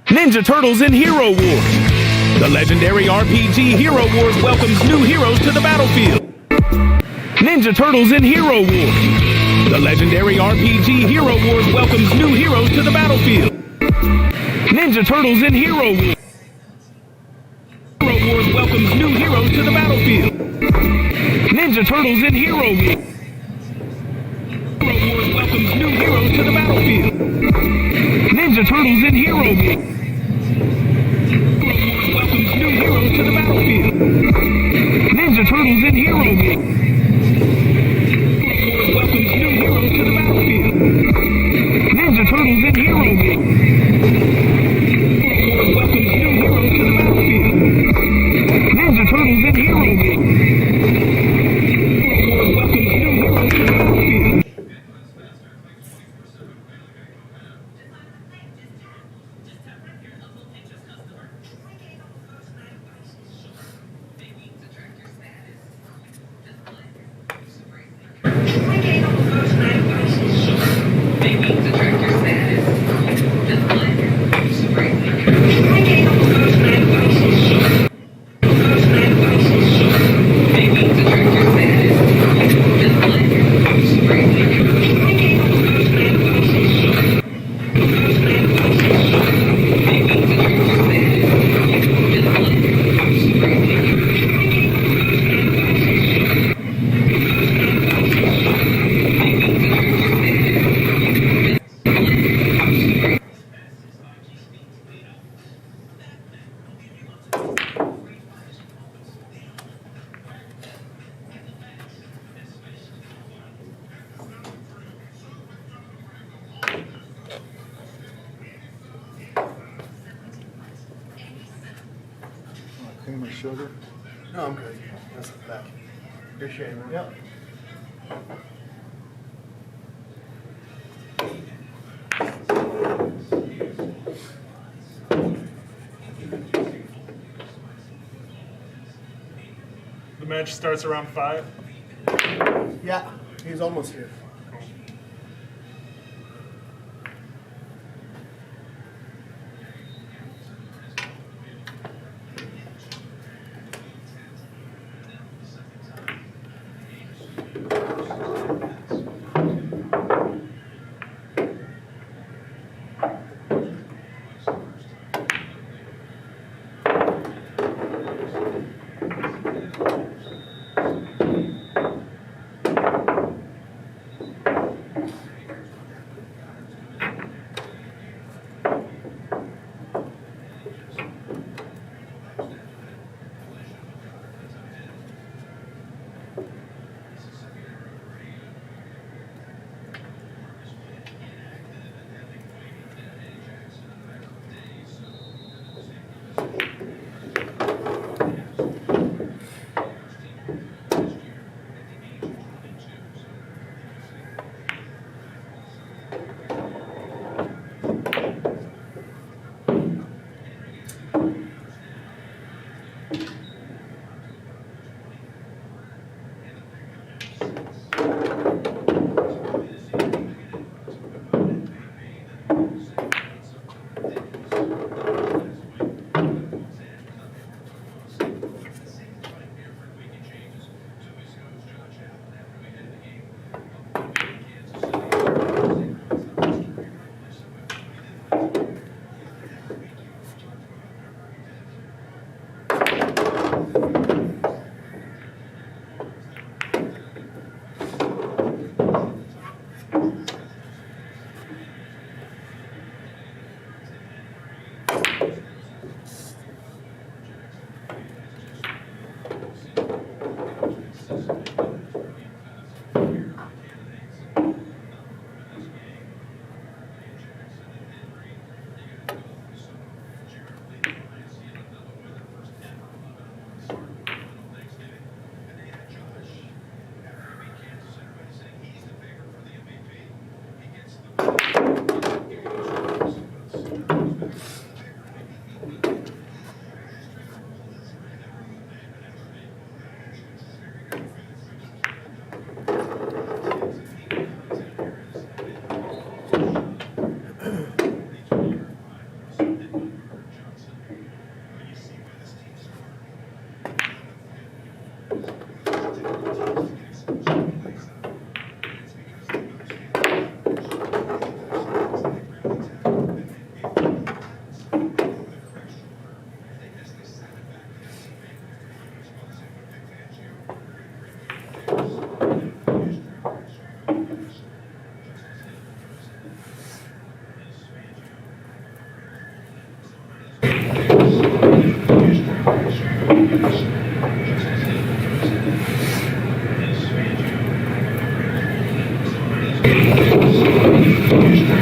Ninja Turtles in Hero Wars. The legendary RPG Hero Wars welcomes new heroes to the battlefield. Ninja Turtles in Hero Wars. The legendary RPG Hero Wars welcomes new heroes to the battlefield. Ninja Turtles in Hero Wars. Hero Wars welcomes new heroes to the battlefield. Ninja Turtles in Hero Wars. Hero Wars welcomes new heroes to the battlefield. Ninja Turtles in Hero Wars. Welcomes new heroes to the battlefield. Ninja Turtles in Hero Wars. Welcomes new heroes to the battlefield. Ninja Turtles in Hero Wars. Welcomes new heroes to the battlefield. Ninja Turtles in Hero Wars. Welcomes new heroes to the battlefield. Clean my shoulder. No, I'm good. That's the back. Appreciate it, man. Yep. The match starts around 5. Yeah, he's almost here.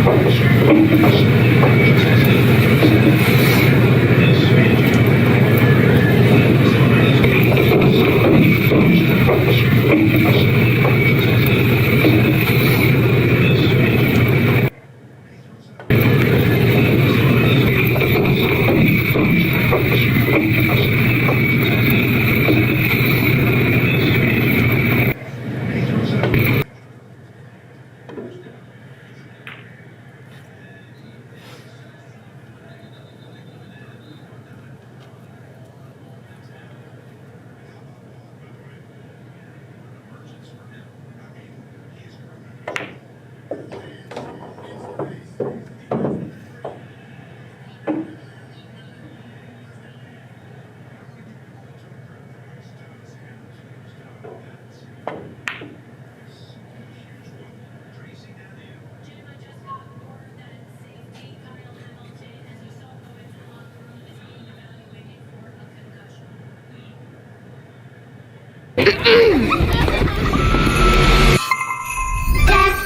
Deck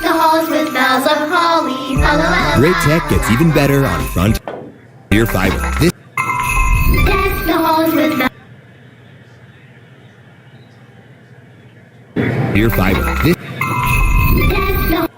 the halls with boughs of holly. La, la, la, la. Great tech gets even better on Frontier Fiber. This Deck the halls with boughs. Frontier Fiber. This Deck the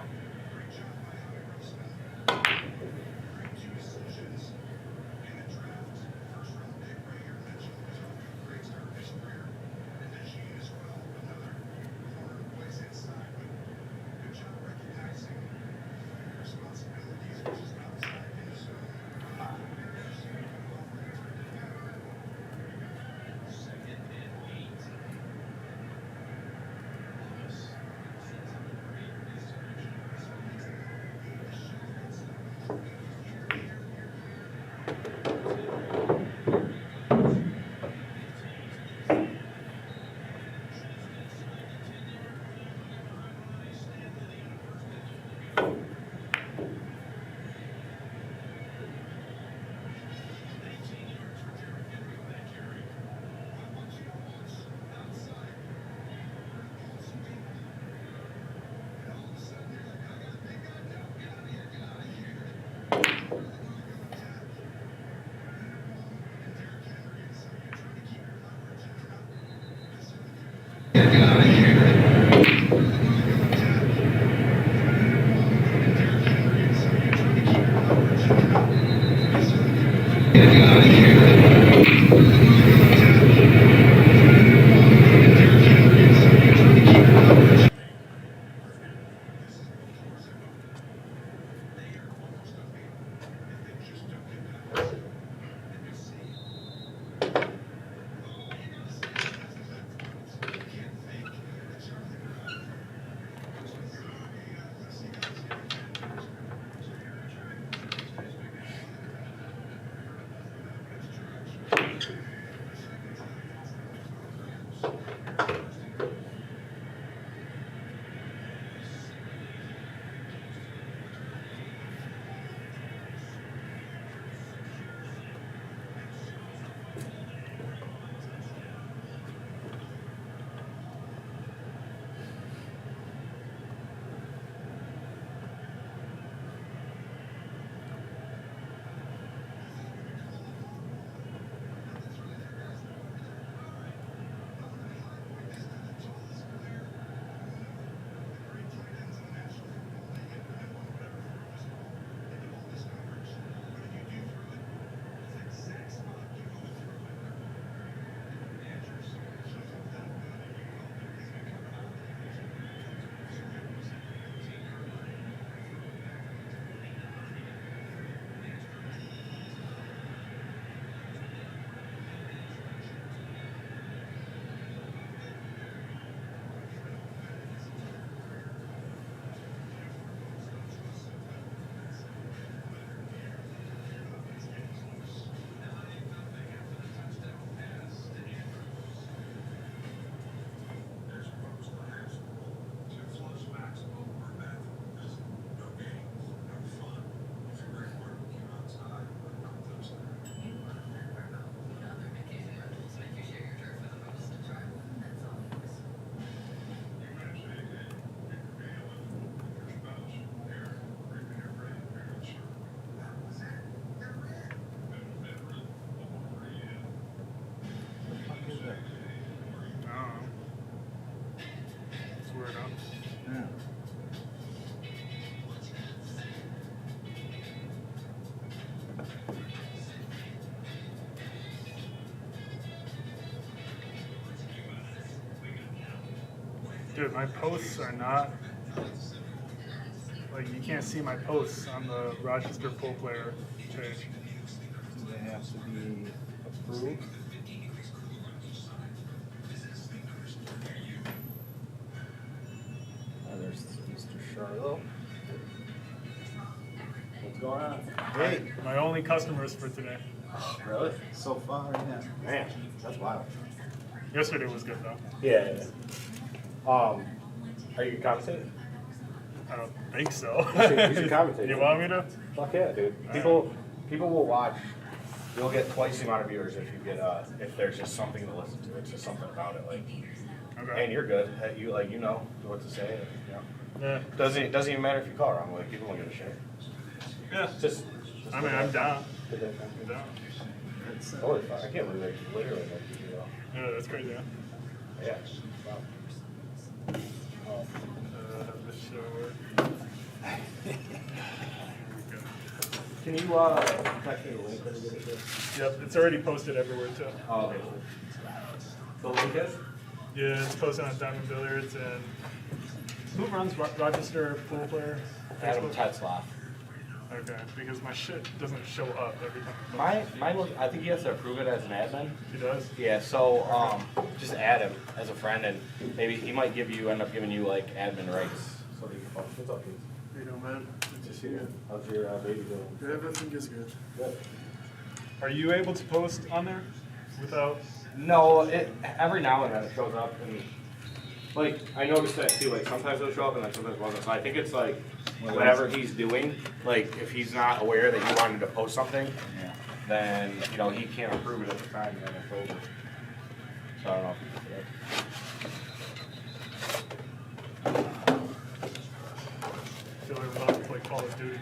Shit, my posts are not. Like, you can't see my posts on the Rochester Pool Player page. They have to be approved. There's Mr. Sharlow. What's going on? Hey. My only customers for today. Really? So far, yeah. Man, that's wild. Yesterday was good though. Yeah. Are you commentating? I don't think so. You should commentate. You want me to? Fuck yeah, dude. People will watch. You'll get twice the amount of viewers if you get if there's just something to listen to. It's just something about it, like. Okay. And you're good. You know what to say. You know. Yeah. Doesn't even matter if you call wrong. Like people don't give a shit. Yeah. Just I mean, I'm down. I'm I'm down. Holy fuck! I can't believe they literally make you do that. Yeah, that's crazy, huh? Yeah. Wow. The shower. Can you text me the link when you get it? Yep, it's already posted everywhere too. Oh, okay. The link is? Yeah, it's posted on Diamond Billiards and who runs Rochester Pool Player? Adam Facebook? Tetzlaff. Okay, because my shit doesn't show up every time. Mine was, I think he has to approve it as an admin. He does? Yeah, so just add him as a friend, and maybe he might end up giving you like admin rights. So that you can post. What's up, dude? How you doing, man? Good to see you. How's your baby doing? Yeah, everything is good. Good. Are you able to post on there without? No, every now and then it shows up, and like I noticed that too. Like sometimes it'll show up, and then sometimes it won't. So I think it's like whatever he's doing. Like if he's not aware that you wanted to post something, then he can't approve it at the time, and then it's over. So I don't know if he can do that. I feel like we're about to play Call of Duty.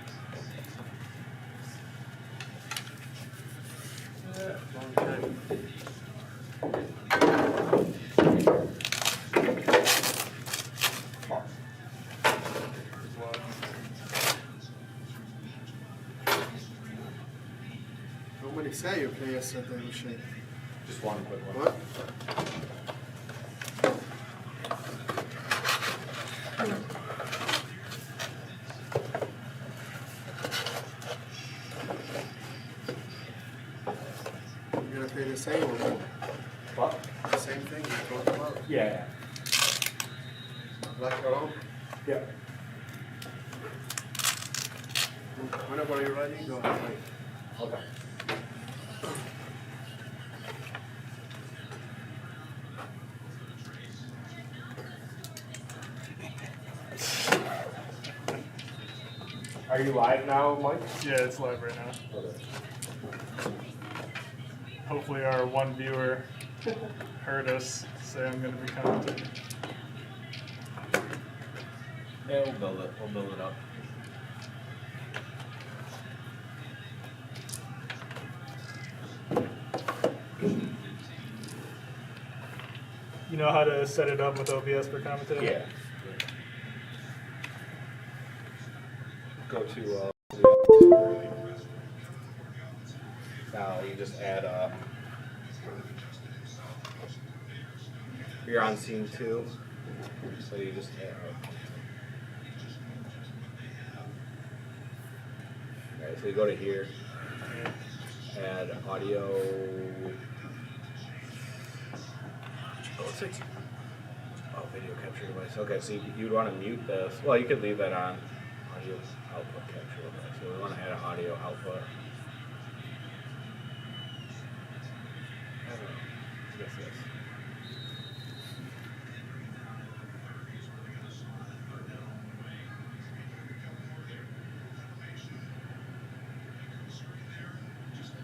How many say you play yesterday, Michelle? Just one quick one. What? You're gonna play the same or what? What? The same thing you talked about? Yeah. Black or all? Yeah. Whenever you're ready, go ahead. Okay. Are you live now, Mike? Yeah, it's live right now. Hopefully our one viewer heard us say I'm going to be commenting. Yeah, we'll build it. We'll build it up. You know how to set it up with OBS for commentating? Yeah. Go to now you just add you're on scene 2, so you just add alright, so you go to here, add audio. Video capture device. Okay, so you'd want to mute this. Well, you could leave that on. Audio output capture device. So we want to add an audio output. Yes.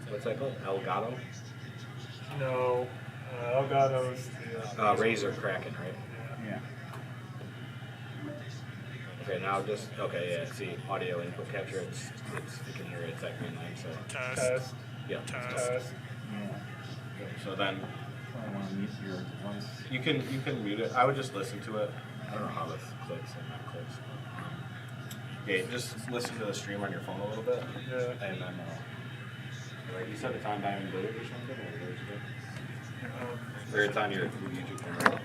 What's that called? Elgato? No. Elgato's the... Razor Kraken, right? Yeah. Okay, now yeah, see, audio input capture, it's you can hear it, it's that green line, so. Test. Yeah. Test. So then, you can mute it. I would just listen to it. I don't know how this clicks and not clicks. Yeah, just listen to the stream on your phone a little bit. Yeah. And then, right, you set the time Diamond Billiards or something, or where's it? Or it's on your YouTube channel.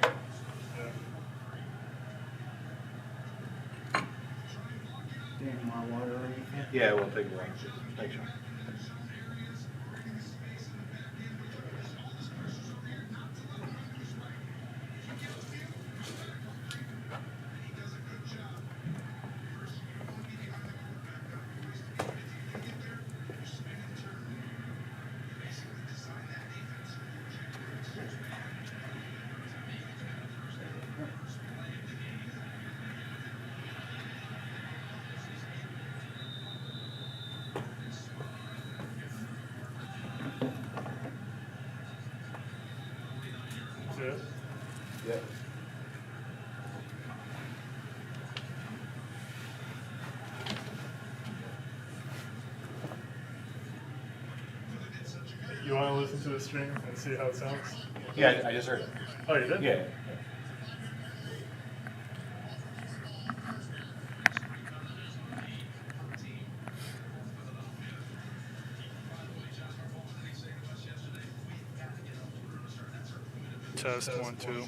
Dan, you want water or anything? Yeah, we'll take one. Thanks, Sean. That's it. Yeah. You want to listen to the string and see how it sounds? Yeah, I just heard it. Oh, you did? Yeah. Test 1, 2.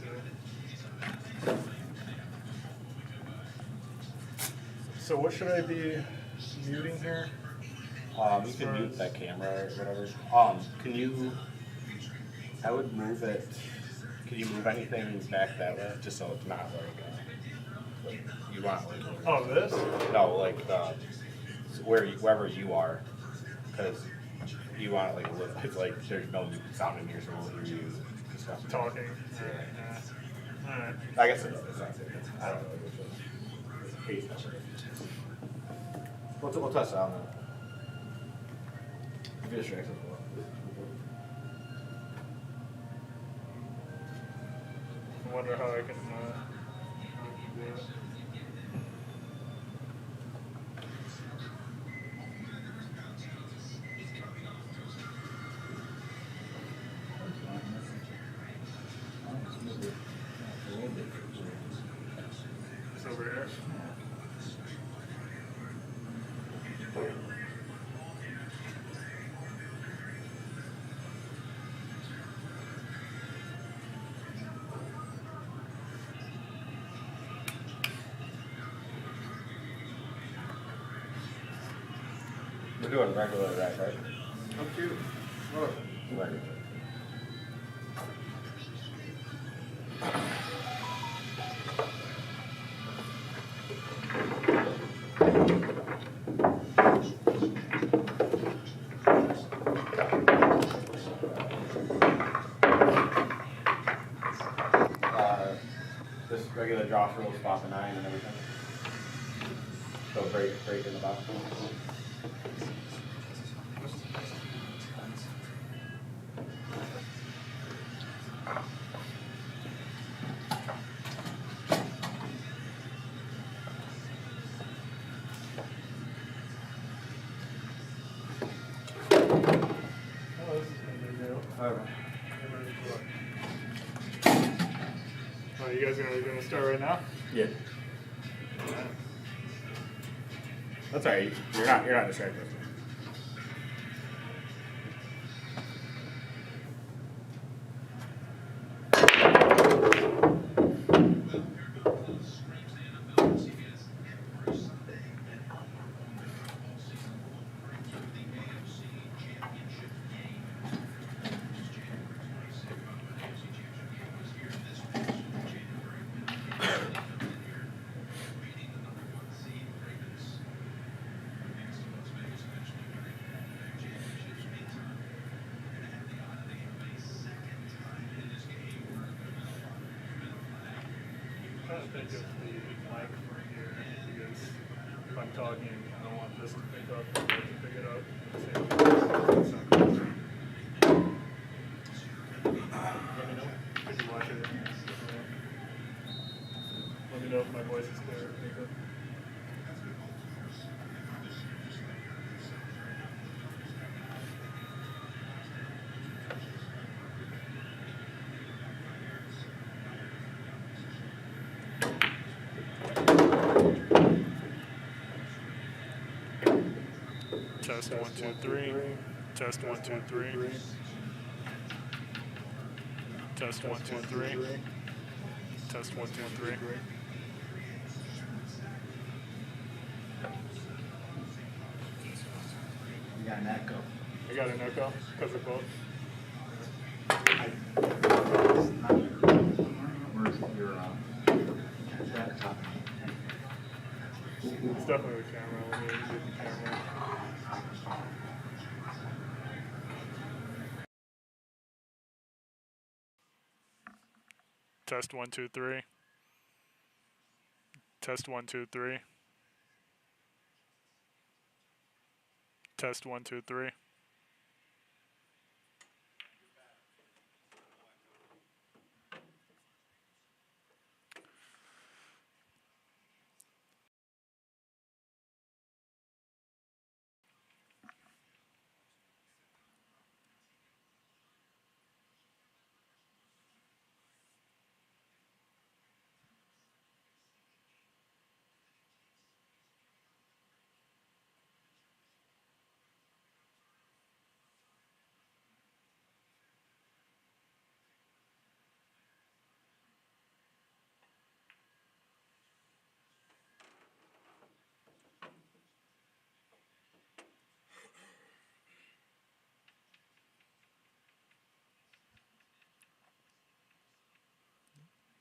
So what should I be muting here? You can mute that camera or whatever. Can you? I would move it. Can you move anything back that way, just so it's not like you want like. Oh, this? No, like wherever you are, because you want it like a little. It's like there's no sound in here, so we'll hear you discussing. Talking. Alright. I guess it's not. I don't know. It's a case number. We'll test it out now. You can distract us a lot. I wonder how I can do it. It's over here. We're doing regular rack, right? Up to you. Oh. Regular. This regular draw roll spot the 9 and everything. So break in the box. Oh, this is gonna be new. Okay. Oh, you guys gonna start right now? Yeah. Alright. That's alright. You're not distracted. I'm trying to think of the mic from here because if I'm talking, I don't want this to pick up. I can pick it up. Let me know. If you watch it. Let me know if my voice is clear. Test 1, 2, 3. Test 1, 2, 3. Test 1, 2, 3. Test 1, 2, 3. an echo. I got an echo because of both. Where's your laptop? It's definitely the camera. Let me get the camera. Test 1, 2, 3. Test 1, 2, 3. Test 1, 2, 3.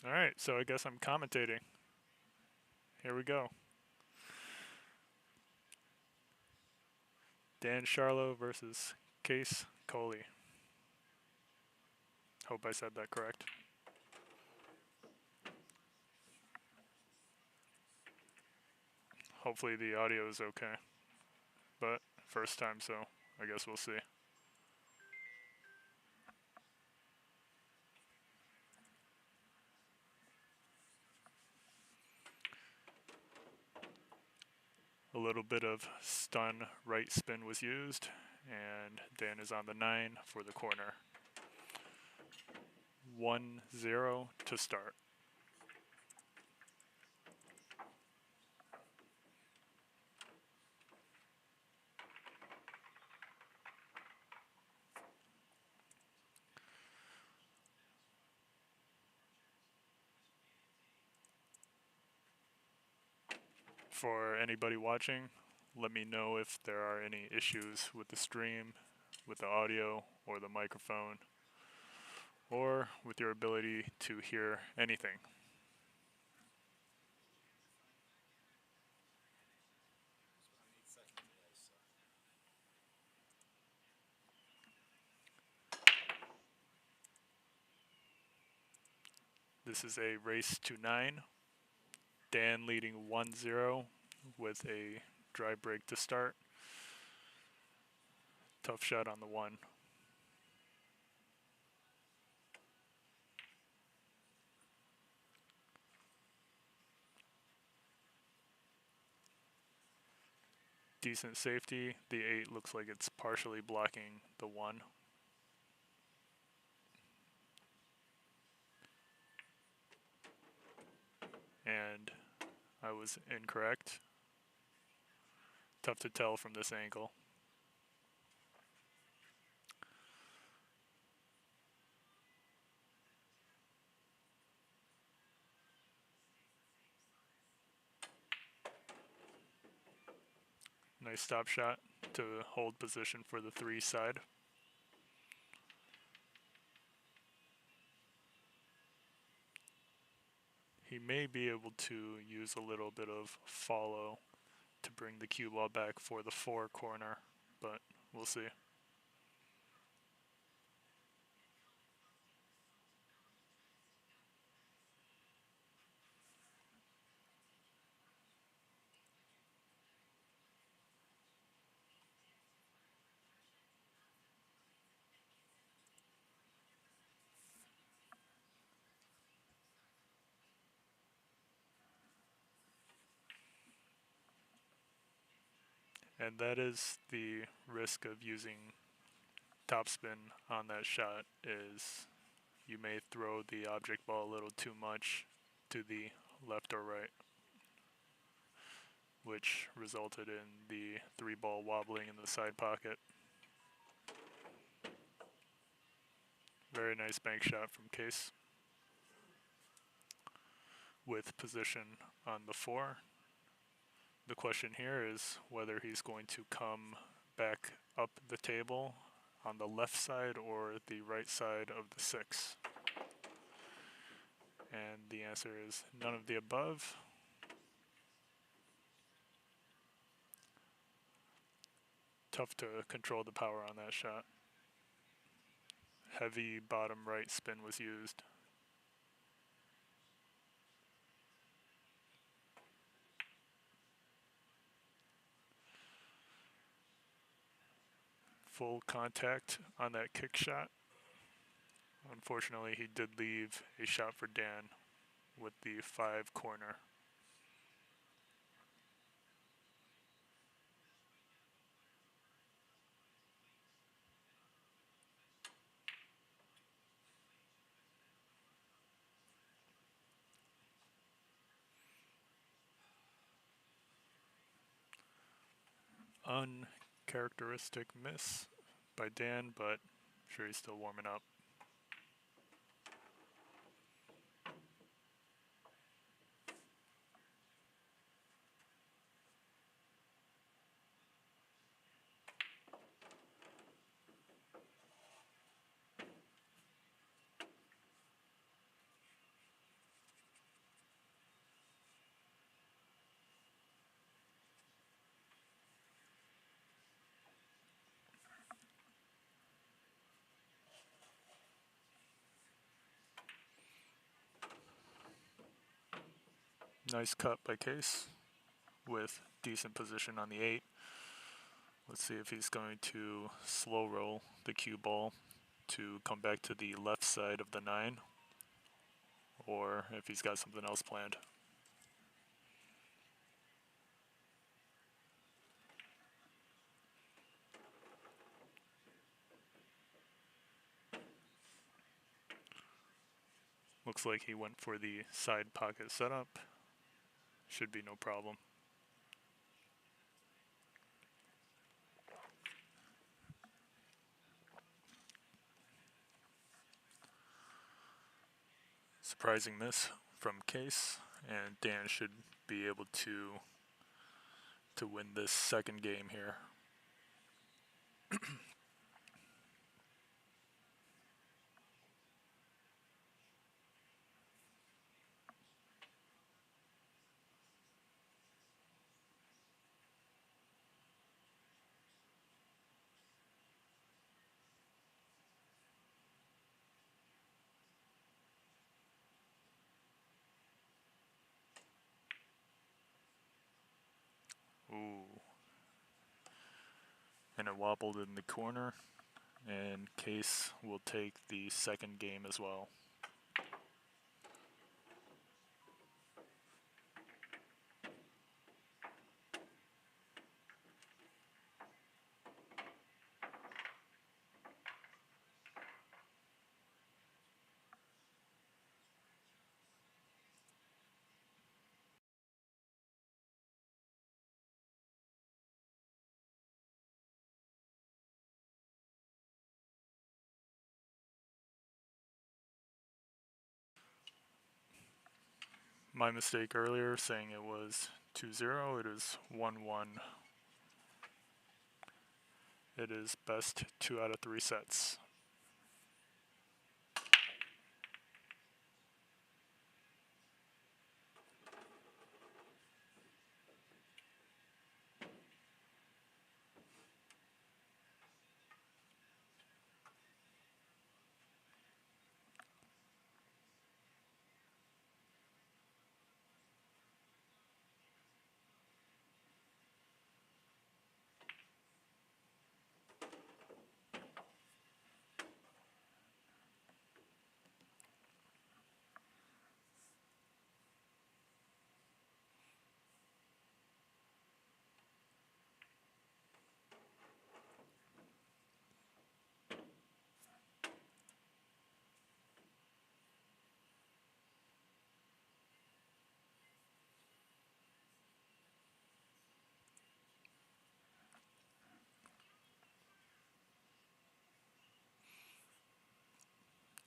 Alright, so I guess I'm commentating. Here we go. Dan Sharlow versus Qais Kale. Hope I said that correct. Hopefully the audio is okay. But first time, so I guess we'll see. A little bit of stun right spin was used, and Dan is on the 9 for the corner. 1-0 to start. For anybody watching, let me know if there are any issues with the stream, with the audio, or the microphone, or with your ability to hear anything. This is a race to 9. Dan leading 1-0 with a dry break to start. Tough shot on the 1. Decent safety. The 8 looks like it's partially blocking the 1. And I was incorrect. Tough to tell from this angle. Nice stop shot to hold position for the 3 side. He may be able to use a little bit of follow to bring the cue ball back for the 4 corner, but we'll see. And that is the risk of using topspin on that shot, is you may throw the object ball a little too much to the left or right, which resulted in the 3 ball wobbling in the side pocket. Very nice bank shot from Qais with position on the 4. The question here is whether he's going to come back up the table on the left side or the right side of the 6? And the answer is none of the above. Tough to control the power on that shot. Heavy bottom right spin was used. Full contact on that kick shot. Unfortunately, he did leave a shot for Dan with the 5 corner. Uncharacteristic miss by Dan, but I'm sure he's still warming up. Nice cut by Qais with decent position on the 8. Let's see if he's going to slow roll the cue ball to come back to the left side of the 9, or if he's got something else planned. Looks like he went for the side pocket setup. Should be no problem. Surprising miss from Qais, and Dan should be able to win this second game here. Ooh. And it wobbled in the corner, and Qais will take the second game as well. My mistake earlier saying it was 2-0, it is 1-1. It is best 2 out of 3 sets.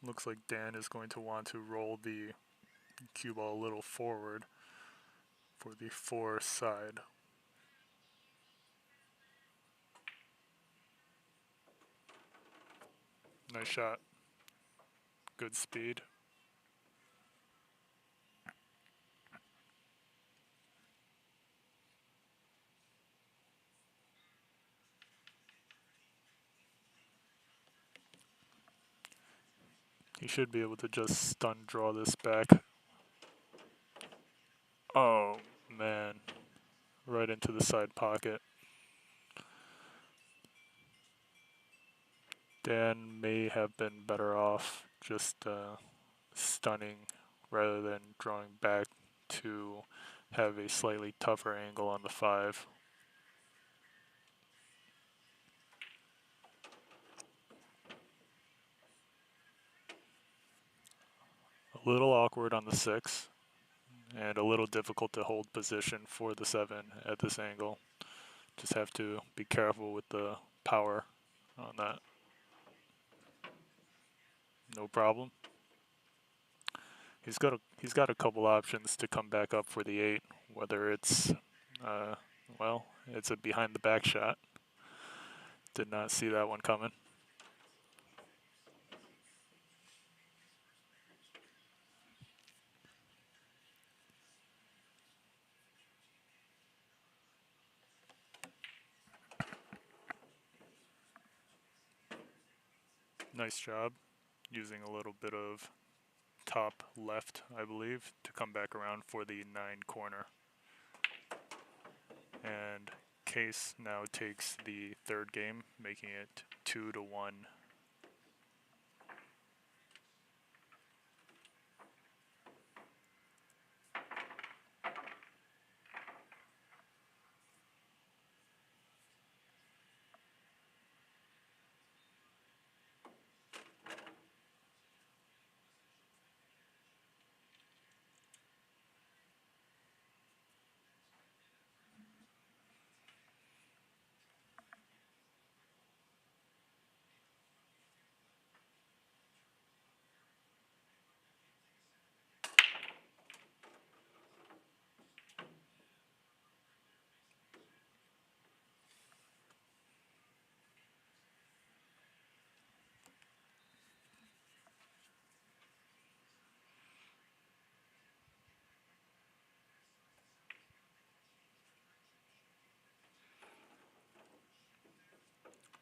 Looks like Dan is going to want to roll the cue ball a little forward for the 4 side. Nice shot. Good speed. He should be able to just stun draw this back. Oh, man. Right into the side pocket. Dan may have been better off just stunning rather than drawing back to have a slightly tougher angle on the 5. A little awkward on the 6 and a little difficult to hold position for the 7 at this angle. Just have to be careful with the power on that. No problem. He's got a couple options to come back up for the 8, whether it's well, it's a behind the back shot. Did not see that one coming. Nice job using a little bit of top left, I believe, to come back around for the 9 corner. And Qais now takes the 3rd game, making it 2-1.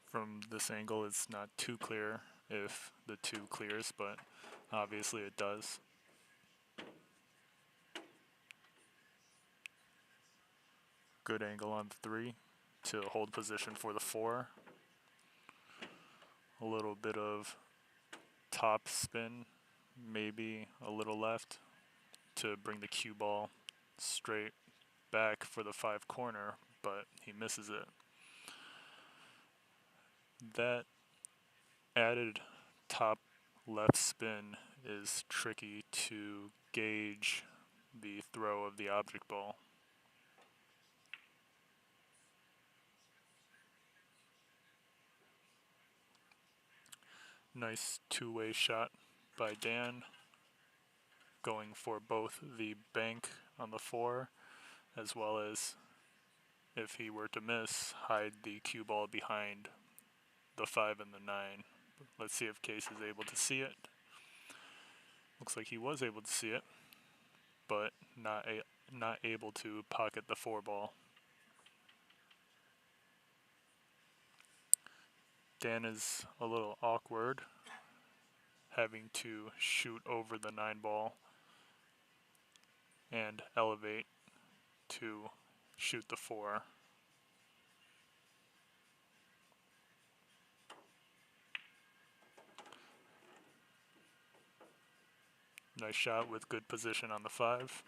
From this angle, it's not too clear if the 2 clears, but obviously it does. Good angle on the 3 to hold position for the 4. A little bit of top spin, maybe a little left to bring the cue ball straight back for the 5 corner, but he misses it. That added top left spin is tricky to gauge the throw of the object ball. Nice two-way shot by Dan, going for both the bank on the 4 as well as, if he were to miss, hide the cue ball behind the 5 and the 9. Let's see if Qais is able to see it. Looks like he was able to see it, but not able to pocket the 4 ball. Dan is a little awkward, having to shoot over the 9 ball and elevate to shoot the 4. Nice shot with good position on the 5.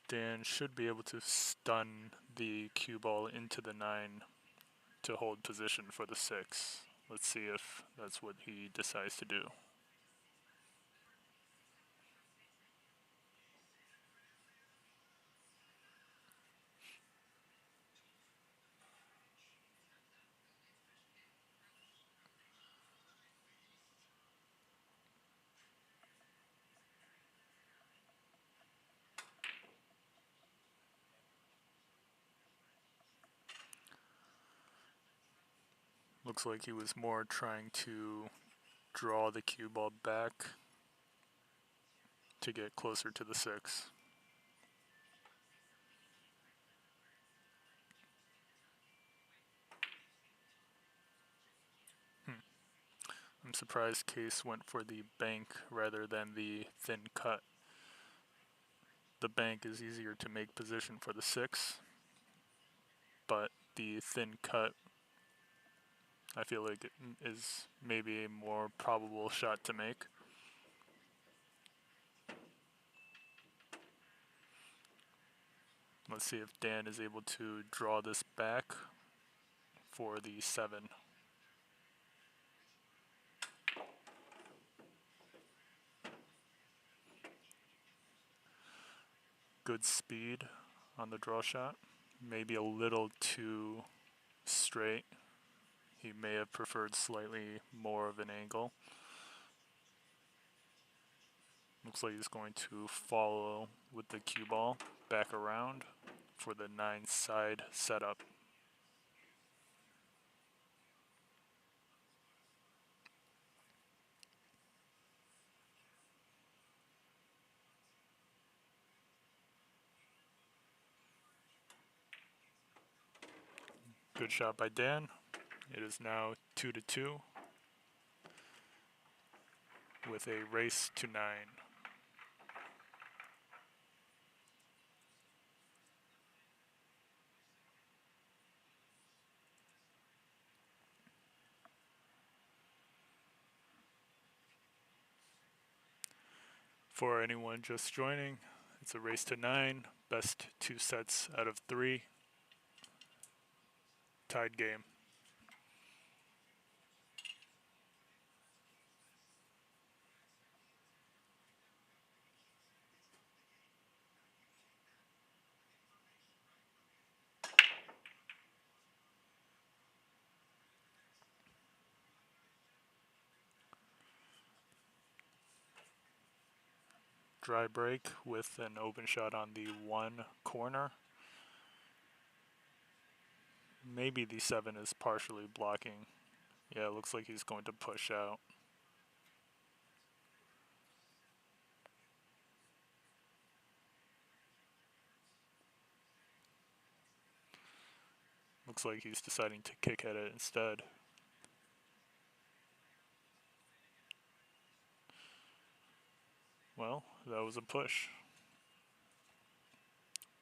Dan should be able to stun the cue ball into the 9 to hold position for the 6. Let's see if that's what he decides to do. Looks like he was more trying to draw the cue ball back to get closer to the 6. I'm surprised Qais went for the bank rather than the thin cut. The bank is easier to make position for the 6, but the thin cut I feel like it is maybe a more probable shot to make. Let's see if Dan is able to draw this back for the 7. Good speed on the draw shot. Maybe a little too straight. He may have preferred slightly more of an angle. Looks like he's going to follow with the cue ball back around for the 9 side setup. Good shot by Dan. It is now 2-2 with a race to 9. For anyone just joining, it's a race to 9, best 2 sets out of 3, tied game. Dry break with an open shot on the 1 corner. Maybe the 7 is partially blocking. Yeah, it looks like he's going to push out. Looks like he's deciding to kick at it instead. Well, that was a push.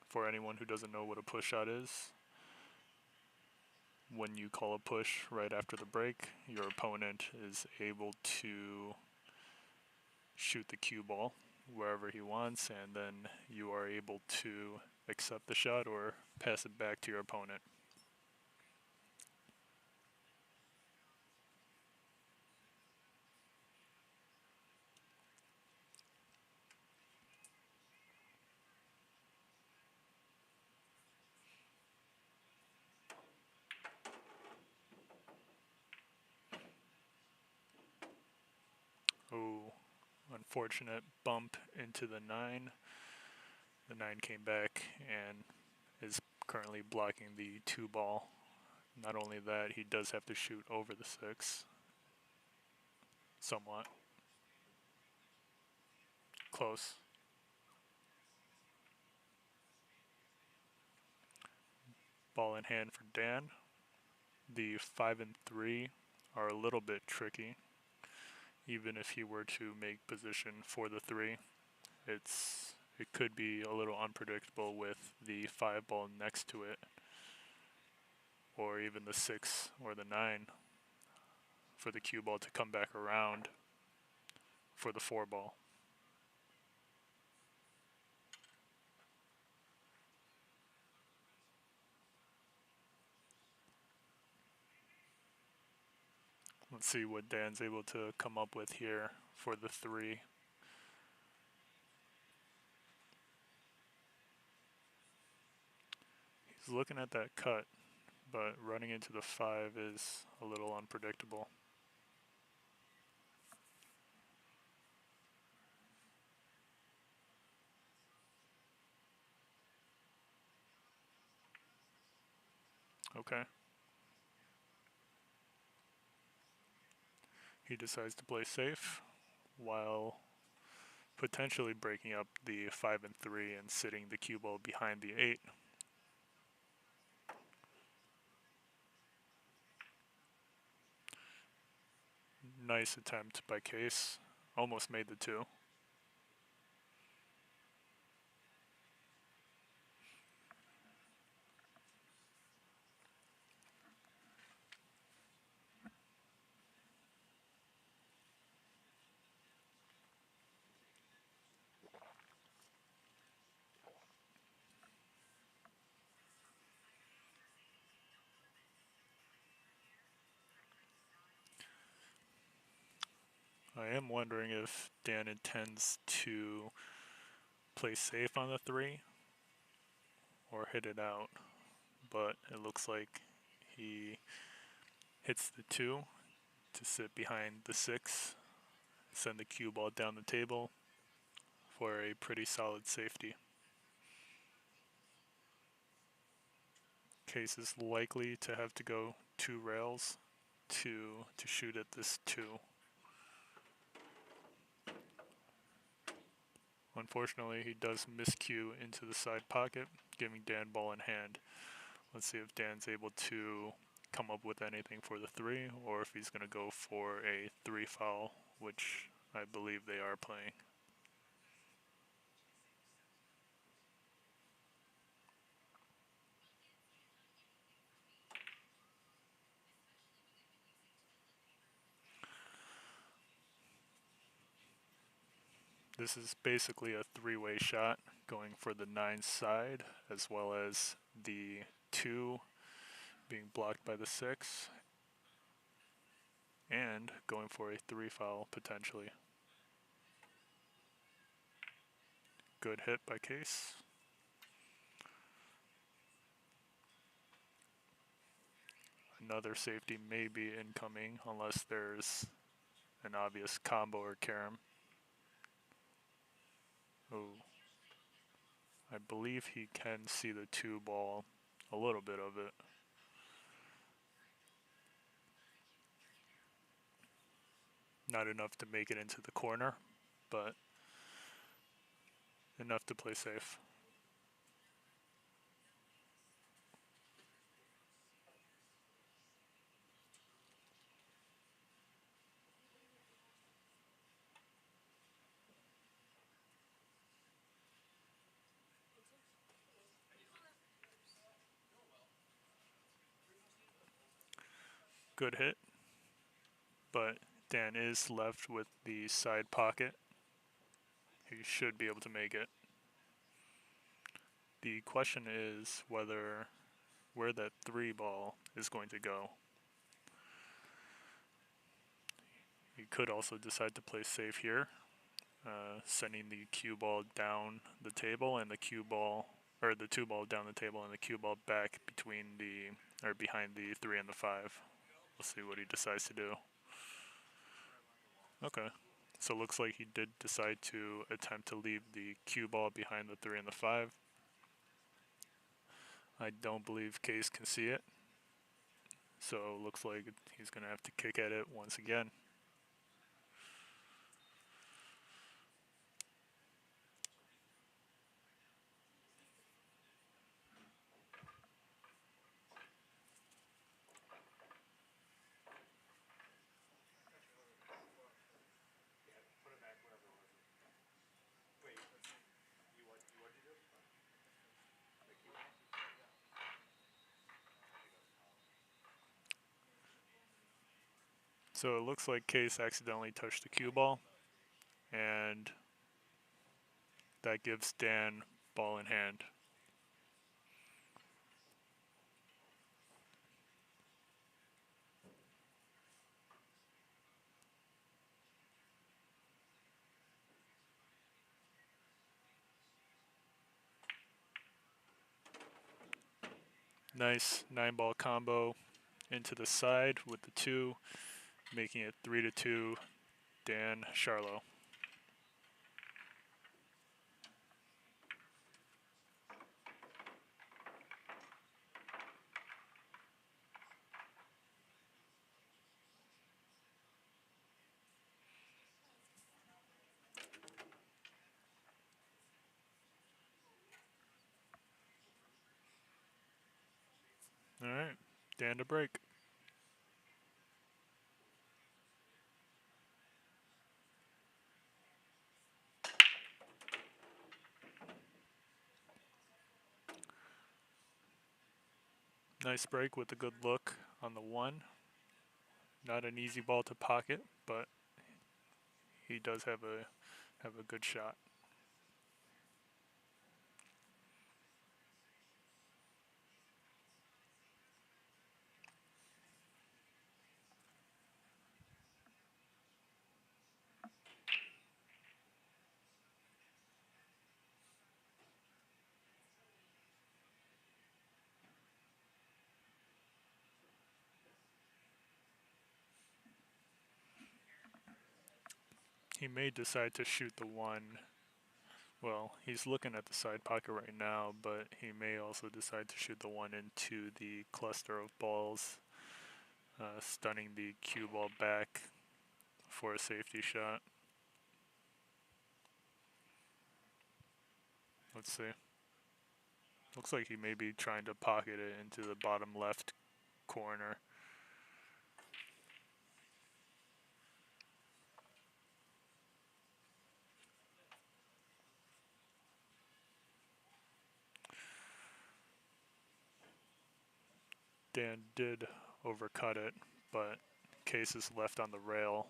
For anyone who doesn't know what a push shot is, when you call a push right after the break, your opponent is able to shoot the cue ball wherever he wants, and then you are able to accept the shot or pass it back to your opponent. Oh, unfortunate bump into the 9. The 9 came back and is currently blocking the 2 ball. Not only that, he does have to shoot over the 6. Somewhat. Close. Ball in hand for Dan. The 5 and 3 are a little bit tricky. Even if he were to make position for the 3, it could be a little unpredictable with the 5 ball next to it, or even the 6 or the 9 for the cue ball to come back around for the 4 ball. Let's see what Dan's able to come up with here for the 3. He's looking at that cut, but running into the 5 is a little unpredictable. Okay. He decides to play safe while potentially breaking up the 5 and 3 and sitting the cue ball behind the 8. Nice attempt by Qais. Almost made the 2. I am wondering if Dan intends to play safe on the 3 or hit it out, but it looks like he hits the 2 to sit behind the 6, send the cue ball down the table for a pretty solid safety. Qais is likely to have to go 2 rails to shoot at this 2. Unfortunately, he does miscue into the side pocket, giving Dan ball in hand. Let's see if Dan's able to come up with anything for the 3, or if he's going to go for a 3 foul, which I believe they are playing. This is basically a 3-way shot, going for the 9 side, as well as the 2 being blocked by the 6, and going for a 3 foul potentially. Good hit by Qais. Another safety may be incoming unless there's an obvious combo or carom. Oh, I believe he can see the 2 ball, a little bit of it. Not enough to make it into the corner, but enough to play safe. Good hit, but Dan is left with the side pocket. He should be able to make it. The question is where that 3 ball is going to go. He could also decide to play safe here, sending the cue ball down the table and the cue ball, or the 2 ball down the table and the cue ball back between or behind the 3 and the 5. We'll see what he decides to do. Okay, so it looks like he did decide to attempt to leave the cue ball behind the 3 and the 5. I don't believe Qais can see it, so it looks like he's going to have to kick at it once again. So it looks like Qais accidentally touched the cue ball, and that gives Dan ball in hand. Nice 9-ball combo into the side with the 2, making it 3-2 Dan Sharlow. Dan to break. Nice break with a good look on the 1. Not an easy ball to pocket, but he does have a good shot. He may decide to shoot the 1. Well, he's looking at the side pocket right now, but he may also decide to shoot the 1 into the cluster of balls, stunning the cue ball back for a safety shot. Let's see. Looks like he may be trying to pocket it into the bottom left corner. Dan did overcut it, but Qais is left on the rail.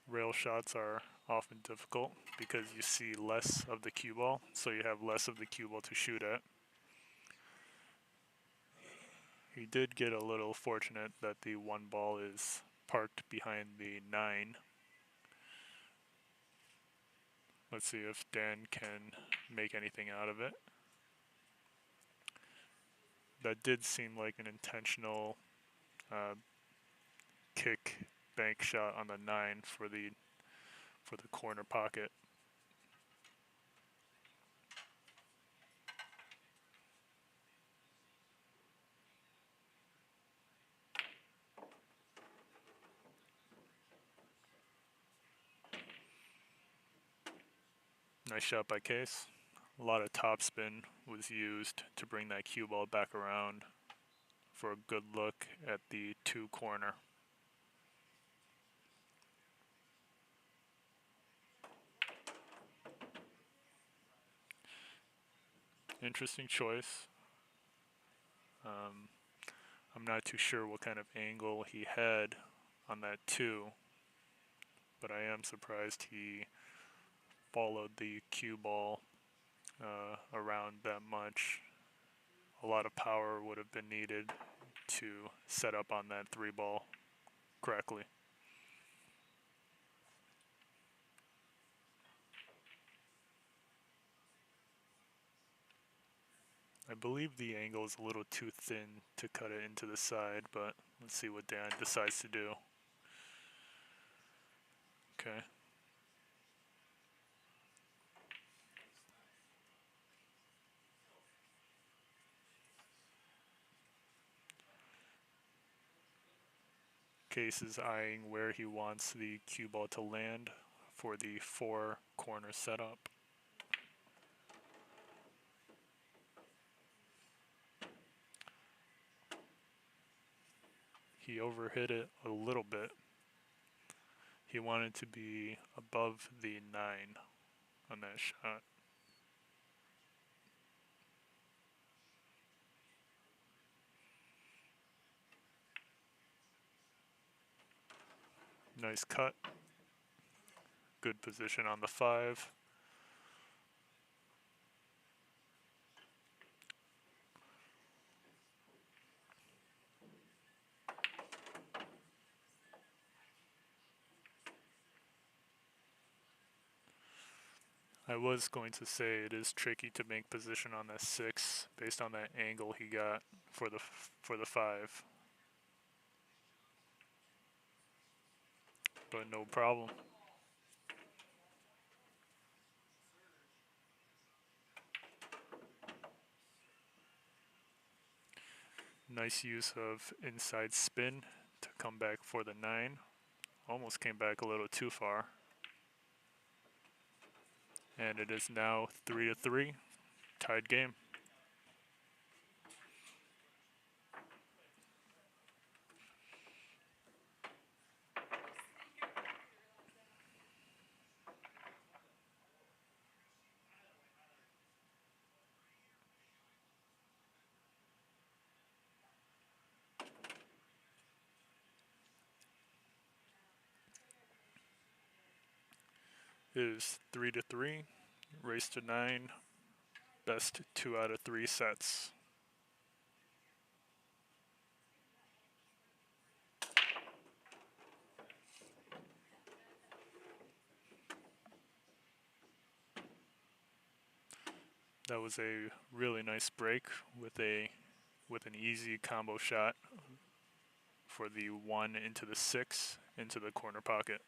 Rail shots are often difficult because you see less of the cue ball, so you have less of the cue ball to shoot at. He did get a little fortunate that the 1 ball is parked behind the 9. Let's see if Dan can make anything out of it. That did seem like an intentional kick bank shot on the 9 for the corner pocket. Nice shot by Qais. A lot of topspin was used to bring that cue ball back around for a good look at the 2 corner. Interesting choice. I'm not too sure what kind of angle he had on that 2, but I am surprised he followed the cue ball around that much. A lot of power would have been needed to set up on that 3 ball correctly. I believe the angle is a little too thin to cut it into the side, but let's see what Dan decides to do. Okay. Qais is eyeing where he wants the cue ball to land for the 4 corner setup. He overhit it a little bit. He wanted to be above the 9 on that shot. Nice cut. Good position on the 5. I was going to say it is tricky to make position on that 6 based on that angle he got for the 5. But no problem. Nice use of inside spin to come back for the 9. Almost came back a little too far. And it is now 3-3, tied game. It is 3-3, race to 9, best 2 out of 3 sets. That was a really nice break with an easy combo shot for the 1 into the 6 into the corner pocket.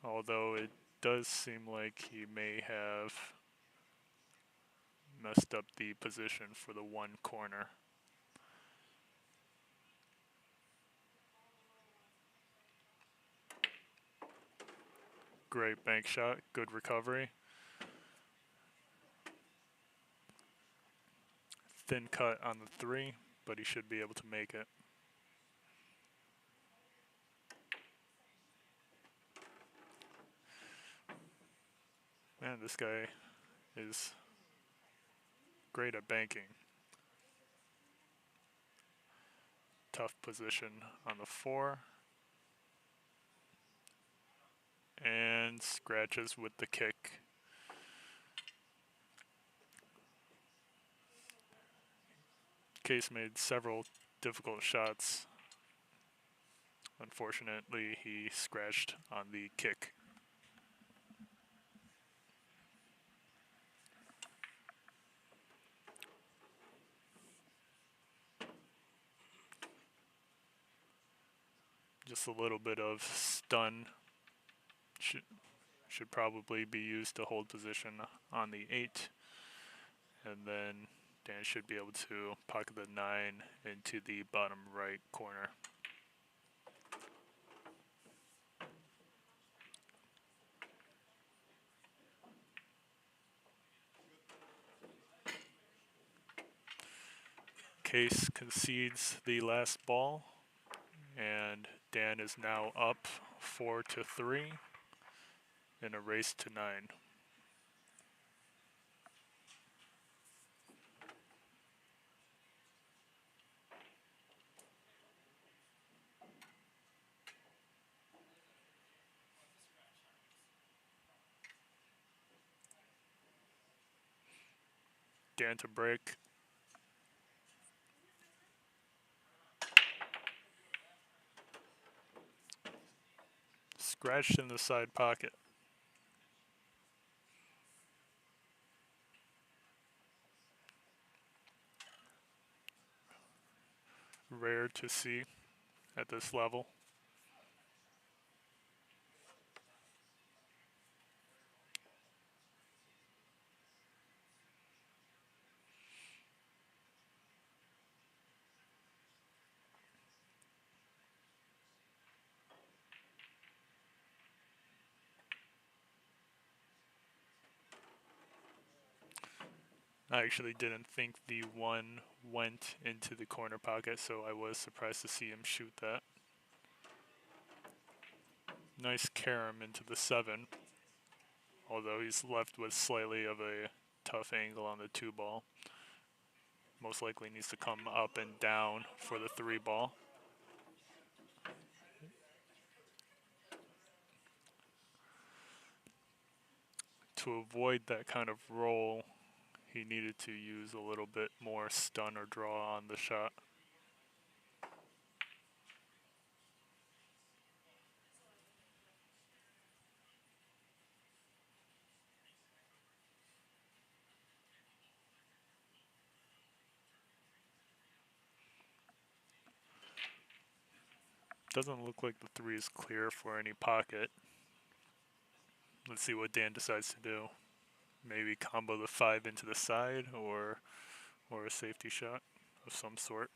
Although it does seem like he may have messed up the position for the 1 corner. Great bank shot, good recovery. Thin cut on the 3, but he should be able to make it. Man, this guy is great at banking. Tough position on the 4. And scratches with the kick. Qais made several difficult shots. Unfortunately, he scratched on the kick. Just a little bit of stun should probably be used to hold position on the 8. And then Dan should be able to pocket the 9 into the bottom right corner. Qais concedes the last ball, and Dan is now up 4-3 in a race to 9. Dan to break. Scratched in the side pocket. Rare to see at this level. I actually didn't think the 1 went into the corner pocket, so I was surprised to see him shoot that. Nice carom into the 7, although he's left with slightly of a tough angle on the 2 ball. Most likely needs to come up and down for the 3 ball. To avoid that kind of roll, he needed to use a little bit more stun or draw on the shot. Doesn't look like the 3 is clear for any pocket. Let's see what Dan decides to do. Maybe combo the 5 into the side or a safety shot of some sort.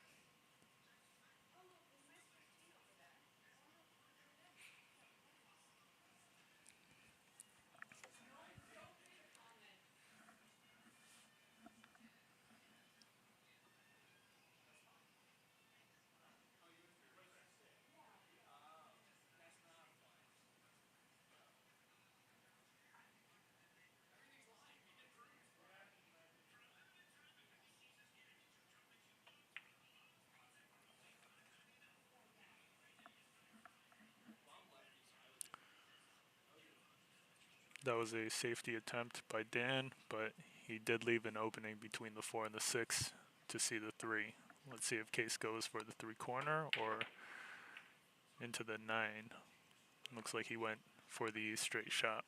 That was a safety attempt by Dan, but he did leave an opening between the 4 and the 6 to see the 3. Let's see if Qais goes for the 3 corner or into the 9. Looks like he went for the straight shot.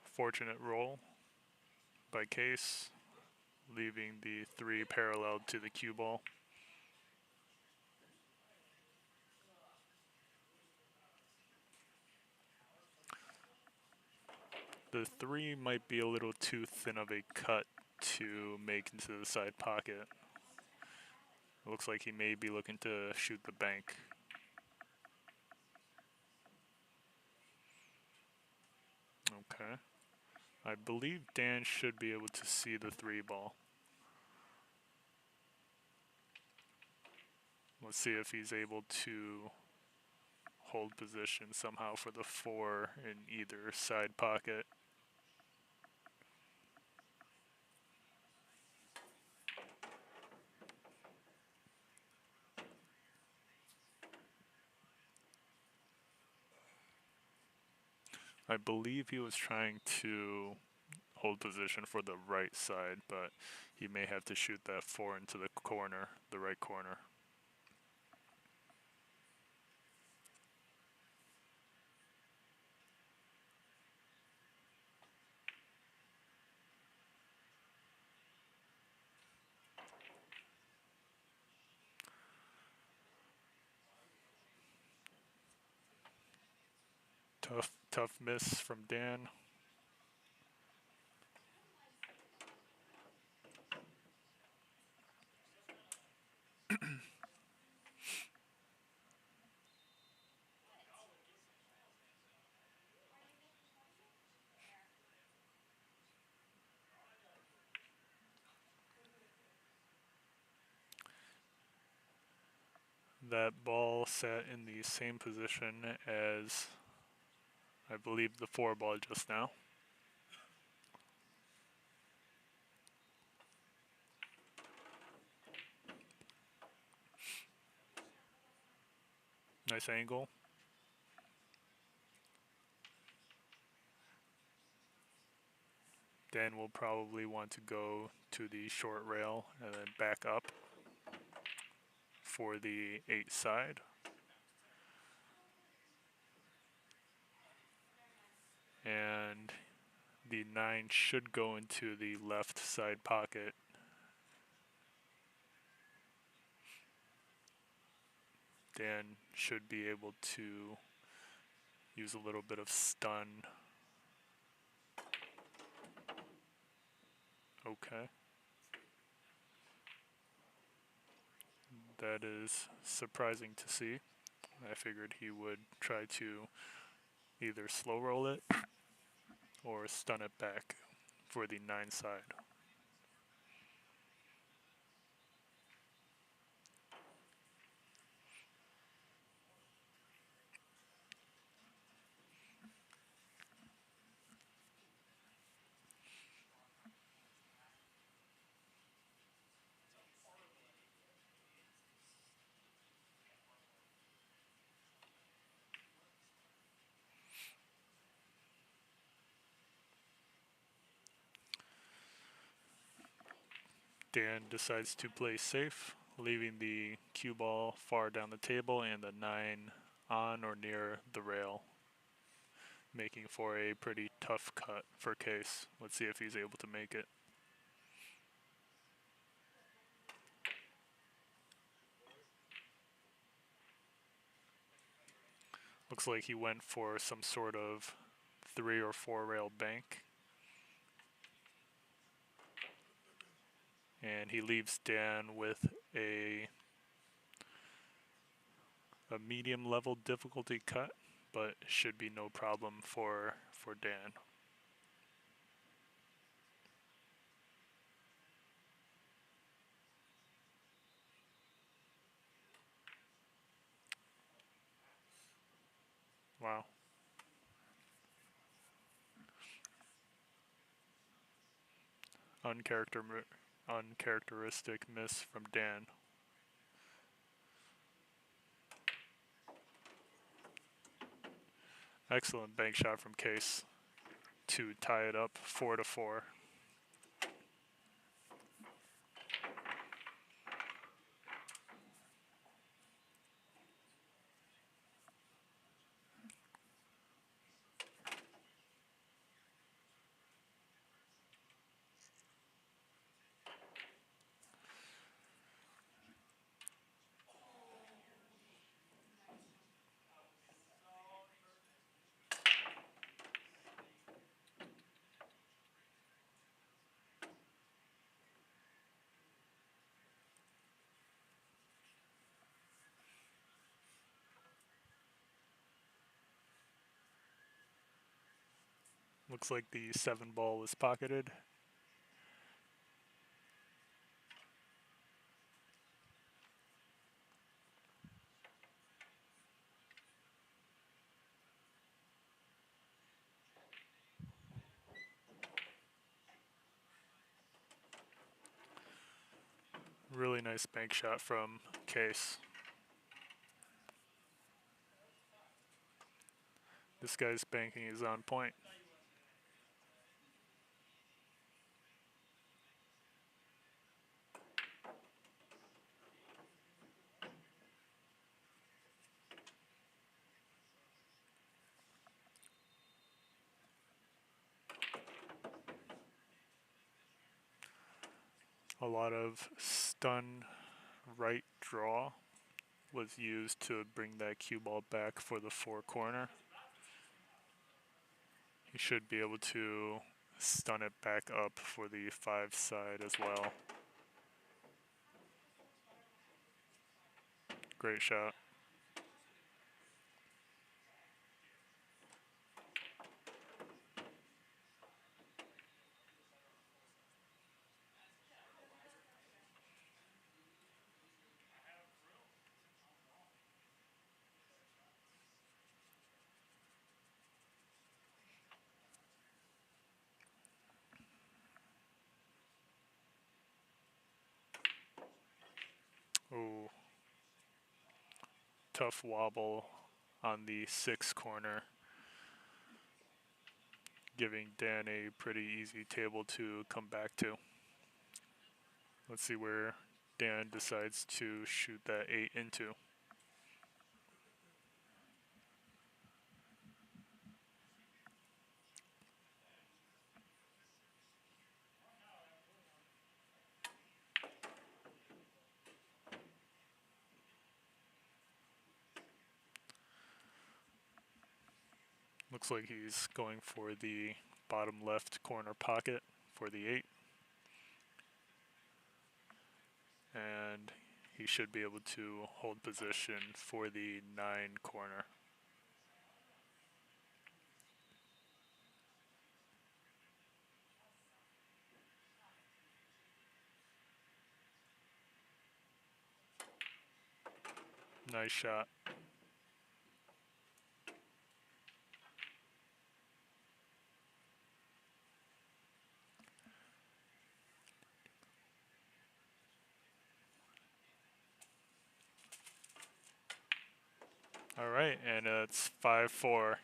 Fortunate roll by Qais, leaving the 3 parallel to the cue ball. The 3 might be a little too thin of a cut to make into the side pocket. It looks like he may be looking to shoot the bank. Okay. I believe Dan should be able to see the 3 ball. Let's see if he's able to hold position somehow for the 4 in either side pocket. I believe he was trying to hold position for the right side, but he may have to shoot that 4 into the corner, the right corner. Tough miss from Dan. That ball sat in the same position as, I believe, the 4 ball just now. Nice angle. Dan will probably want to go to the short rail and then back up for the 8 side. And the 9 should go into the left side pocket. Dan should be able to use a little bit of stun. Okay. That is surprising to see. I figured he would try to either slow roll it or stun it back for the 9 side. Dan decides to play safe, leaving the cue ball far down the table and the 9 on or near the rail, making for a pretty tough cut for Qais. Let's see if he's able to make it. Looks like he went for some sort of 3 or 4 rail bank. And he leaves Dan with a medium level difficulty cut, but should be no problem for Dan. Wow. Uncharacteristic miss from Dan. Excellent bank shot from Qais to tie it up 4-4. Looks like the 7 ball was pocketed. Really nice bank shot from Qais. This guy's banking is on point. A lot of stun right draw was used to bring that cue ball back for the 4 corner. He should be able to stun it back up for the 5 side as well. Great shot. Ooh. Tough wobble on the 6 corner, giving Dan a pretty easy table to come back to. Let's see where Dan decides to shoot that 8 into. Looks like he's going for the bottom left corner pocket for the 8. And he should be able to hold position for the 9 corner. Nice shot. All right, and it's 5-4.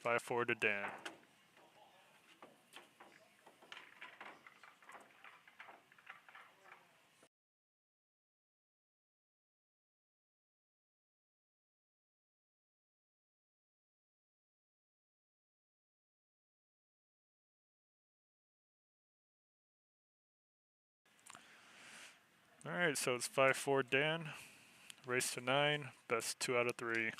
5-4 to Dan. All right, so it's 5-4 Dan. Race to 9, best 2 out of 3.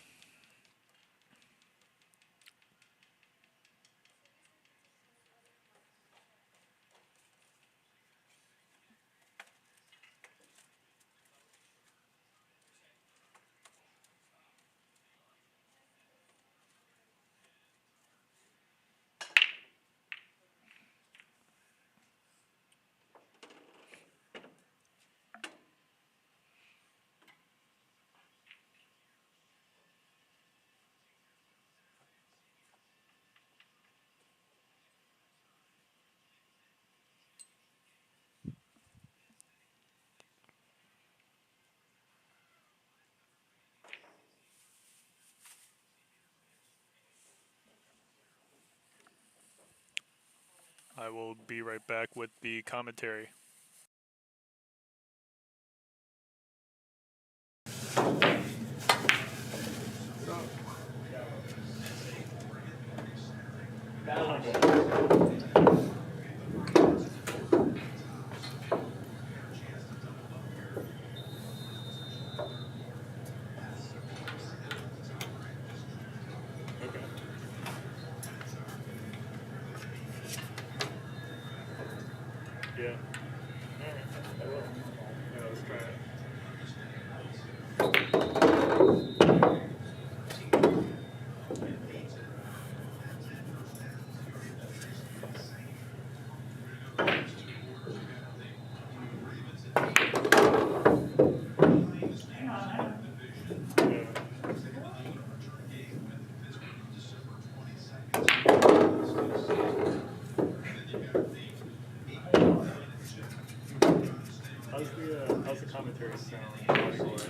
I will be right back with the commentary. Yeah. Alright, I will. Yeah, let's try it. How's the commentary sound audio-wise?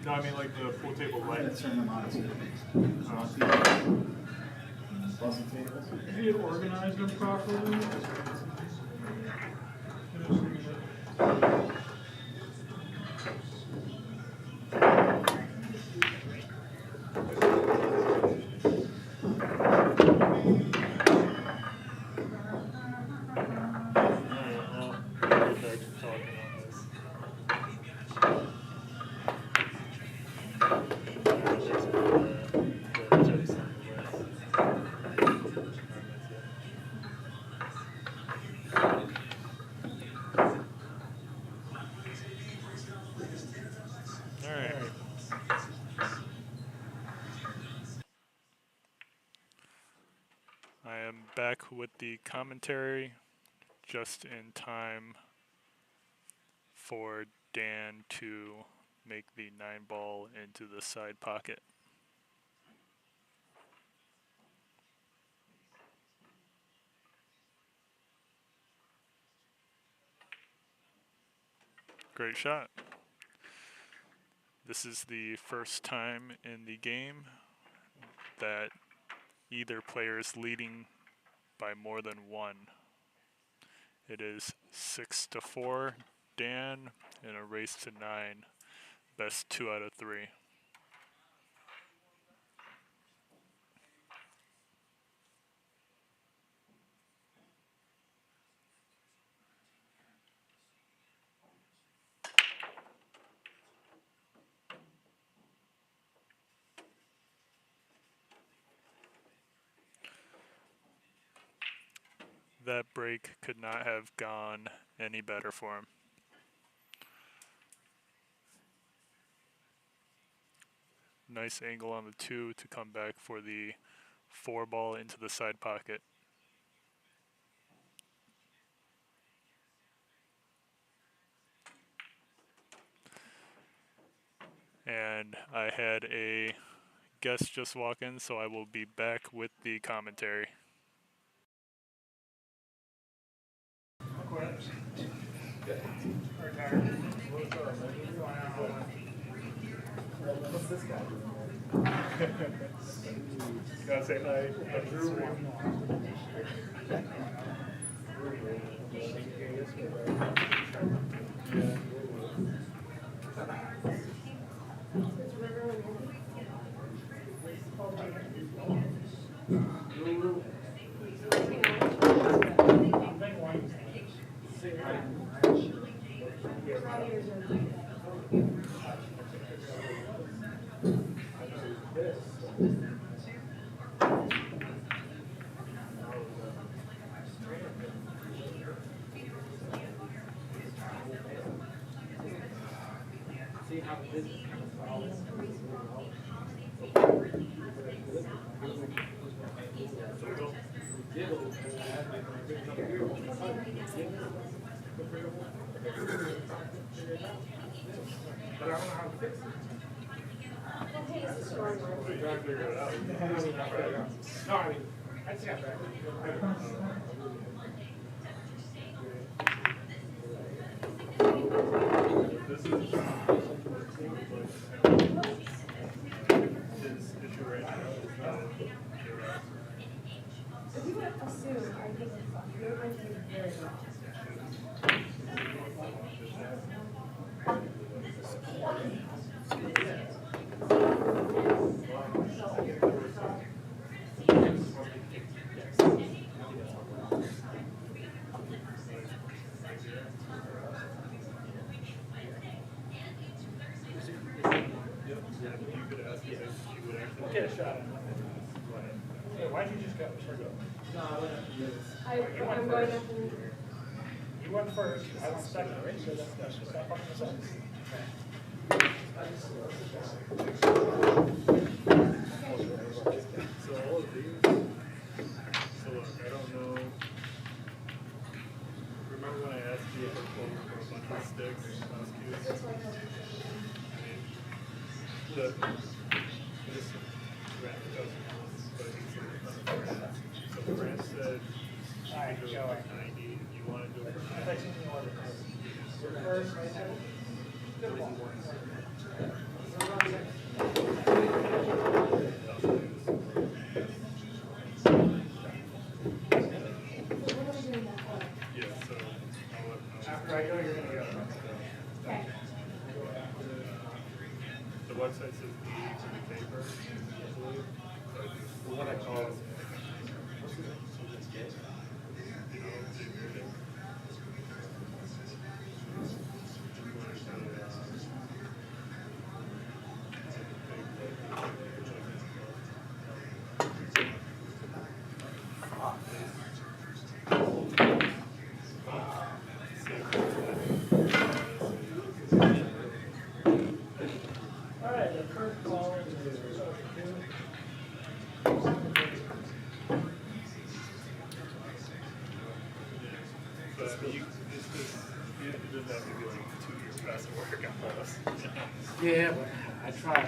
No, I mean like the pool table lights. Turn them on too. If you organize them properly. I am back with the commentary just in time for Dan to make the 9-ball into the side pocket. Great shot. This is the first time in the game that either player is leading by more than one. It is 6-4 Dan in a race to 9. Best 2 out of 3. That break could not have gone any better for him. Nice angle on the 2 to come back for the 4-ball into the side pocket. And I had a guest just walk in, so I will be back with the commentary. What's this guy doing? Gotta say hi. No, I mean, I'd say I'm back. This is his issue right now is that You would assume our given fund, you're going to do very well. you could ask if she would actually Get a shot at it. Hey, why'd you just go? I'm going after you. You went first, I went second, right? So that's just that fucking aside. So all of these, so look, I don't know. Remember when I asked you for a bunch of sticks last cues? This grant doesn't, but he's so Grant said you could do it for 90, you want to do it for 90. First, Yeah, so after I go, you're gonna go. Okay. the website says D to the paper, I believe. So what I call it. Alright, the first call is But you, it's just, you didn't have to be like 2 years past the work on this. Yeah, but I tried.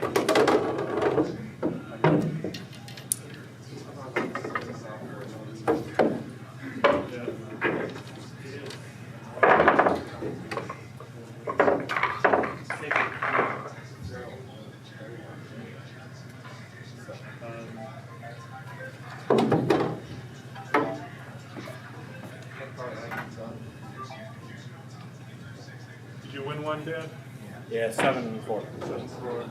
Did you win one, Dad? Yeah, 7-4. 7-4.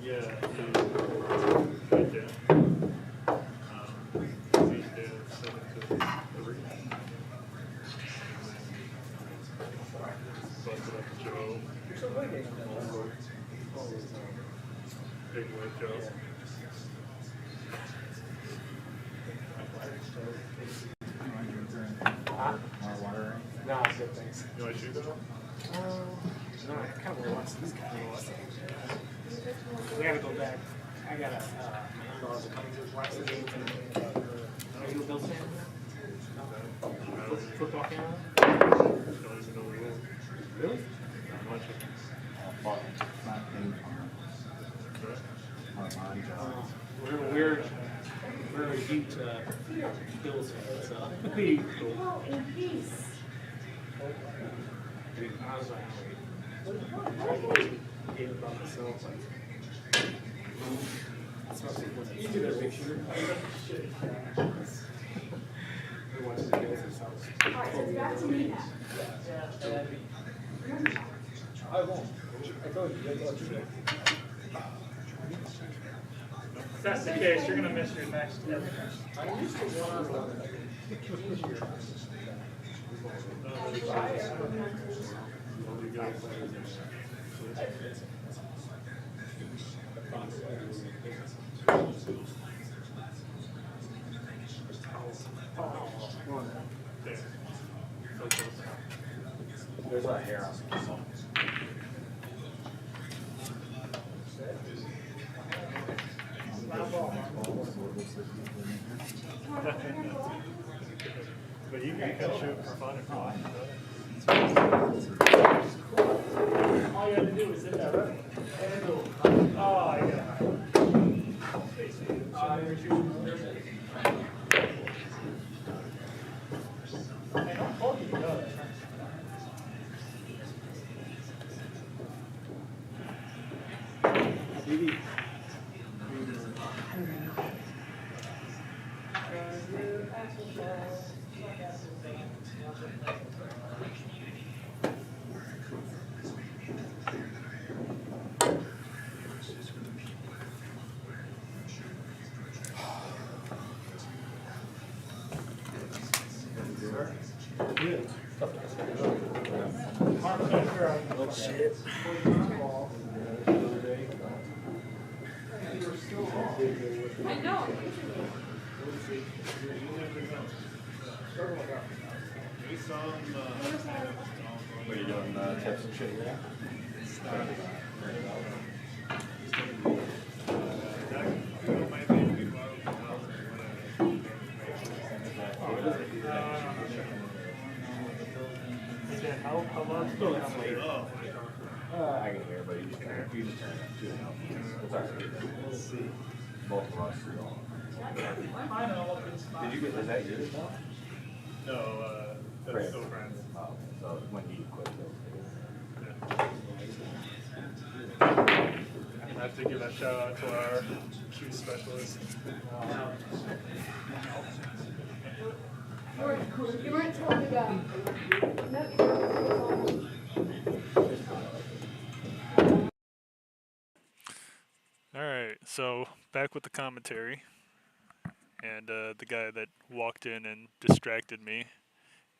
Yeah, right there. Beat Dad 7-3. Busted up Joe. Big win, Joe. No, good things. You want to shoot though? No, I kind of want to watch these guys. We gotta go back. I gotta, my in-laws are coming to watch the game tonight. Are you a Bills fan? Football fan? Don't even know the rules. Really? Not much We're a huge Bills fan, so. Oh, in peace. I was like, game about myself, like, that's what you do that big shooter. We watch the Bills ourselves. All right, so it's back to me now. I won't. I told you, that's what you did. If that's the case, you're gonna miss your next step. I'm used to one-on-one. There. So close. There's a hair on the phone. But you can shoot for fun if you want. All you have to do is hit that right. Oh, yeah. I don't hold you together. I know. What are you doing, tips and shit, yeah? How long? I can hear, but you just turn it. You just turn it. It's alright. Let's see. Both of us. Did you get, is that yours now? No, that's still friends. Oh, so when he quit. I have to give a shout out to our Q specialist. You weren't told about. No, you weren't. Alright, so back with the commentary. And the guy that walked in and distracted me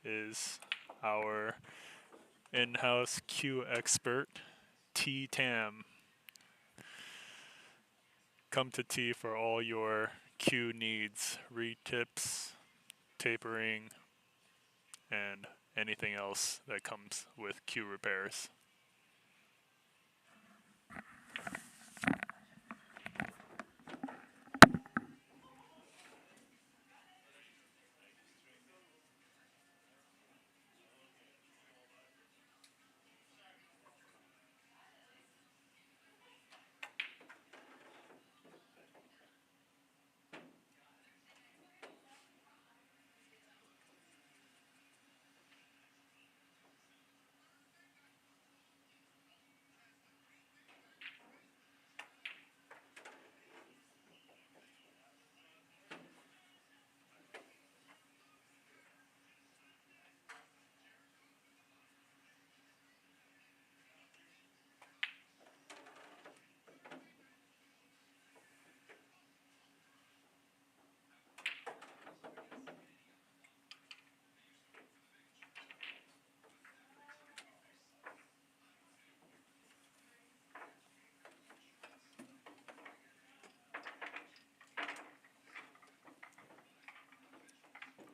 is our in-house Q expert, T Tam. Come to T for all your Q needs, re-tips, tapering, and anything else that comes with Q repairs.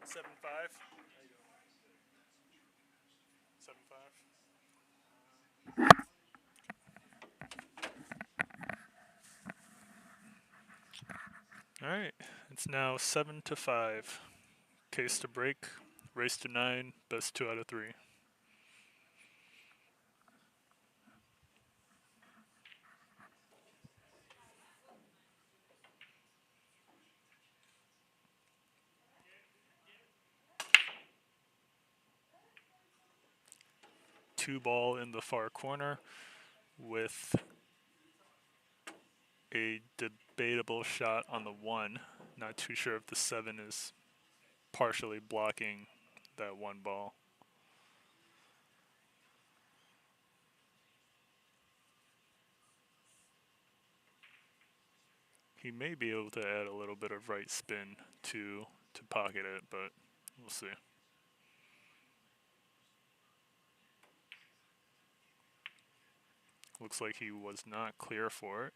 Seven five. 7-5. All right, it's now 7-5. Case to break, race to 9, best 2 out of 3. Two ball in the far corner with a debatable shot on the 1. Not too sure if the 7 is partially blocking that 1 ball. He may be able to add a little bit of right spin to pocket it, but we'll see. Looks like he was not clear for it.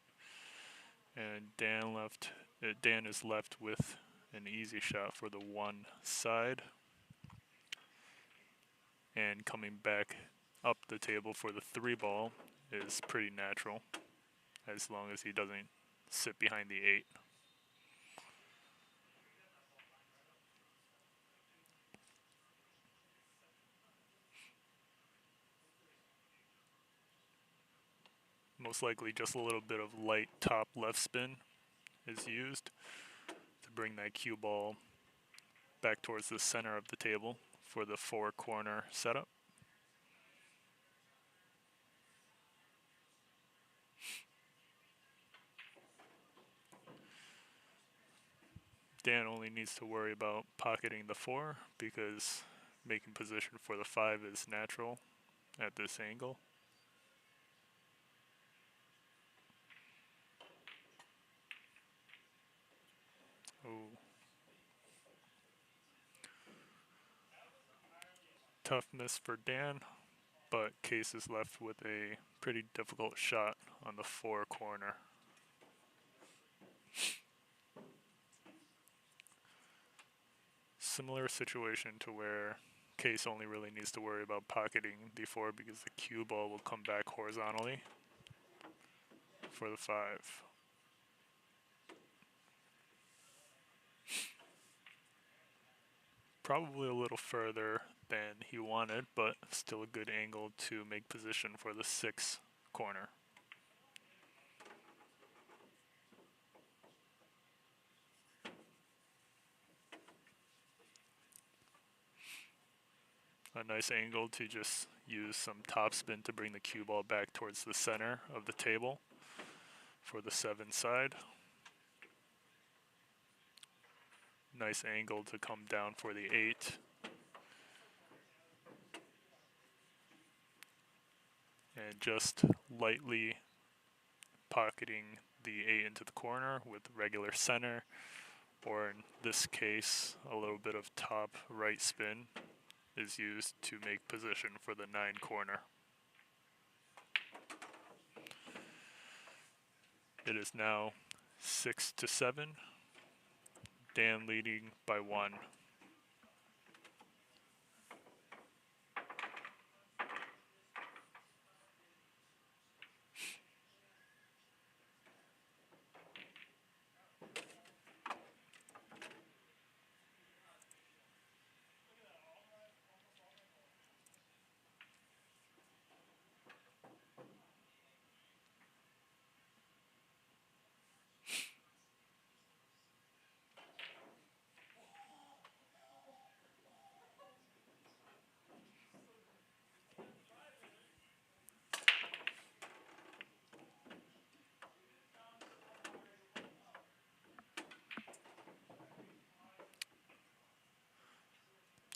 And Dan is left with an easy shot for the 1 side. and coming back up the table for the 3 ball is pretty natural, as long as he doesn't sit behind the 8. Most likely just a little bit of light top left spin is used to bring that cue ball back towards the center of the table for the 4-corner setup. Dan only needs to worry about pocketing the 4 because making position for the 5 is natural at this angle. Ooh. Tough miss for Dan, but Qais is left with a pretty difficult shot on the 4-corner. Similar situation to where Qais only really needs to worry about pocketing the 4 because the cue ball will come back horizontally for the 5. Probably a little further than he wanted, but still a good angle to make position for the 6 corner. A nice angle to just use some topspin to bring the cue ball back towards the center of the table for the 7 side. Nice angle to come down for the 8. And just lightly pocketing the 8 into the corner with regular center, or in this case, a little bit of top right spin is used to make position for the 9 corner. It is now 6-7. Dan leading by 1.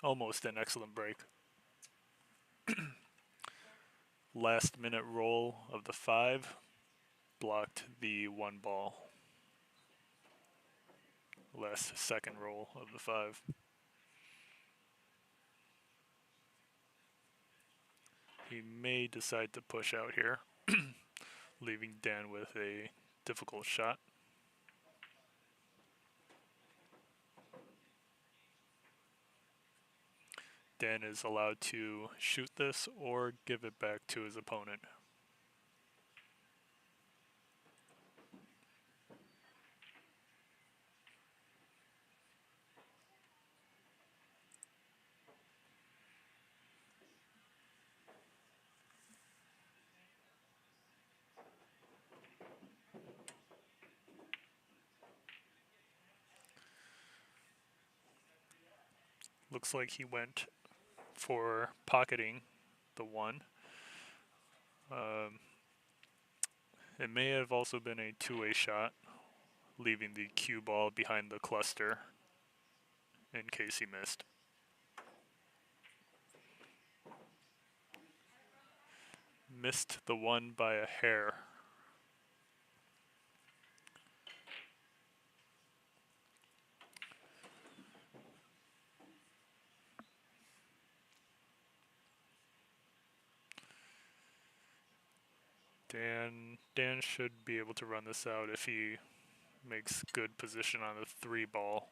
Almost an excellent break. Last minute roll of the 5 blocked the 1 ball. Last second roll of the 5. He may decide to push out here, leaving Dan with a difficult shot. Dan is allowed to shoot this or give it back to his opponent. Looks like he went for pocketing the 1. It may have also been a 2-way shot, leaving the cue ball behind the cluster in case he missed. Missed the 1 by a hair. Dan should be able to run this out if he makes good position on the 3 ball.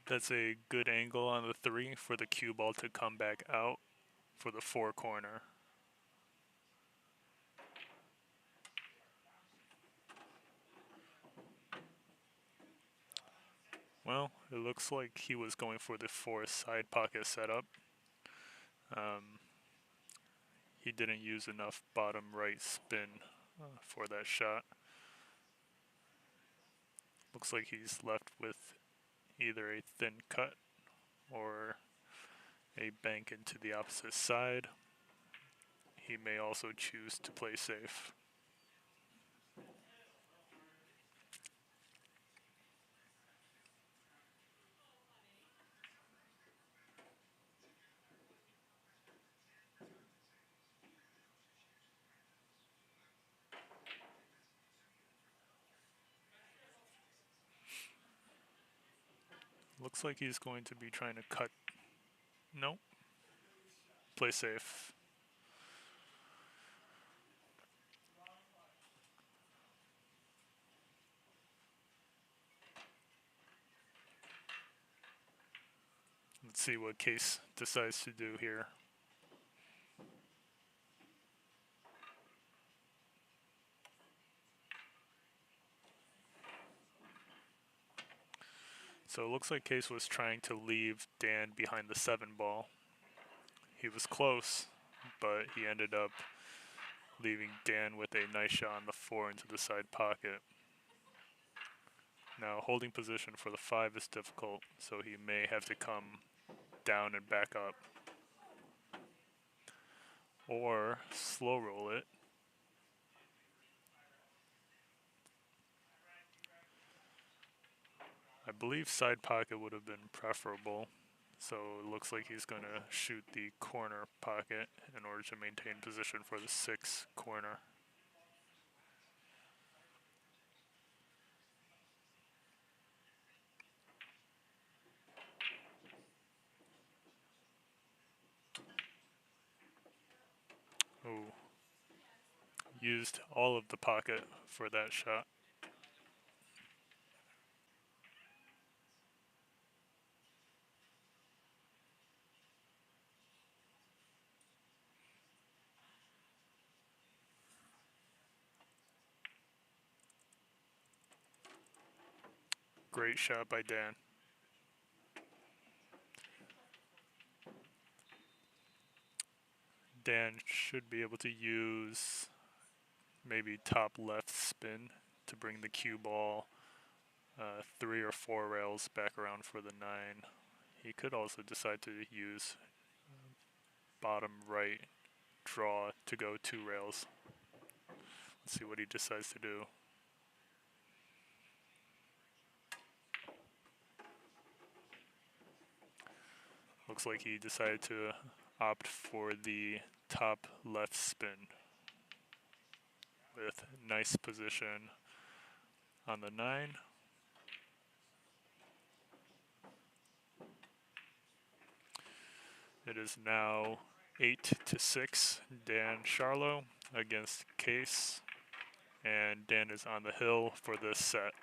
That's a good angle on the 3 for the cue ball to come back out for the 4 corner. Well, it looks like he was going for the 4 side pocket setup. He didn't use enough bottom right spin for that shot. Looks like he's left with either a thin cut or a bank into the opposite side. He may also choose to play safe. Looks like he's going to be trying to cut. Nope. Play safe. Let's see what Qais decides to do here. So it looks like Qais was trying to leave Dan behind the 7 ball. He was close, but he ended up leaving Dan with a nice shot on the 4 into the side pocket. Now holding position for the 5 is difficult, so he may have to come down and back up. Or slow roll it. I believe side pocket would have been preferable, so it looks like he's going to shoot the corner pocket in order to maintain position for the 6 corner. Oh, used all of the pocket for that shot. Great shot by Dan. Dan should be able to use maybe top left spin to bring the cue ball 3 or 4 rails back around for the 9. He could also decide to use bottom right draw to go 2 rails. Let's see what he decides to do. Looks like he decided to opt for the top left spin with nice position on the 9. It is now 8-6 Dan Sharlow against Qais, and Dan is on the hill for this set.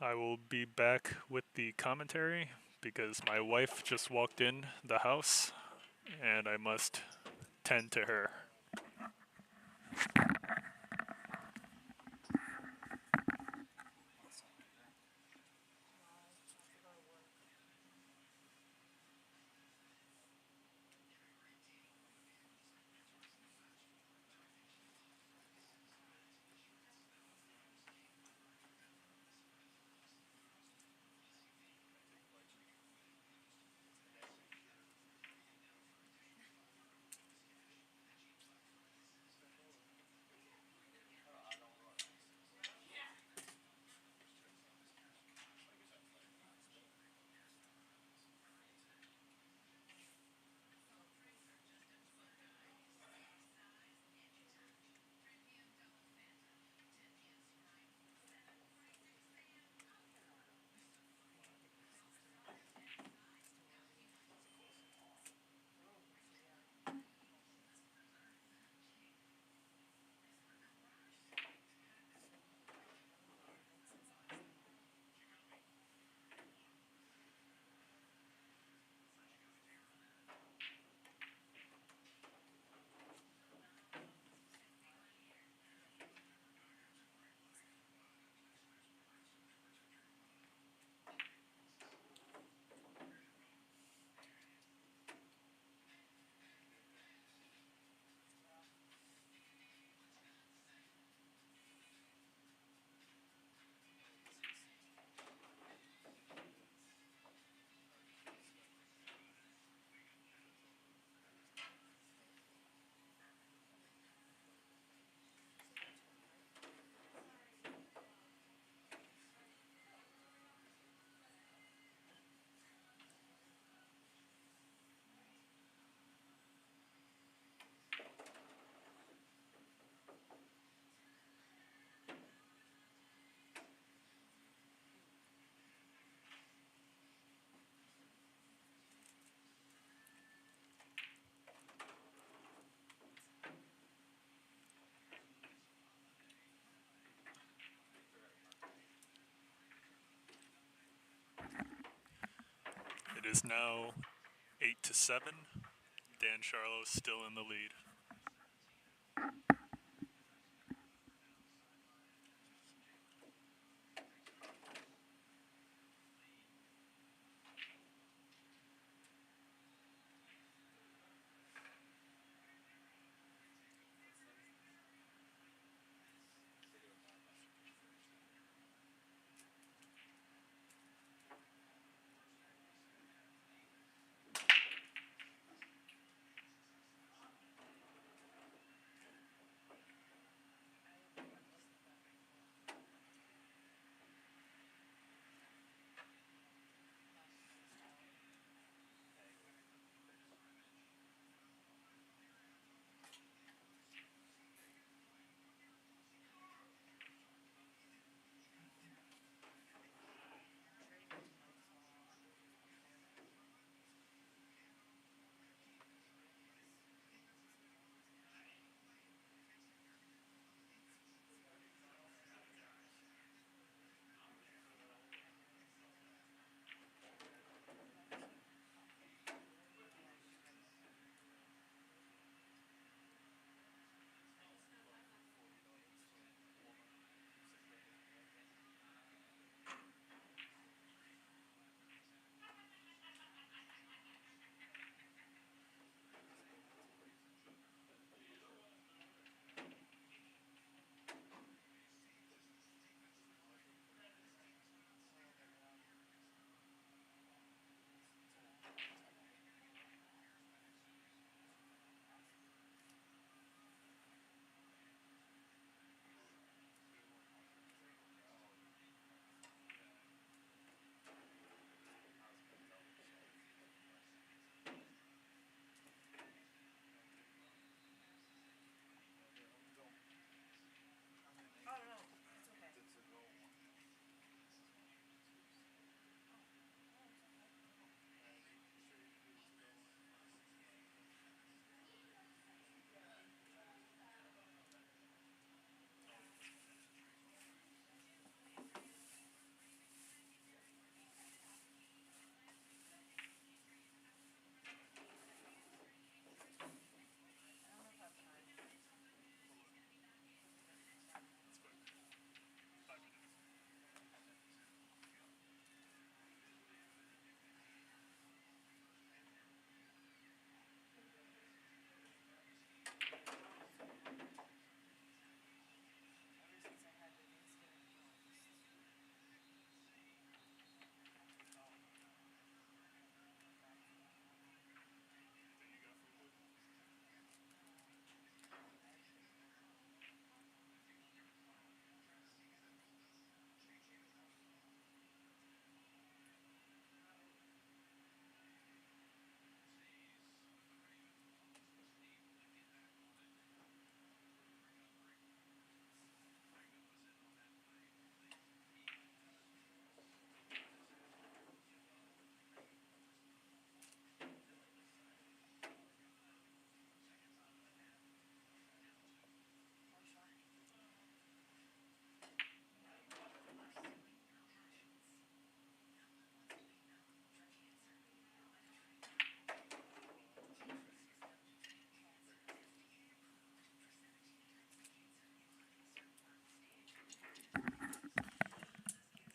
I will be back with the commentary because my wife just walked in the house and I must tend to her. is now 8-7. Dan Sharlow still in the lead.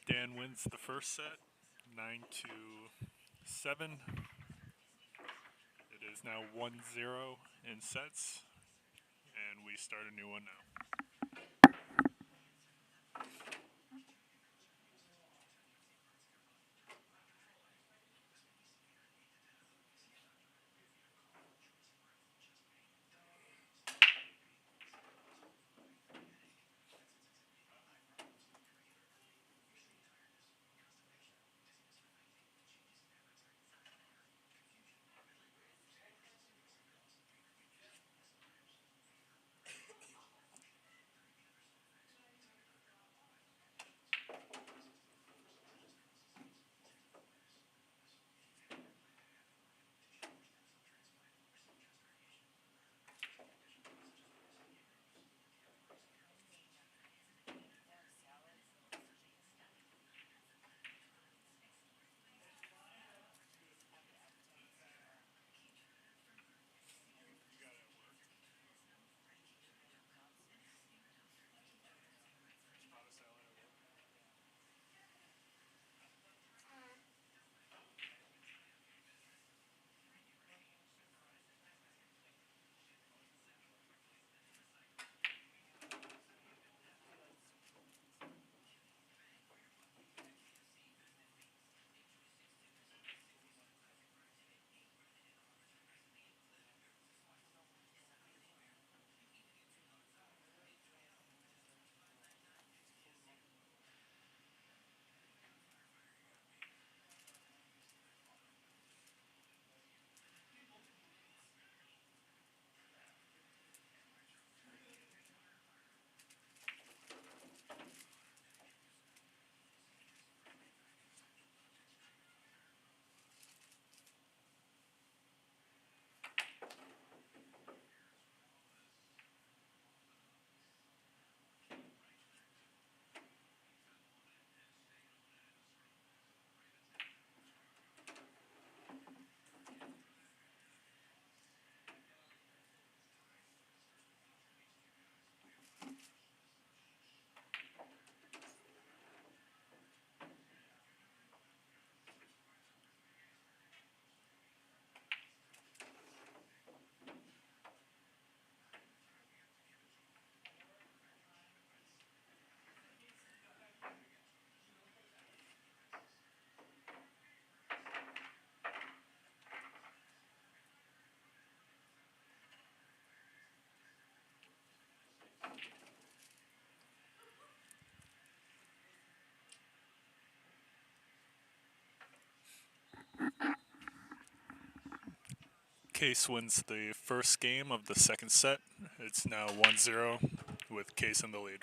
Dan wins the first set, 9-7. It is now 1-0 in sets, and we start a new one now. Case wins the first game of the second set. It's now 1-0 with Case in the lead.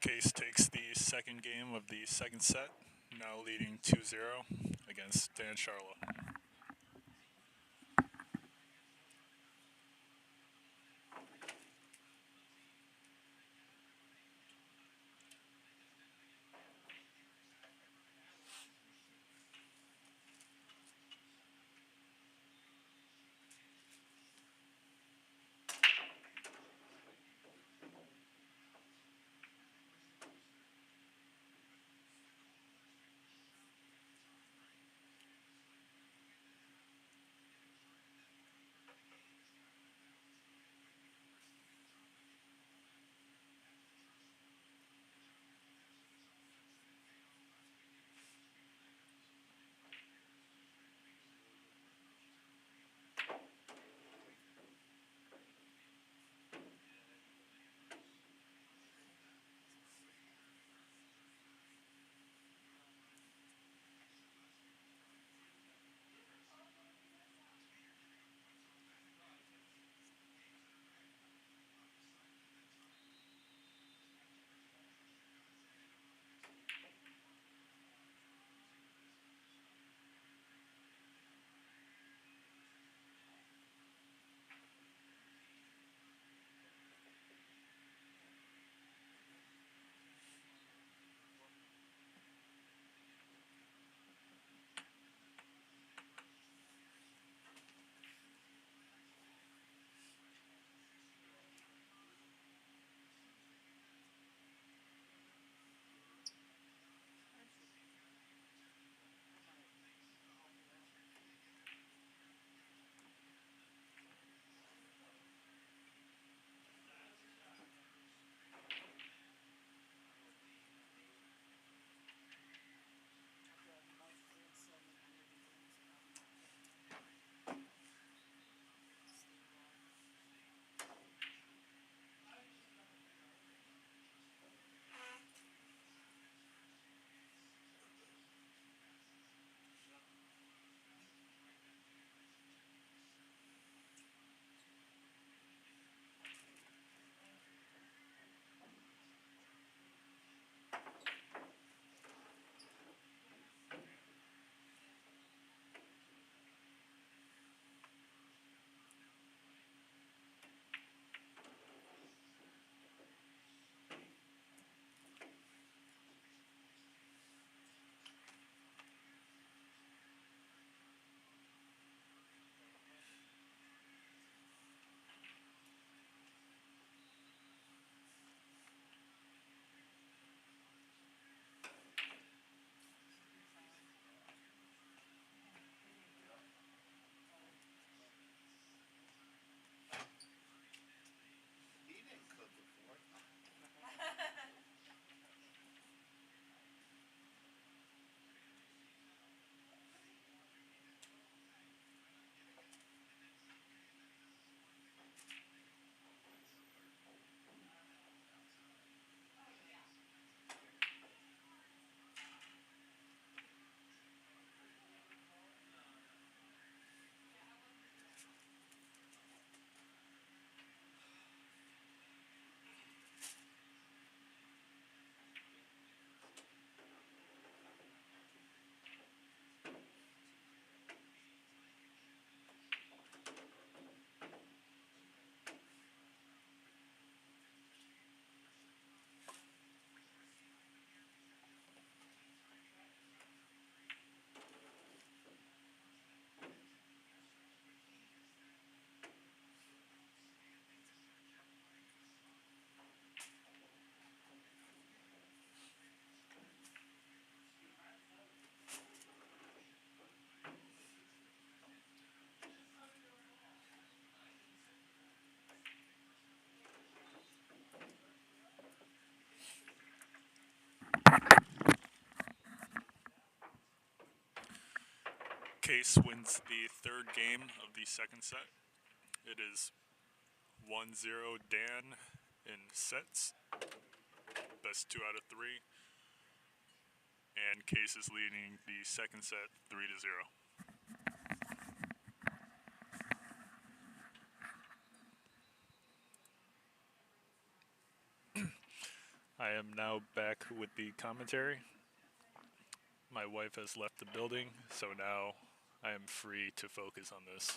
Case takes the second game of the second set, now leading 2-0 against Dan Sharlow. Qais wins the third game of the second set. It is 1-0 Dan in sets. Best 2 out of 3. And Qais is leading the second set 3-0. I am now back with the commentary. My wife has left the building, so now I am free to focus on this.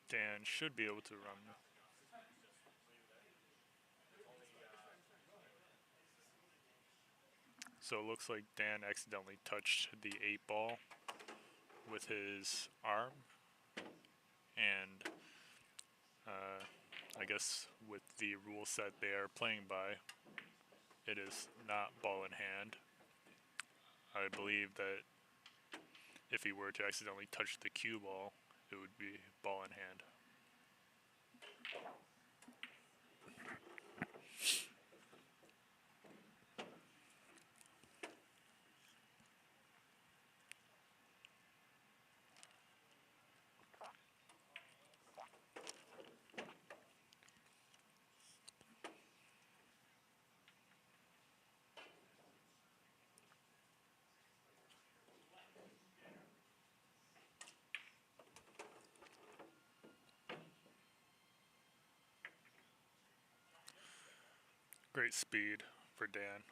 Dan should be able to run. So it looks like Dan accidentally touched the 8-ball with his arm. And I guess with the rule set they are playing by, it is not ball in hand. I believe that if he were to accidentally touch the cue ball, it would be ball in hand. Great speed for Dan.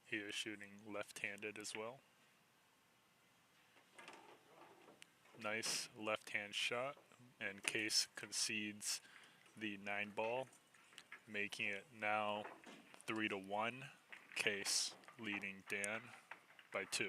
He is shooting left-handed as well. Nice left-hand shot, and Qais concedes the 9-ball, making it now 3-1. Qais leading Dan by 2.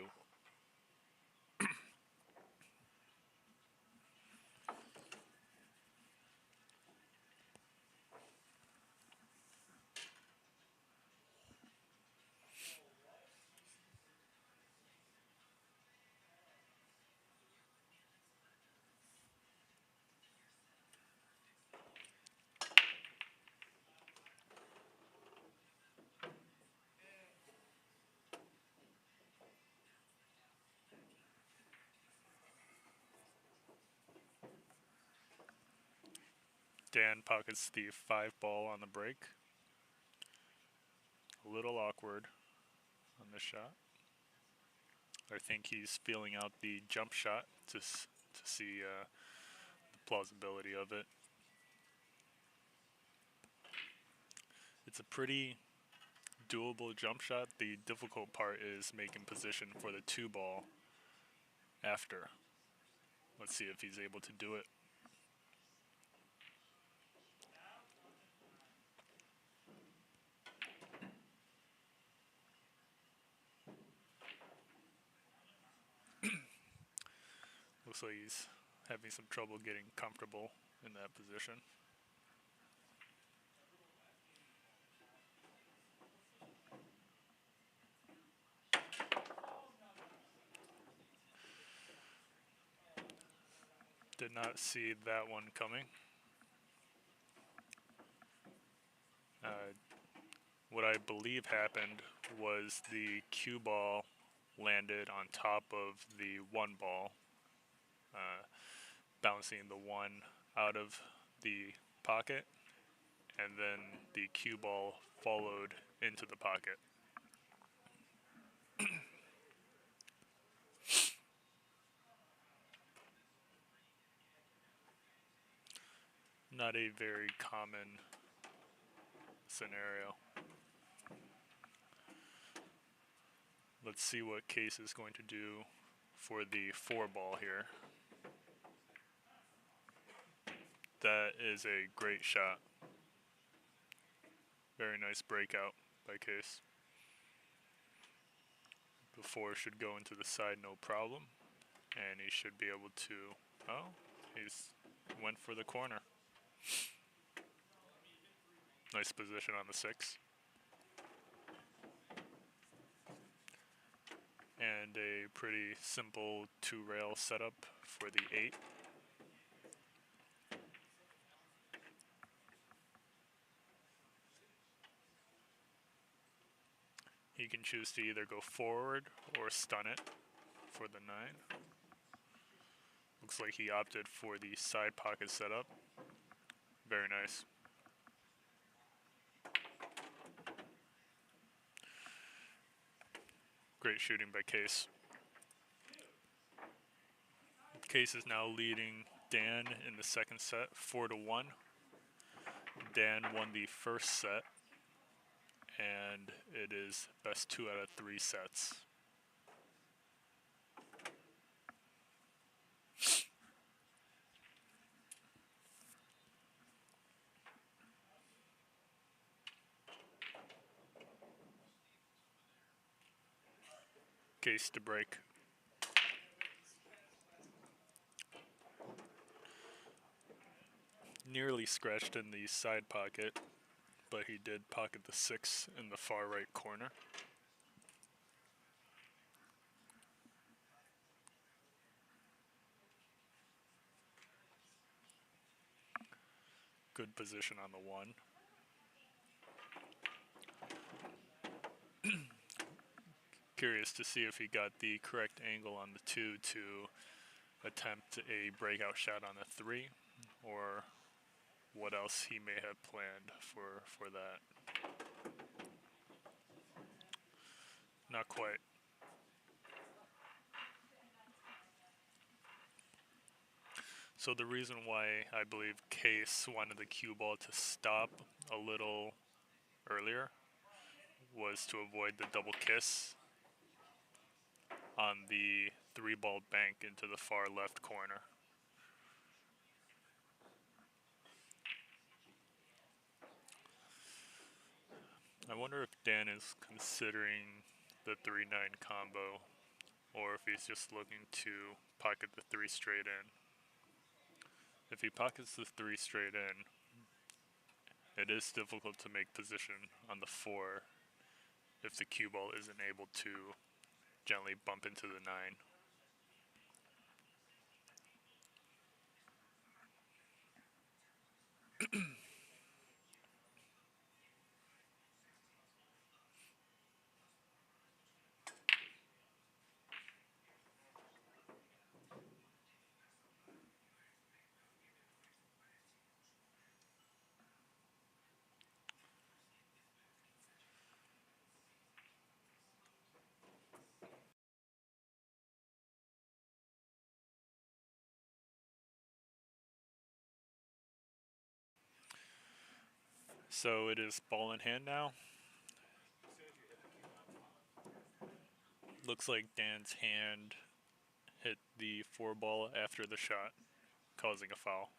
Dan pockets the 5-ball on the break. A little awkward on this shot. I think he's feeling out the jump shot to see the plausibility of it. It's a pretty doable jump shot. The difficult part is making position for the 2-ball after. Let's see if he's able to do it. Looks like he's having some trouble getting comfortable in that position. Did not see that one coming. What I believe happened was the cue ball landed on top of the 1-ball, bouncing the 1 out of the pocket, and then the cue ball followed into the pocket. Not a very common scenario. Let's see what Qais is going to do for the 4-ball here. That is a great shot. Very nice breakout by Qais. The 4 should go into the side no problem. And he should be able to... Oh, he's went for the corner. Nice position on the 6. And a pretty simple 2-rail setup for the 8. He can choose to either go forward or stun it for the 9. Looks like he opted for the side pocket setup. Very nice. Great shooting by Qais. Qais is now leading Dan in the second set, 4-1. Dan won the first set, and it is best 2 out of 3 sets. Qais to break. Nearly scratched in the side pocket, but he did pocket the 6 in the far right corner. Good position on the 1. Curious to see if he got the correct angle on the 2 to attempt a breakout shot on the 3, or what else he may have planned for that. Not quite. So the reason why I believe Qais wanted the cue ball to stop a little earlier was to avoid the double kiss on the 3-ball bank into the far left corner. I wonder if Dan is considering the 3-9 combo, or if he's just looking to pocket the 3 straight in. If he pockets the 3 straight in, it is difficult to make position on the 4 if the cue ball isn't able to gently bump into the 9. So it is ball in hand now. Looks like Dan's hand hit the 4 ball after the shot, causing a foul.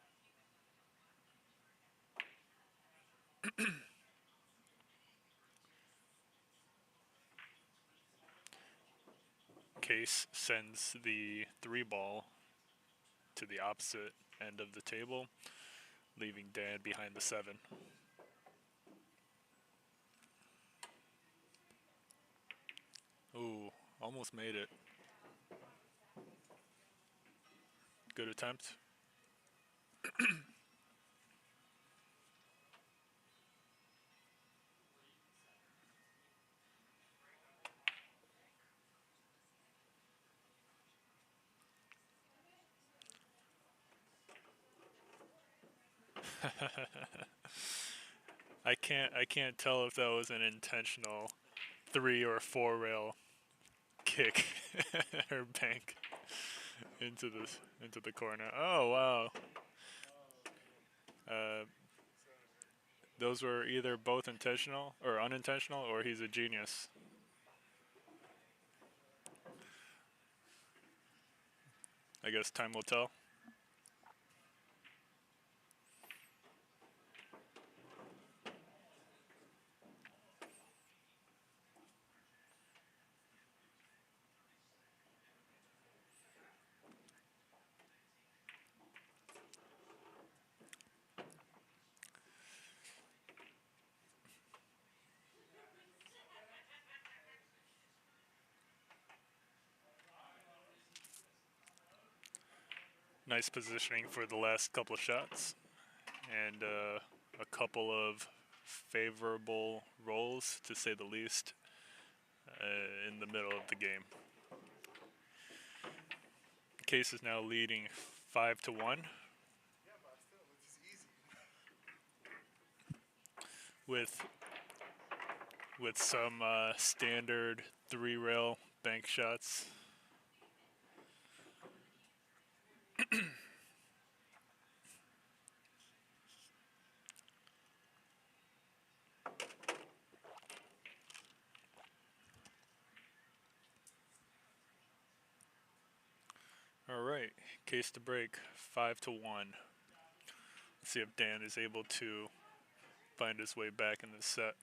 Qais sends the 3 ball to the opposite end of the table, leaving Dan behind the 7. Ooh, almost made it. Good attempt. I can't tell if that was an intentional 3 or 4 rail kick or bank into the corner. Oh wow. Those were either both intentional or unintentional, or he's a genius. I guess time will tell. nice positioning for the last couple of shots, and a couple of favorable rolls, to say the least, in the middle of the game. Qais is now leading 5-1. With some standard 3-rail bank shots. All right, Qais to break, 5-1. Let's see if Dan is able to find his way back in the set.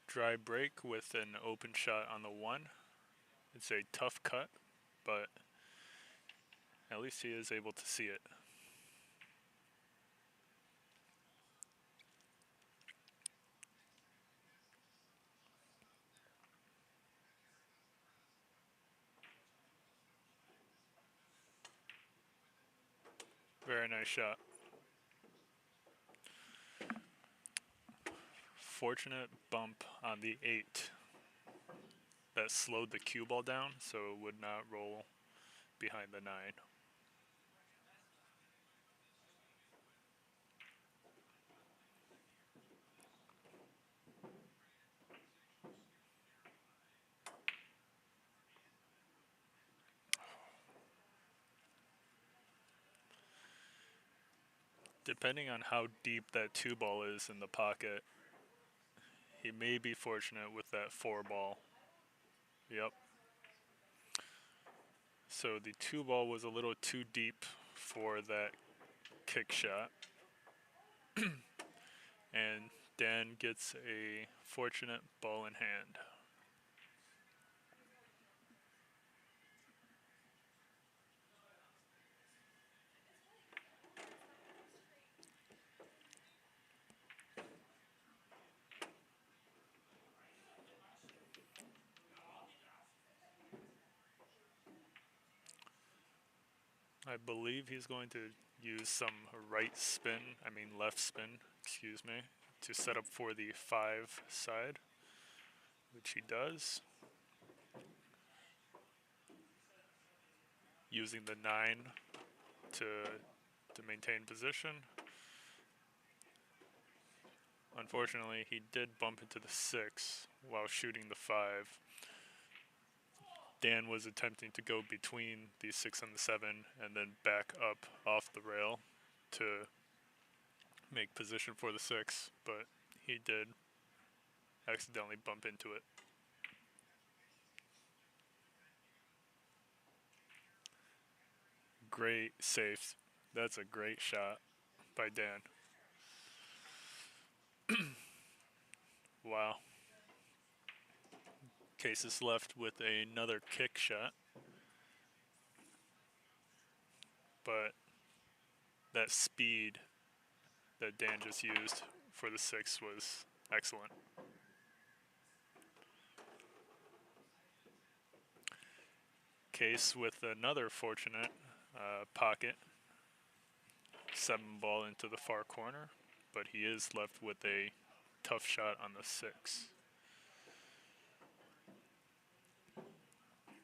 Dry break with an open shot on the 1. It's a tough cut, but at least he is able to see it. Very nice shot. Fortunate bump on the 8 that slowed the cue ball down, so it would not roll behind the 9. Depending on how deep that 2 ball is in the pocket, he may be fortunate with that 4 ball. Yep. So the 2 ball was a little too deep for that kick shot. And Dan gets a fortunate ball in hand. I believe he's going to use some left spin, excuse me, to set up for the 5 side, which he does. Using the 9 to maintain position. Unfortunately, he did bump into the 6 while shooting the 5. Dan was attempting to go between the 6 and the 7 and then back up off the rail to make position for the 6, but he did accidentally bump into it. Great save. That's a great shot by Dan. Wow. Qais is left with another kick shot. But that speed that Dan just used for the 6 was excellent. Qais with another fortunate pocket. 7 ball into the far corner, but he is left with a tough shot on the 6.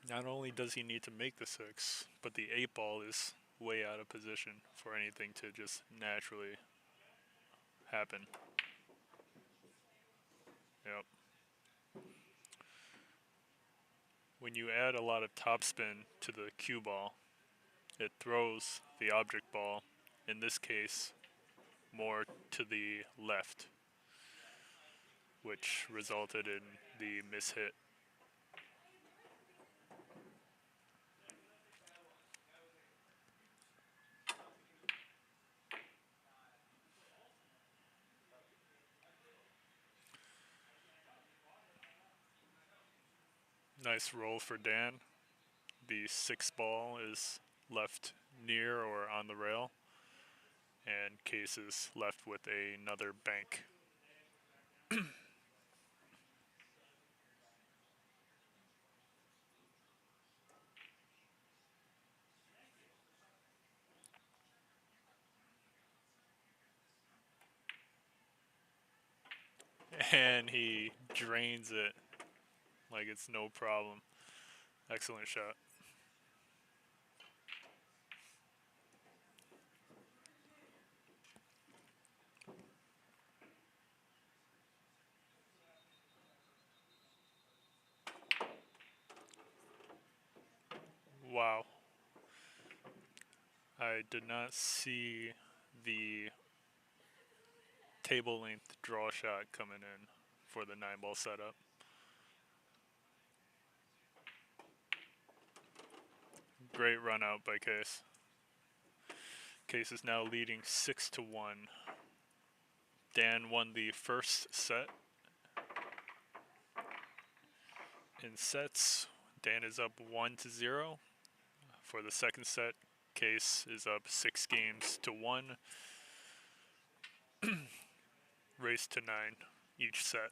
Not only does he need to make the 6, but the 8 ball is way out of position for anything to just naturally happen. Yep. When you add a lot of topspin to the cue ball, it throws the object ball, in this case, more to the left, which resulted in the mishit. Nice roll for Dan. The 6 ball is left near or on the rail, and Qais is left with another bank. and he drains it like it's no problem. Excellent shot. Wow. I did not see the table length draw shot coming in for the 9-ball setup. Great run out by Qais. Qais is now leading 6-1. Dan won the first set. In sets, Dan is up 1-0. For the second set, Qais is up 6-1. Race to 9 each set.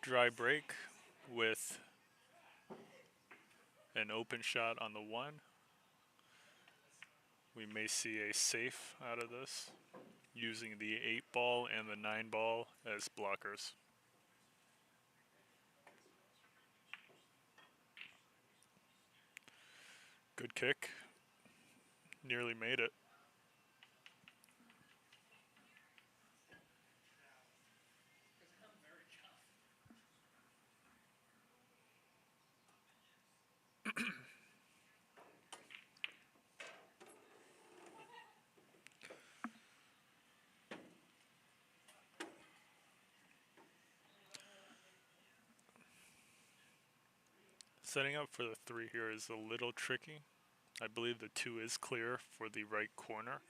Dry break with an open shot on the 1. We may see a safe out of this, using the 8-ball and the 9-ball as blockers. Good kick. Nearly made it. Setting up for the 3 here is a little tricky. I believe the 2 is clear for the right corner,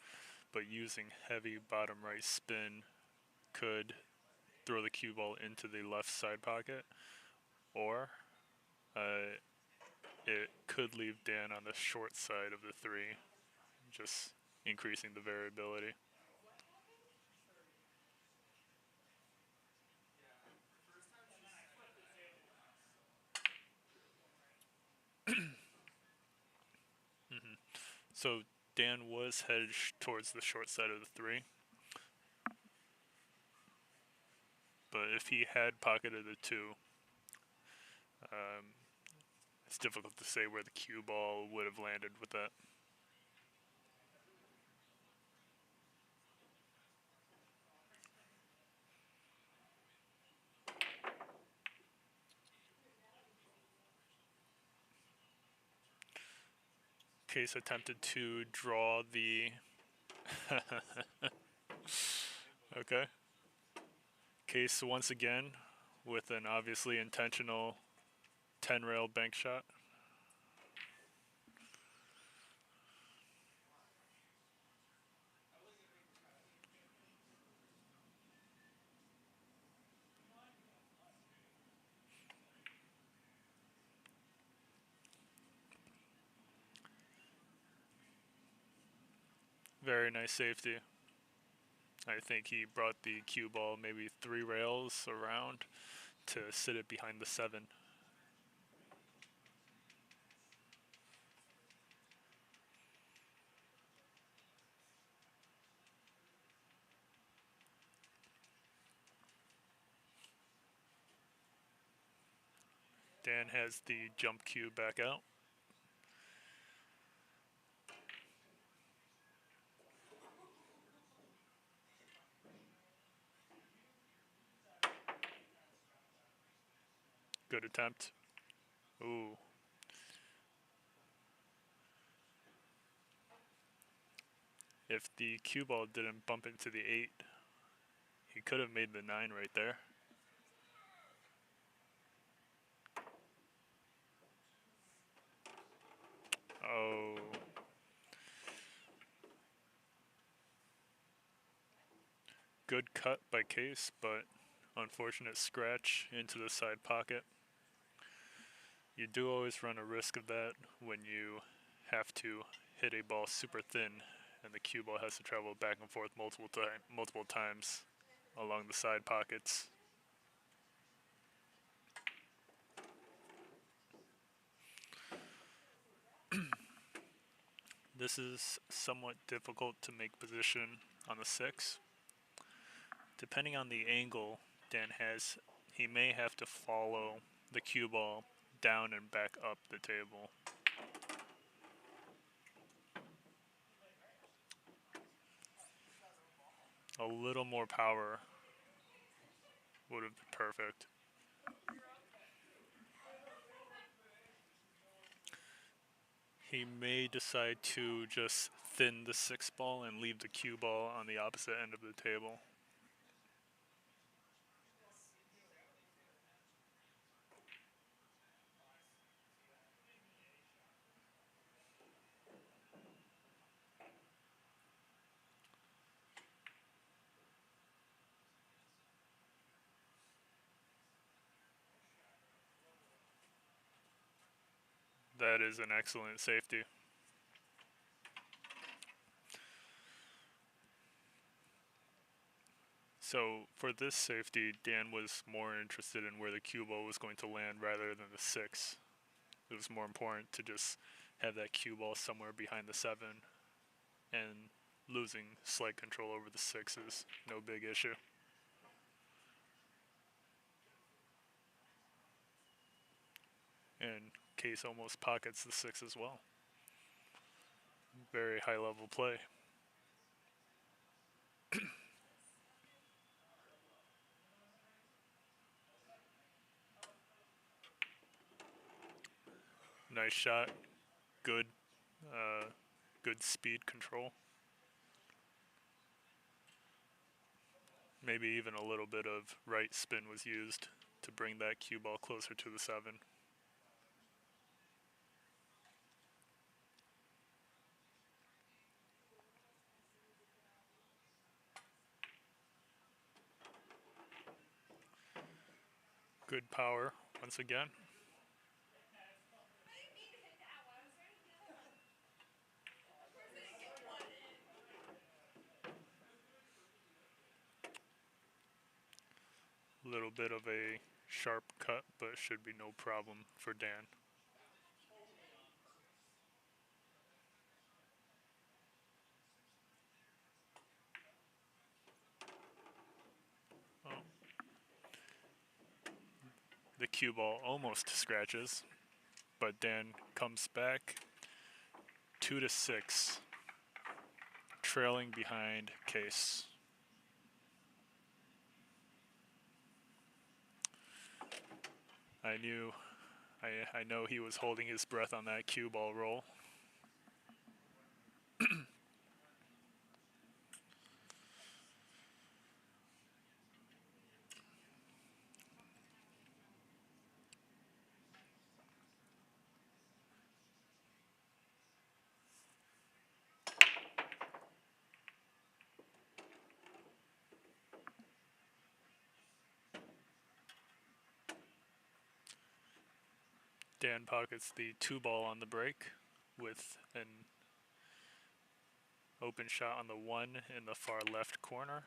but using heavy bottom right spin could throw the cue ball into the left side pocket, or it could leave Dan on the short side of the 3, just increasing the variability. So Dan was hedged towards the short side of the 3. But if he had pocketed the 2, it's difficult to say where the cue ball would have landed with that. Qais attempted to draw the... Okay. Qais once again with an obviously intentional 10-rail bank shot. Very nice safety. I think he brought the cue ball maybe 3 rails around to sit it behind the 7. Dan has the jump cue back out. Good attempt. Ooh. If the cue ball didn't bump into the 8, he could have made the 9 right there. Oh. Good cut by Qais, but unfortunate scratch into the side pocket. You do always run a risk of that when you have to hit a ball super thin, and the cue ball has to travel back and forth multiple times along the side pockets. This is somewhat difficult to make position on the 6. Depending on the angle Dan has, he may have to follow the cue ball down and back up the table. A little more power would have been perfect. He may decide to just thin the 6 ball and leave the cue ball on the opposite end of the table. That is an excellent safety. So for this safety, Dan was more interested in where the cue ball was going to land rather than the 6. It was more important to just have that cue ball somewhere behind the 7, and losing slight control over the 6 is no big issue. And Qais almost pockets the 6 as well. Very high level play. Nice shot. Good, good speed control. Maybe even a little bit of right spin was used to bring that cue ball closer to the 7. Good power once again. A little bit of a sharp cut, but should be no problem for Dan. Oh. The cue ball almost scratches, but Dan comes back 2-6, trailing behind Qais. I know he was holding his breath on that cue ball roll. Dan pockets the 2 ball on the break with an open shot on the 1 in the far left corner.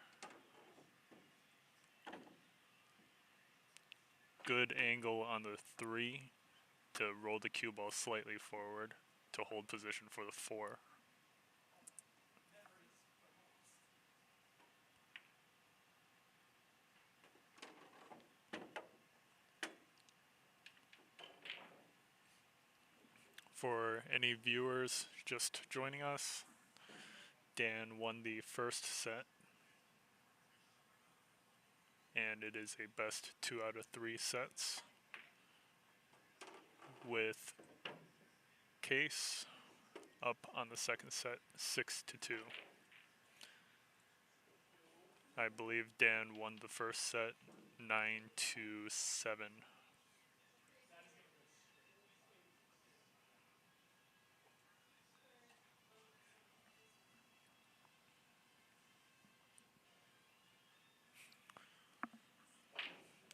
Good angle on the 3 to roll the cue ball slightly forward to hold position for the 4. For any viewers just joining us, Dan won the first set, and it is a best 2 out of 3 sets, with Qais up on the second set 6-2. I believe Dan won the first set 9-7.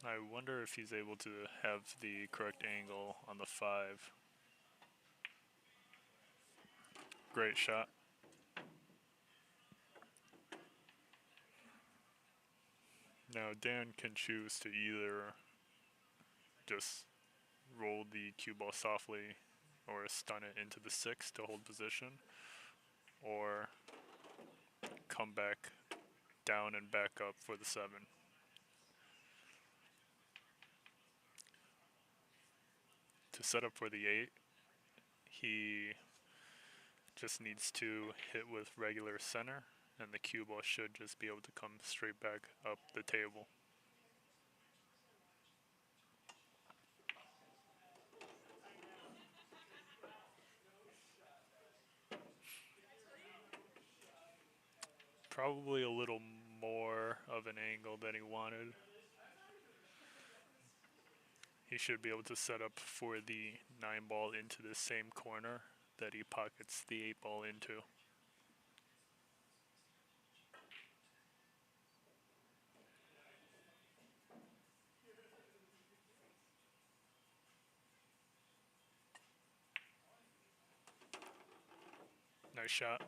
I wonder if he's able to have the correct angle on the 5. Great shot. Now Dan can choose to either just roll the cue ball softly or stun it into the 6 to hold position, or come back down and back up for the 7. To set up for the 8, he just needs to hit with regular center, and the cue ball should just be able to come straight back up the table. Probably a little more of an angle than he wanted. He should be able to set up for the 9 ball into the same corner that he pockets the 8 ball into. Nice shot.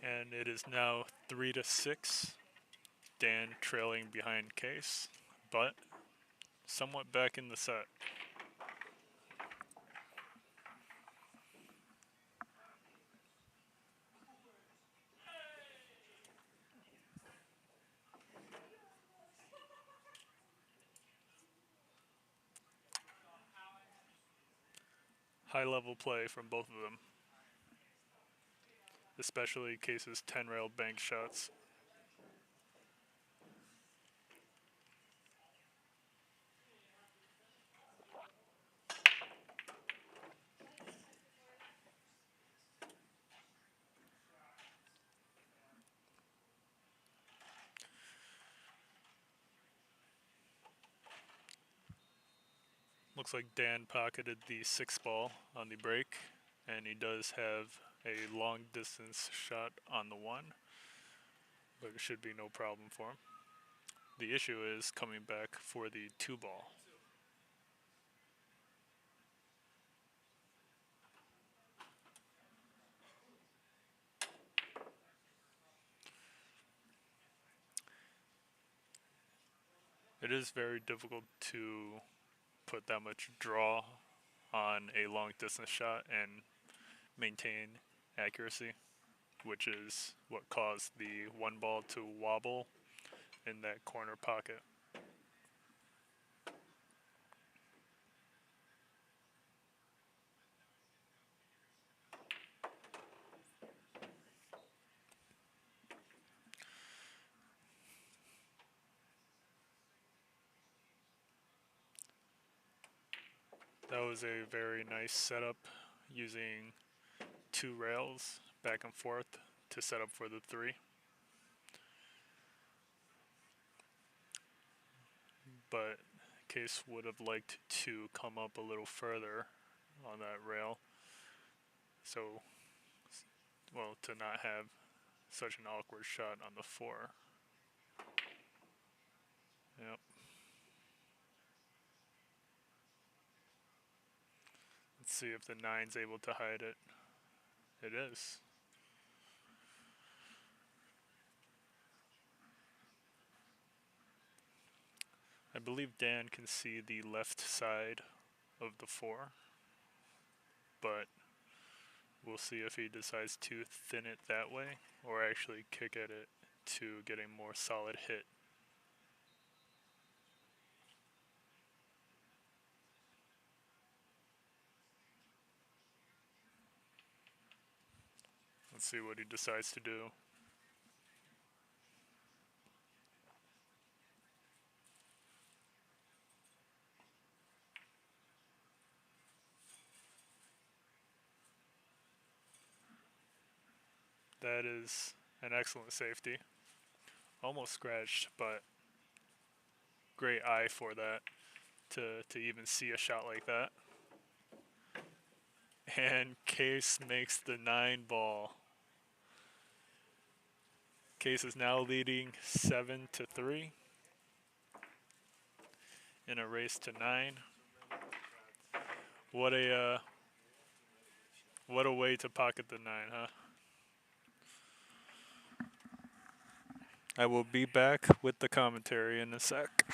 And it is now 3-6. Dan trailing behind Qais, but somewhat back in the set. High level play from both of them, especially Qais's 10 rail bank shots. Looks like Dan pocketed the 6 ball on the break, and he does have a long distance shot on the 1, but it should be no problem for him. The issue is coming back for the 2 ball. It is very difficult to put that much draw on a long distance shot and maintain accuracy, which is what caused the 1 ball to wobble in that corner pocket. That was a very nice setup using 2 rails back and forth to set up for the 3. But Qais would have liked to come up a little further on that rail, so, well, to not have such an awkward shot on the 4. Yep. Let's see if the 9's able to hide it. It is. I believe Dan can see the left side of the 4, but we'll see if he decides to thin it that way or actually kick at it to get a more solid hit. Let's see what he decides to do. That is an excellent safety. Almost scratched, but great eye for that to even see a shot like that. And Qais makes the 9 ball. Qais is now leading 7-3. in a race to 9. What a way to pocket the 9, huh? I will be back with the commentary in a sec.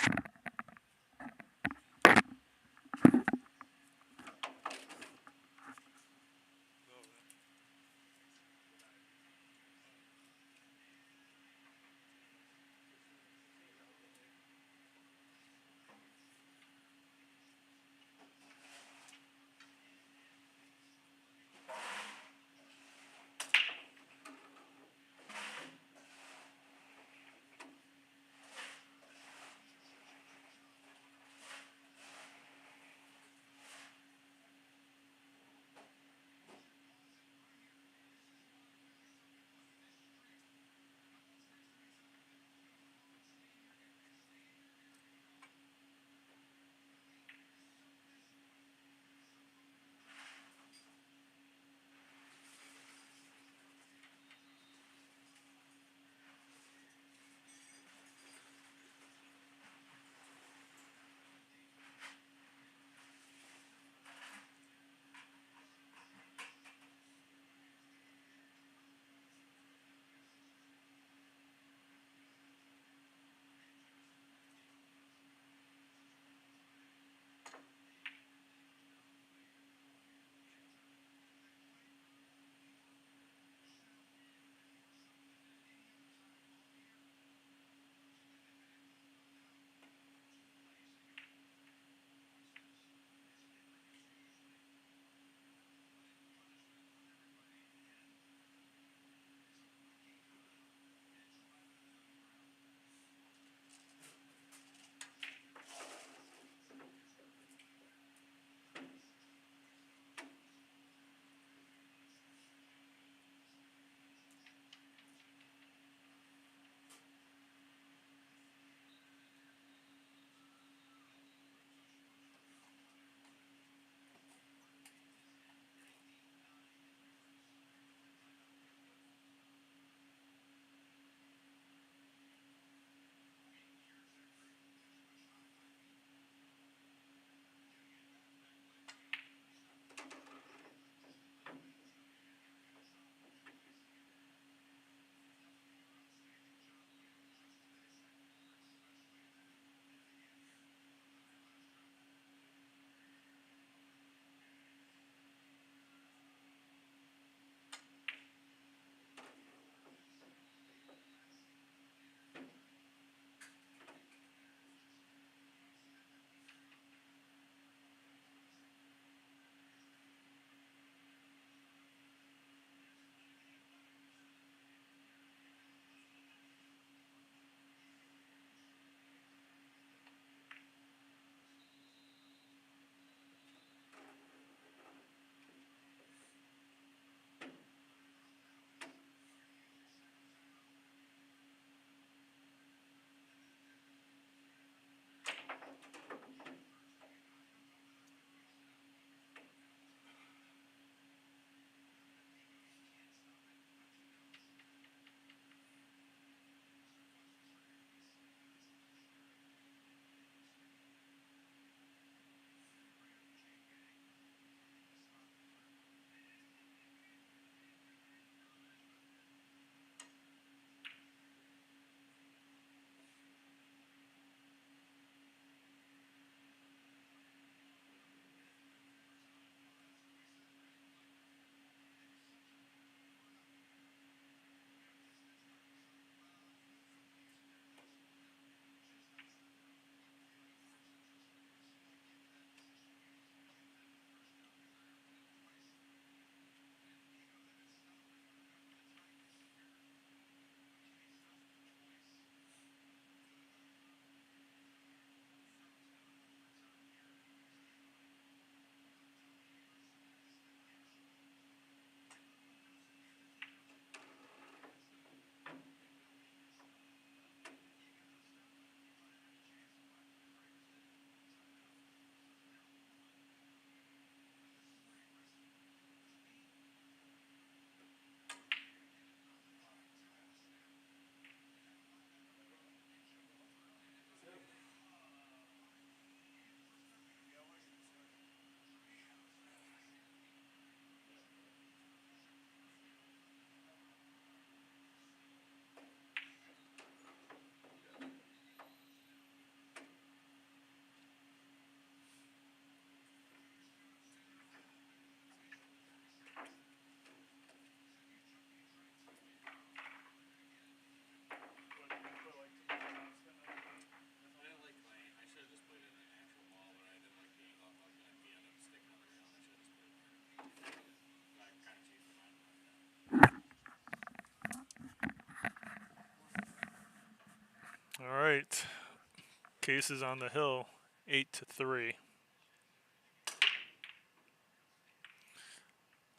Case is on the hill, 8-3.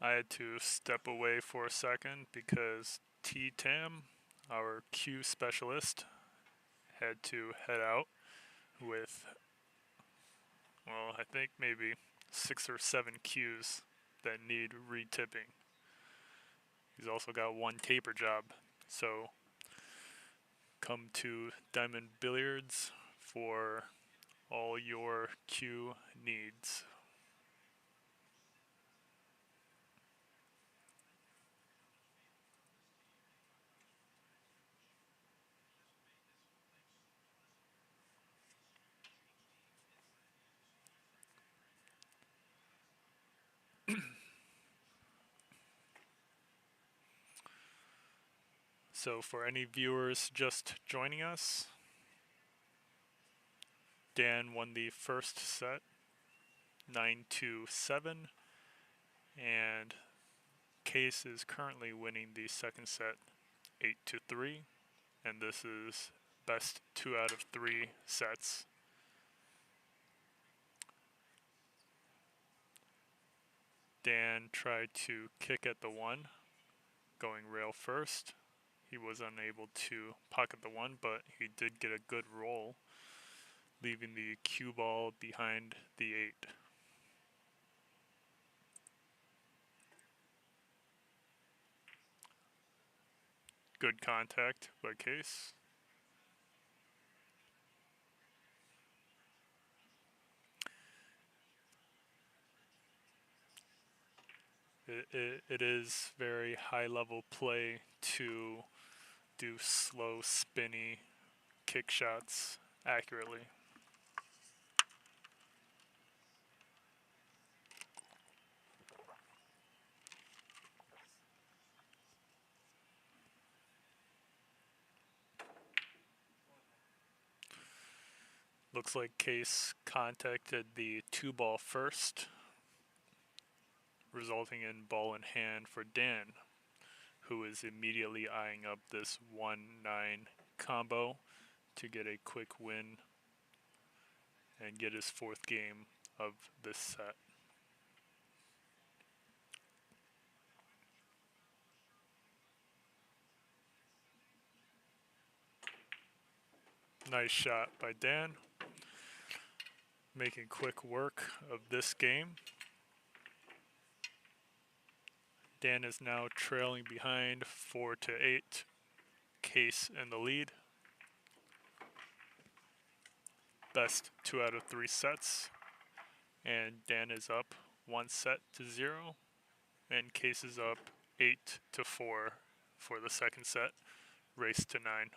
I had to step away for a second because T-Tam, our Q specialist, had to head out with, well, I think maybe 6 or 7 Qs that need retipping. He's also got 1 taper job, so come to Diamond Billiards for all your Q needs. So for any viewers just joining us, Dan won the first set 9-7, and Case is currently winning the second set 8-3, and this is best 2 out of 3 sets. Dan tried to kick at the 1, going rail first. He was unable to pocket the 1, but he did get a good roll, leaving the cue ball behind the 8. Good contact by Case. It is very high level play to do slow, spinny kick shots accurately. Looks like Case contacted the 2 ball first, resulting in ball in hand for Dan, who is immediately eyeing up this 1-9 combo to get a quick win and get his 4th game of this set. Nice shot by Dan, making quick work of this game. Dan is now trailing behind 4-8. Case in the lead. Best 2 out of 3 sets, and Dan is up 1-0, and Case is up 8-4 for the second set. Race to 9.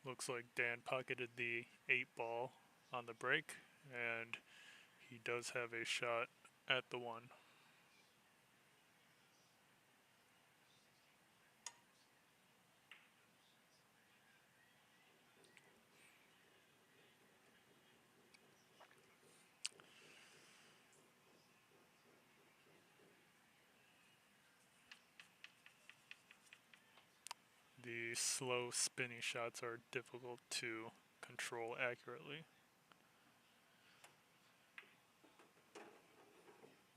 Looks like Dan pocketed the 8 ball on the break, and he does have a shot at the 1. The slow spinny shots are difficult to control accurately.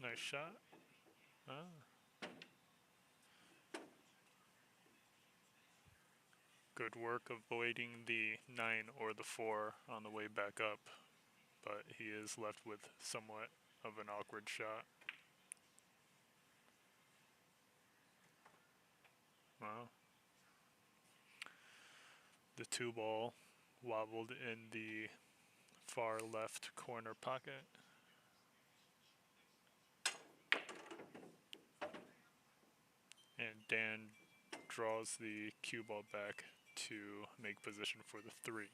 Nice shot. Good work avoiding the 9 or the 4 on the way back up, but he is left with somewhat of an awkward shot. Wow. The 2 ball wobbled in the far left corner pocket. And Dan draws the cue ball back to make position for the 3.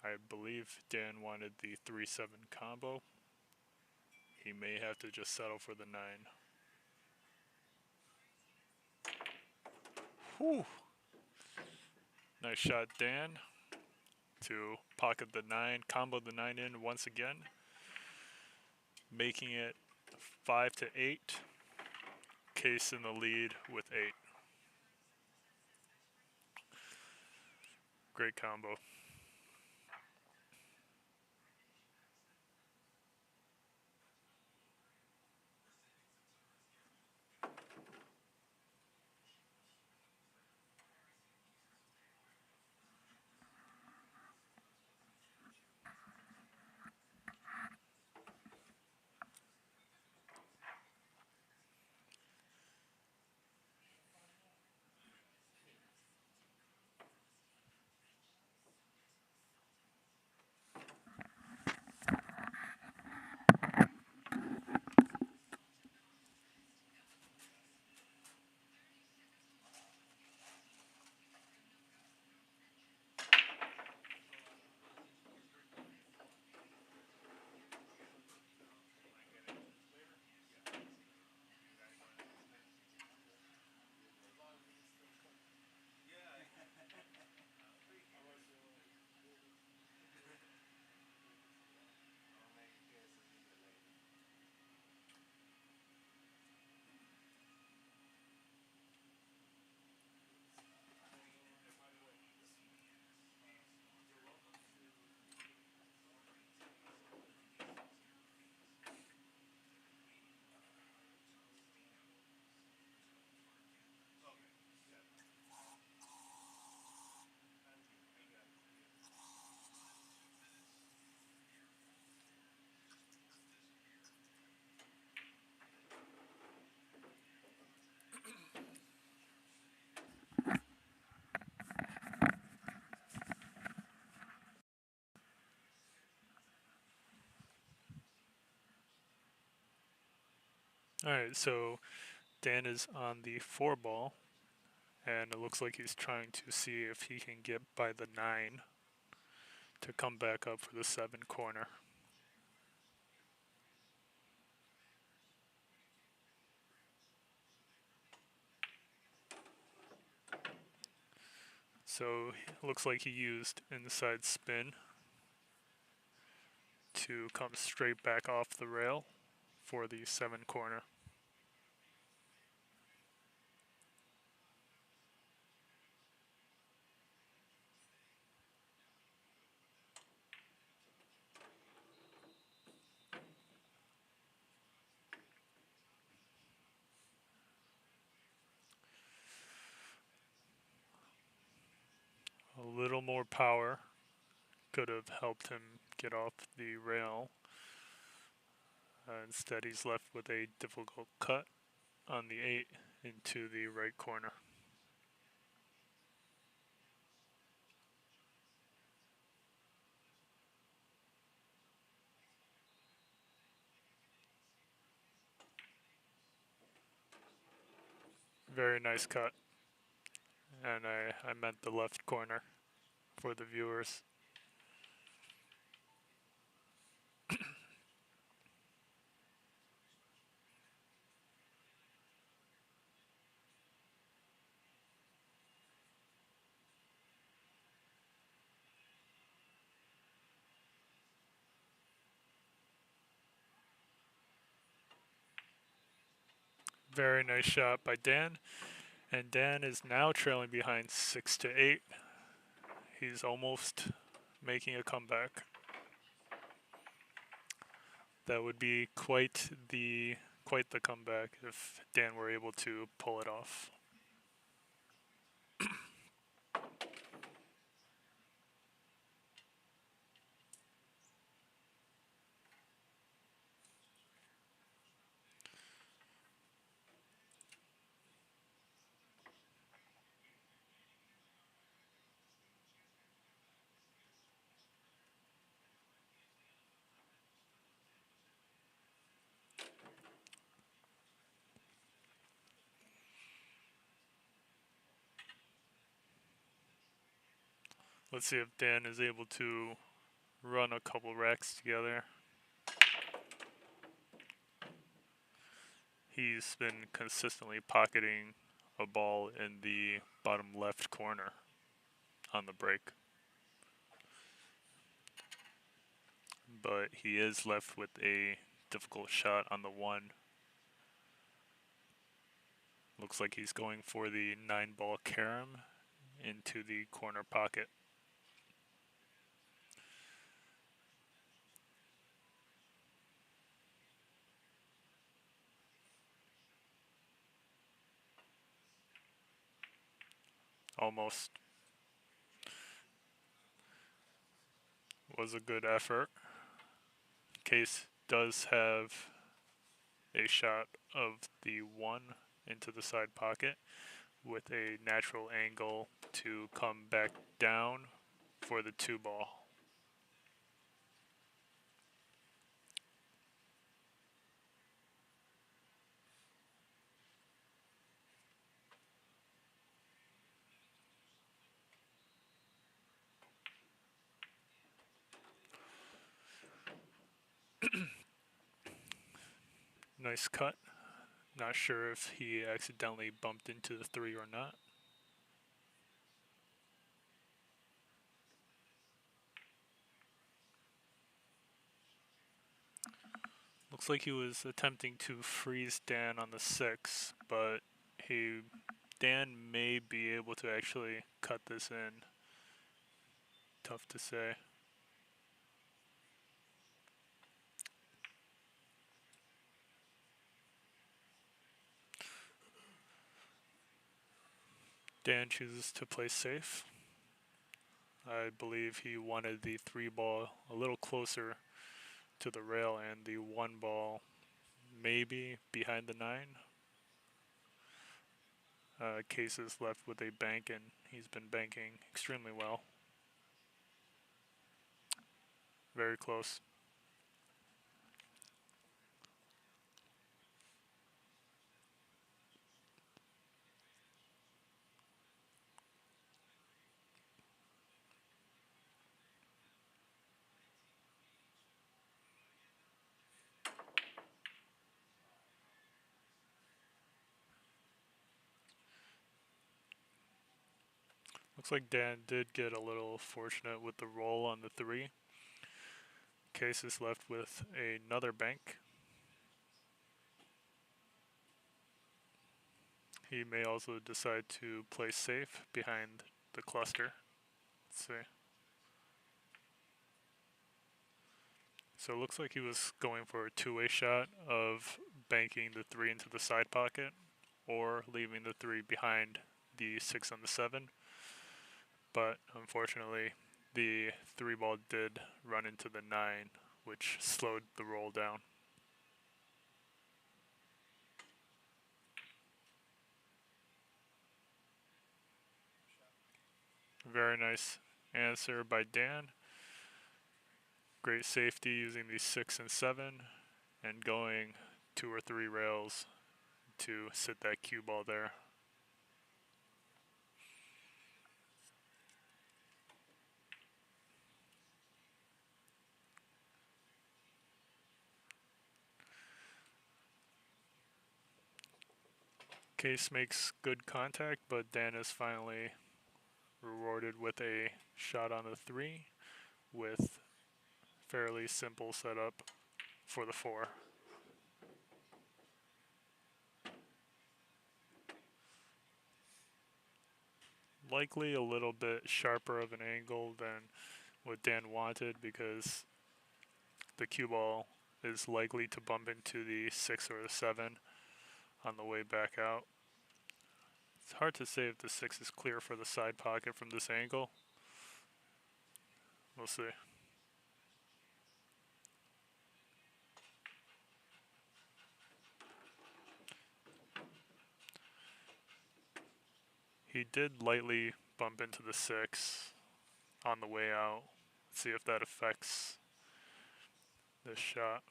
I believe Dan wanted the 3-7 combo. He may have to just settle for the 9. Whew. Nice shot, Dan. To pocket the 9, combo the 9 in once again, making it 5-8. Qais in the lead with 8. Great combo. Alright, so Dan is on the 4 ball, and it looks like he's trying to see if he can get by the 9 to come back up for the 7 corner. So it looks like he used inside spin to come straight back off the rail for the 7 corner. A little more power could have helped him get off the rail. Instead, he's left with a difficult cut on the 8 into the right corner. Very nice cut. And I meant the left corner for the viewers. Very nice shot by Dan. And Dan is now trailing behind 6-8. He's almost making a comeback. That would be quite the comeback if Dan were able to pull it off. Let's see if Dan is able to run a couple racks together. He's been consistently pocketing a ball in the bottom left corner on the break. But he is left with a difficult shot on the 1. Looks like he's going for the 9-ball carom into the corner pocket. Almost. Was a good effort. Qais does have a shot of the 1 into the side pocket with a natural angle to come back down for the 2-ball. Nice cut. Not sure if he accidentally bumped into the 3 or not. Looks like he was attempting to freeze Dan on the 6, but Dan may be able to actually cut this in. Tough to say. Dan chooses to play safe. I believe he wanted the 3-ball a little closer to the rail and the 1-ball maybe behind the 9. Qais is left with a bank, and he's been banking extremely well. Very close. Looks like Dan did get a little fortunate with the roll on the 3. Qais is left with another bank. He may also decide to play safe behind the cluster. Let's see. So it looks like he was going for a 2-way shot of banking the 3 into the side pocket or leaving the 3 behind the 6 on the 7. But unfortunately, the 3-ball did run into the 9, which slowed the roll down. Very nice answer by Dan. Great safety using the 6 and 7 and going 2 or 3 rails to sit that cue ball there. Qais makes good contact, but Dan is finally rewarded with a shot on the 3 with fairly simple setup for the 4. Likely a little bit sharper of an angle than what Dan wanted because the cue ball is likely to bump into the 6 or the 7 on the way back out. It's hard to say if the 6 is clear for the side pocket from this angle. We'll see. He did lightly bump into the 6 on the way out. Let's see if that affects this shot.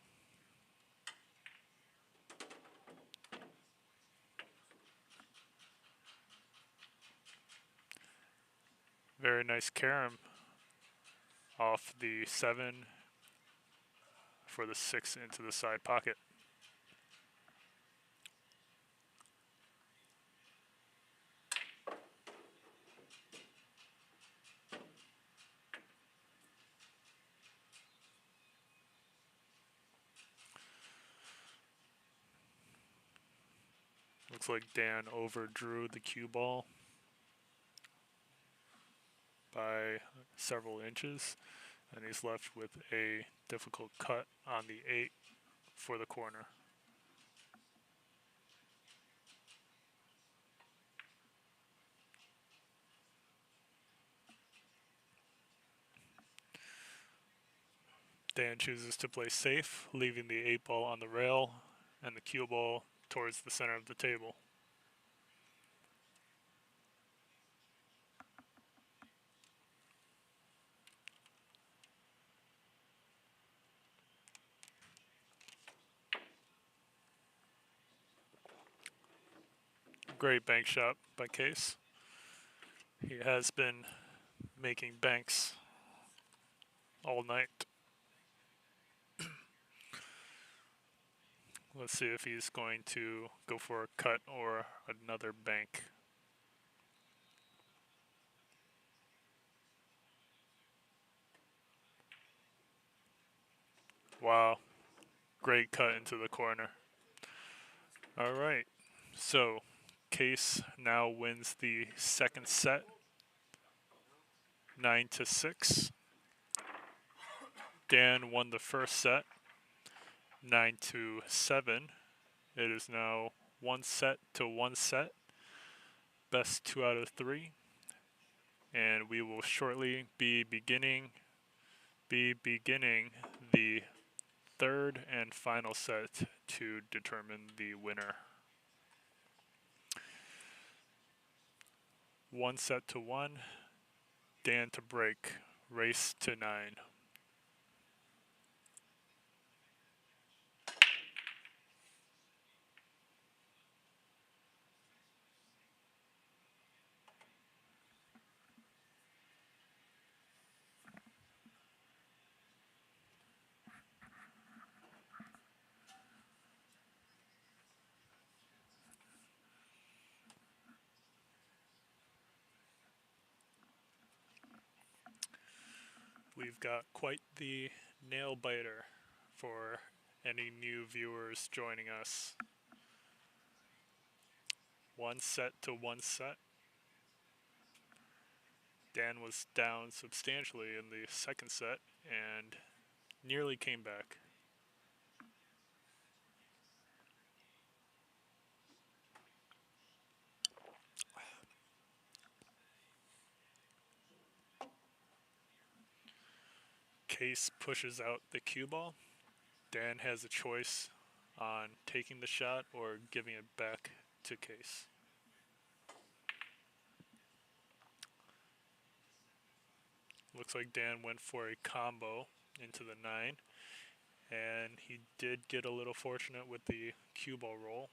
Very nice carom off the 7 for the 6 into the side pocket. Looks like Dan overdrew the cue ball by several inches, and he's left with a difficult cut on the 8 for the corner. Dan chooses to play safe, leaving the 8 ball on the rail and the cue ball towards the center of the table. Great bank shot by Qais. He has been making banks all night. Let's see if he's going to go for a cut or another bank. Wow, great cut into the corner. All right, so Qais now wins the second set, 9-6. Dan won the first set, 9-7. It is now 1 set, best 2 out of 3, and we will shortly be beginning the third and final set to determine the winner. 1-1, Dan to break, race to 9. We've got quite the nail biter for any new viewers joining us. 1 set. Dan was down substantially in the second set and nearly came back. Qais pushes out the cue ball. Dan has a choice on taking the shot or giving it back to Qais. Looks like Dan went for a combo into the 9, and he did get a little fortunate with the cue ball roll.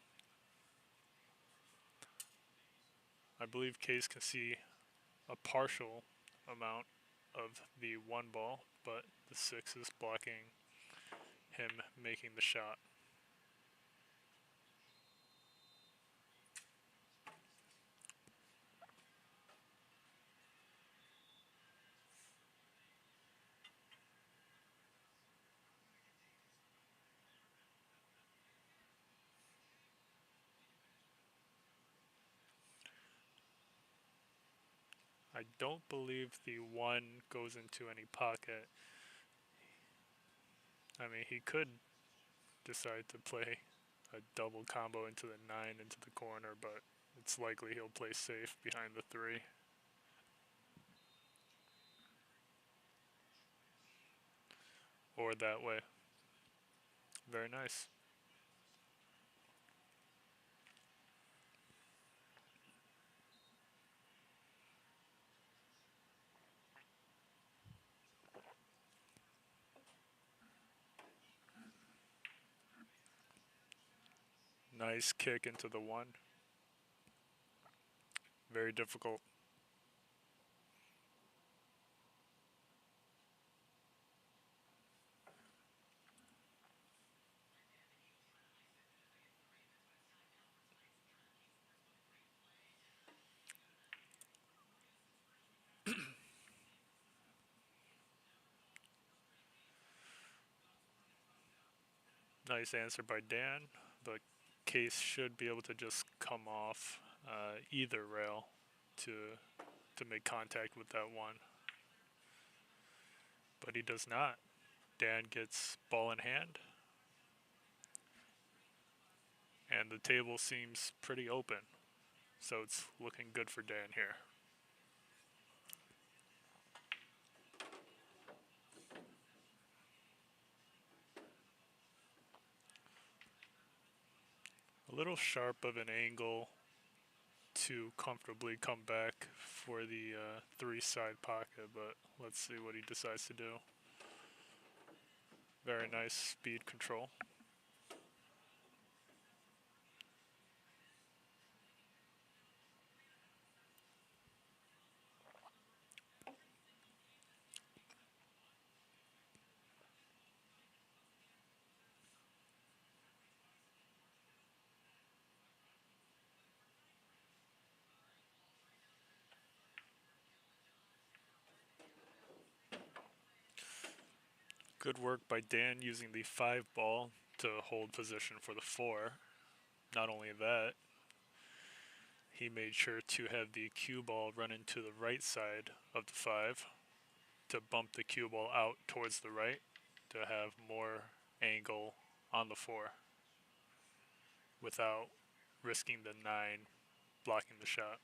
I believe Qais can see a partial amount of the 1 ball, but the 6 is blocking him making the shot. I don't believe the 1 goes into any pocket. I mean, he could decide to play a double combo into the 9 into the corner, but it's likely he'll play safe behind the 3. Or that way. Very nice. Nice kick into the 1. Very difficult. Nice answer by Dan, but Qais should be able to just come off either rail to make contact with that one. But he does not. Dan gets ball in hand. And the table seems pretty open. So it's looking good for Dan here. A little sharp of an angle to comfortably come back for the 3-side pocket, but let's see what he decides to do. Very nice speed control. Good work by Dan using the 5 ball to hold position for the 4. Not only that, he made sure to have the cue ball run into the right side of the 5 to bump the cue ball out towards the right to have more angle on the 4 without risking the 9 blocking the shot.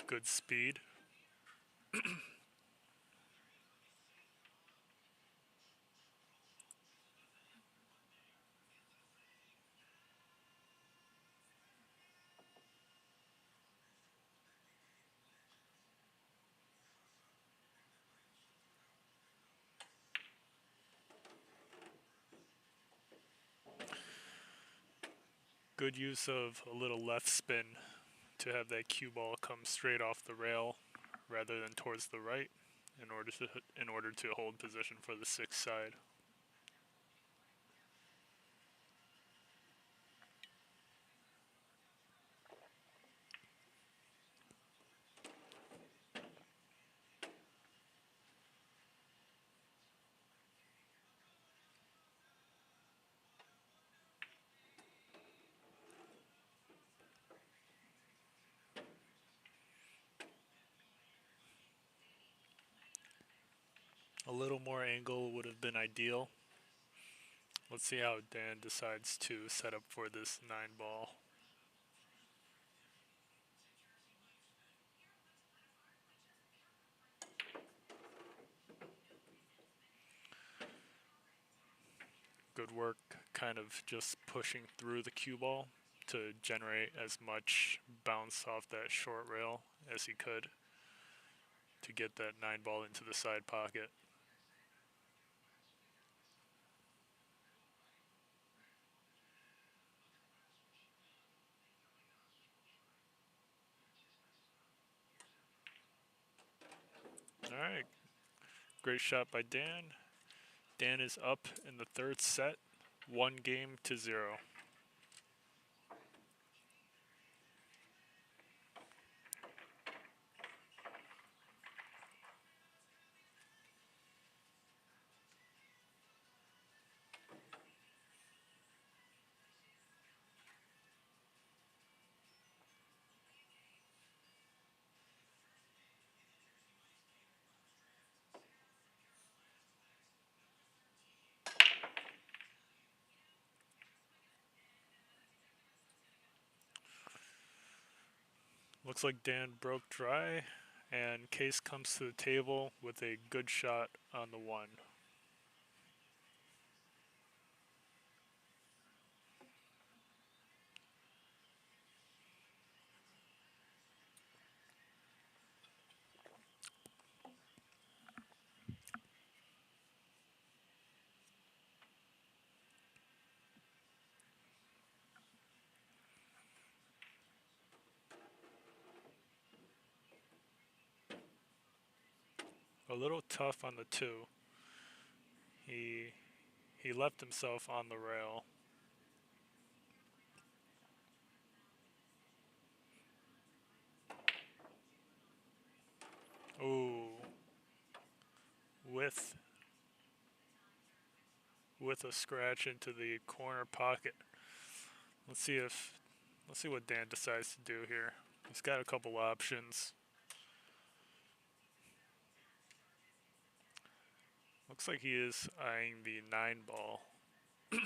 Good speed. Good use of a little left spin to have that cue ball come straight off the rail rather than towards the right in order to hold position for the 6 side. A little more angle would have been ideal. Let's see how Dan decides to set up for this 9 ball. Good work kind of just pushing through the cue ball to generate as much bounce off that short rail as he could to get that 9 ball into the side pocket. Alright, great shot by Dan. Dan is up in the 3rd set, 1-0. Looks like Dan broke dry, and Qais comes to the table with a good shot on the 1. A little tough on the 2. He left himself on the rail. Ooh. with a scratch into the corner pocket. Let's see what Dan decides to do here. He's got a couple options. Looks like he is eyeing the 9 ball. I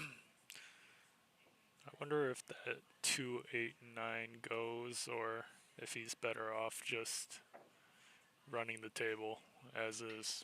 wonder if that 2-8-9 goes, or if he's better off just running the table as is.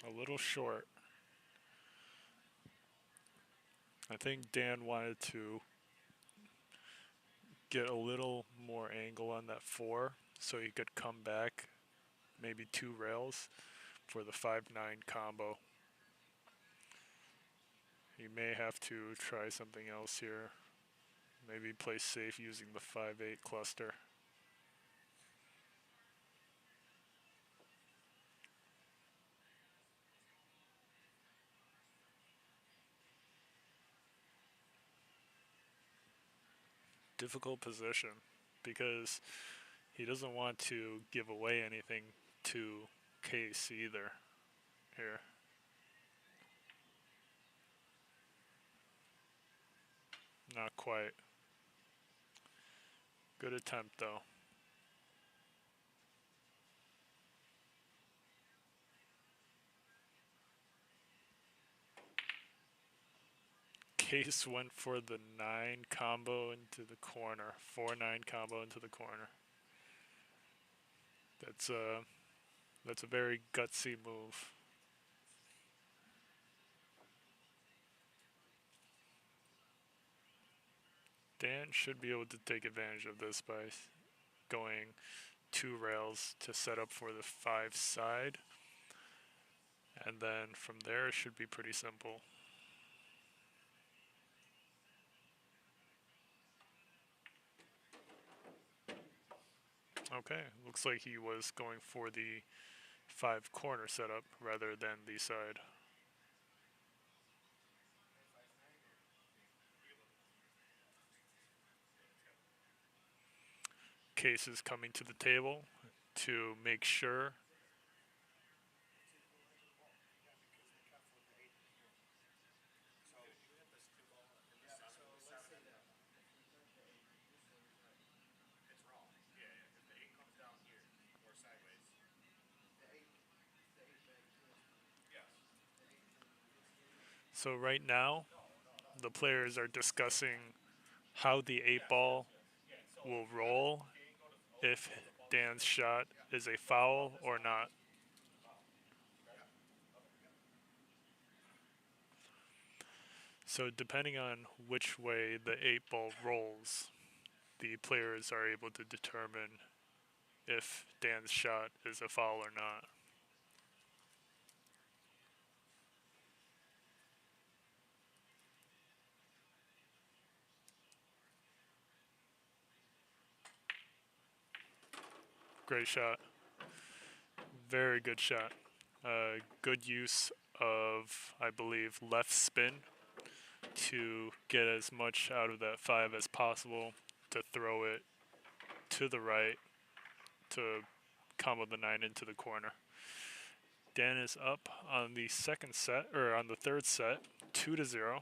A little short. I think Dan wanted to get a little more angle on that 4 so he could come back maybe 2 rails for the 5-9 combo. He may have to try something else here. Maybe play safe using the 5-8 cluster. Difficult position because he doesn't want to give away anything to Qais either here. Not quite. Good attempt though. Qais went for the 9 combo into the corner. 4-9 combo into the corner. That's a very gutsy move. Dan should be able to take advantage of this by going 2 rails to set up for the 5 side. And then from there it should be pretty simple. Okay, looks like he was going for the 5 corner setup rather than the side. Qais is coming to the table to make sure. So right now, the players are discussing how the 8 ball will roll if Dan's shot is a foul or not. So depending on which way the 8 ball rolls, the players are able to determine if Dan's shot is a foul or not. Great shot. Very good shot. Good use of, I believe, left spin to get as much out of that 5 as possible, to throw it to the right to combo the 9 into the corner. Dan is up on the second set, or on the third set, 2-0.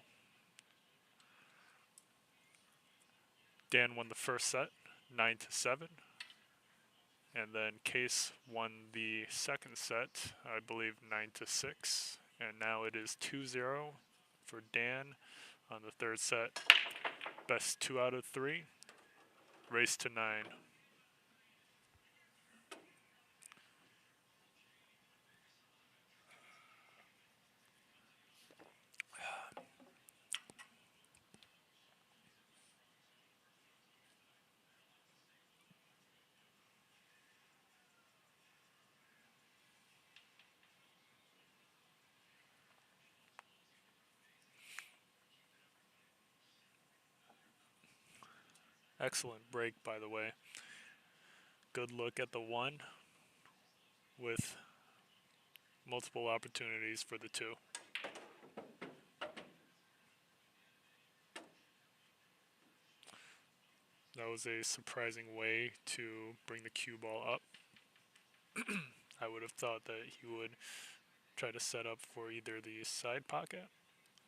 Dan won the first set, 9-7. And then Qais won the second set, I believe 9-6. And now it is 2-0 for Dan on the third set. Best 2 out of 3. Race to 9. Excellent break, by the way. Good look at the 1 with multiple opportunities for the 2. That was a surprising way to bring the cue ball up. I would have thought that he would try to set up for either the side pocket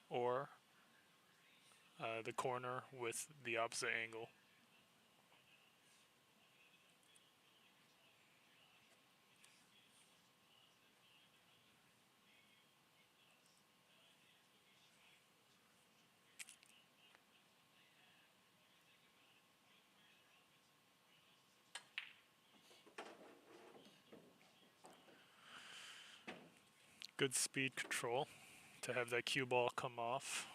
or the corner with the opposite angle. Good speed control to have that cue ball come off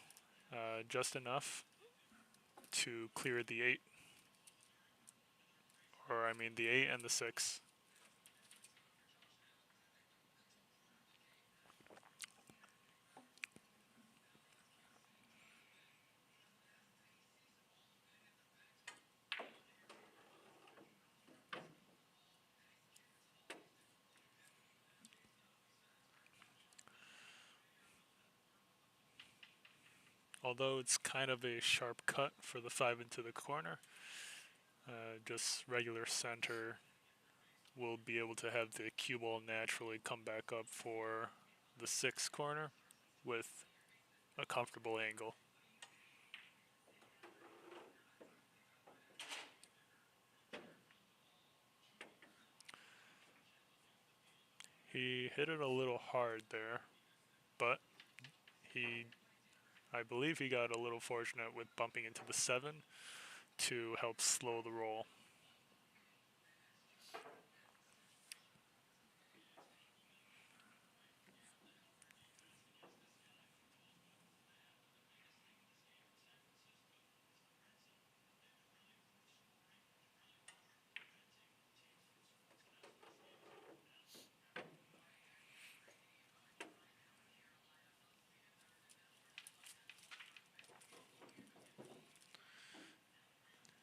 just enough to clear the 8. Or I mean the 8 and the 6. Although it's kind of a sharp cut for the 5 into the corner, just regular center will be able to have the cue ball naturally come back up for the 6 corner with a comfortable angle. He hit it a little hard there, but I believe he got a little fortunate with bumping into the 7 to help slow the roll.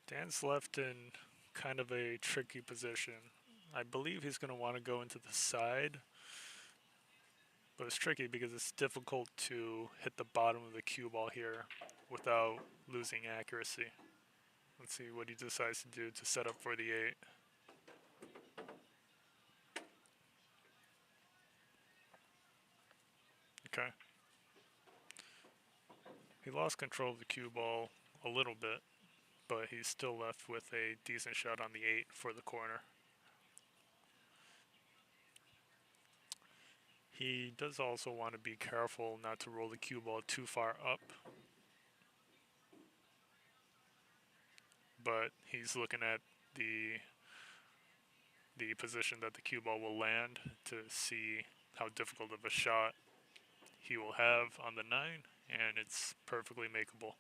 Dan's left in kind of a tricky position. I believe he's going to want to go into the side, but it's tricky because it's difficult to hit the bottom of the cue ball here without losing accuracy. Let's see what he decides to do to set up for the 8. Okay. He lost control of the cue ball a little bit, but he's still left with a decent shot on the 8 for the corner. He does also want to be careful not to roll the cue ball too far up, but he's looking at the position that the cue ball will land to see how difficult of a shot he will have on the 9, and it's perfectly makeable.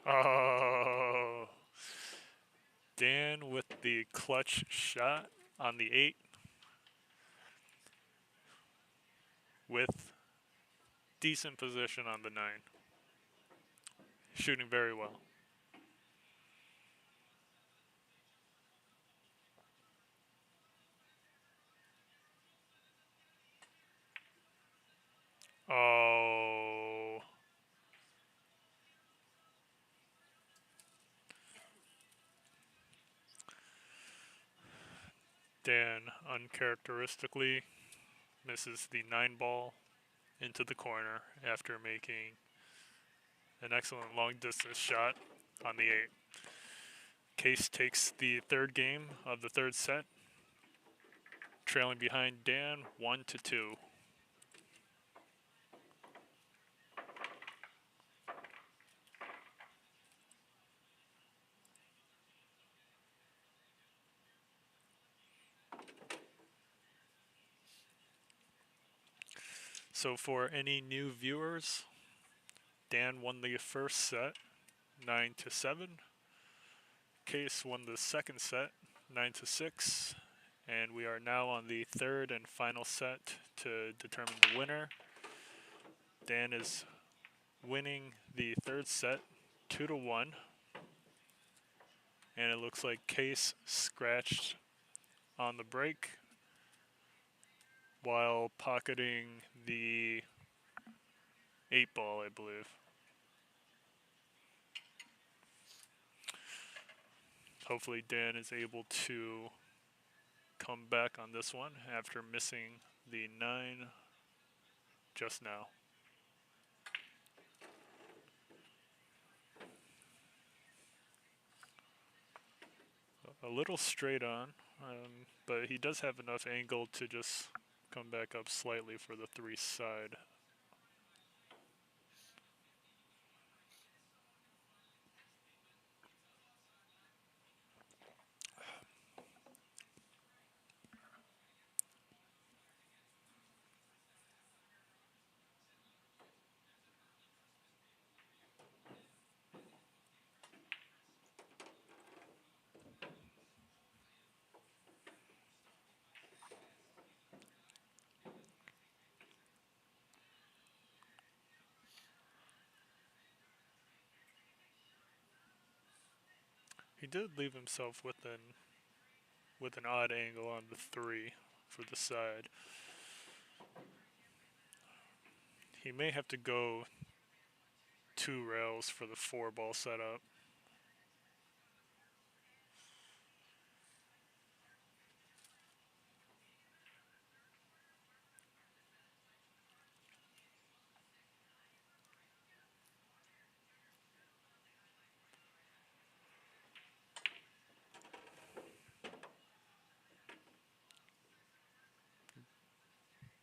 Oh, Dan with the clutch shot on the 8 with decent position on the 9. Shooting very well. Oh. Dan uncharacteristically misses the 9 ball into the corner after making an excellent long distance shot on the 8. Qais takes the 3rd game of the 3rd set, trailing behind Dan 1-2. So for any new viewers, Dan won the first set, 9-7. Qais won the second set, 9-6. And we are now on the third and final set to determine the winner. Dan is winning the third set, 2-1. And it looks like Qais scratched on the break while pocketing the 8-ball, I believe. Hopefully Dan is able to come back on this one after missing the 9 just now. A little straight on, but he does have enough angle to just come back up slightly for the 3 side. He did leave himself with an odd angle on the 3 for the side. He may have to go 2 rails for the 4-ball setup.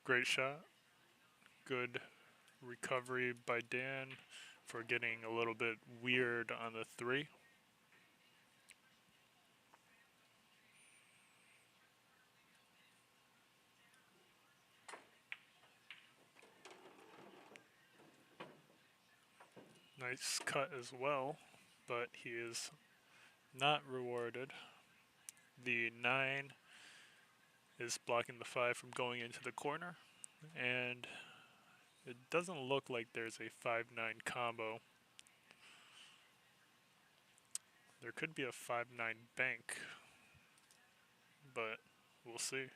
Great shot. Good recovery by Dan for getting a little bit weird on the 3. Nice cut as well, but he is not rewarded. The 9 is blocking the 5 from going into the corner, and it doesn't look like there's a 5-9 combo. There could be a 5-9 bank, but we'll see.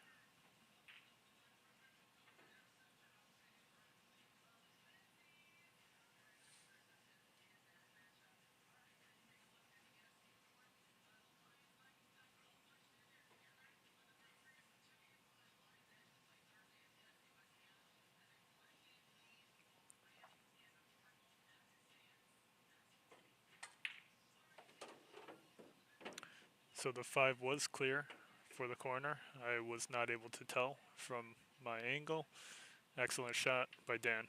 So the 5 was clear for the corner. I was not able to tell from my angle. Excellent shot by Dan.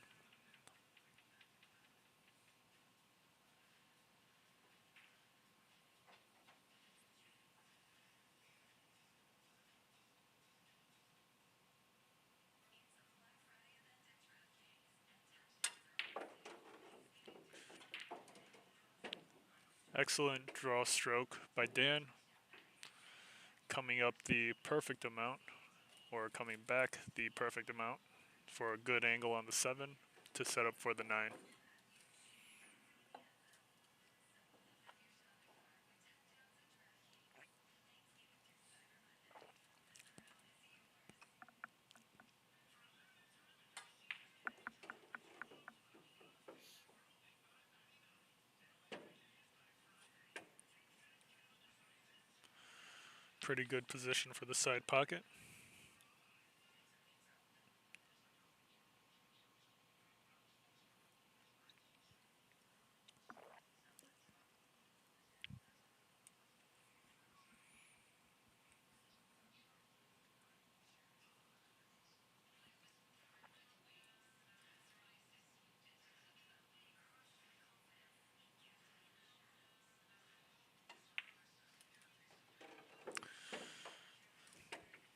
Excellent draw stroke by Dan. Coming up the perfect amount, or coming back the perfect amount for a good angle on the 7 to set up for the 9. Pretty good position for the side pocket.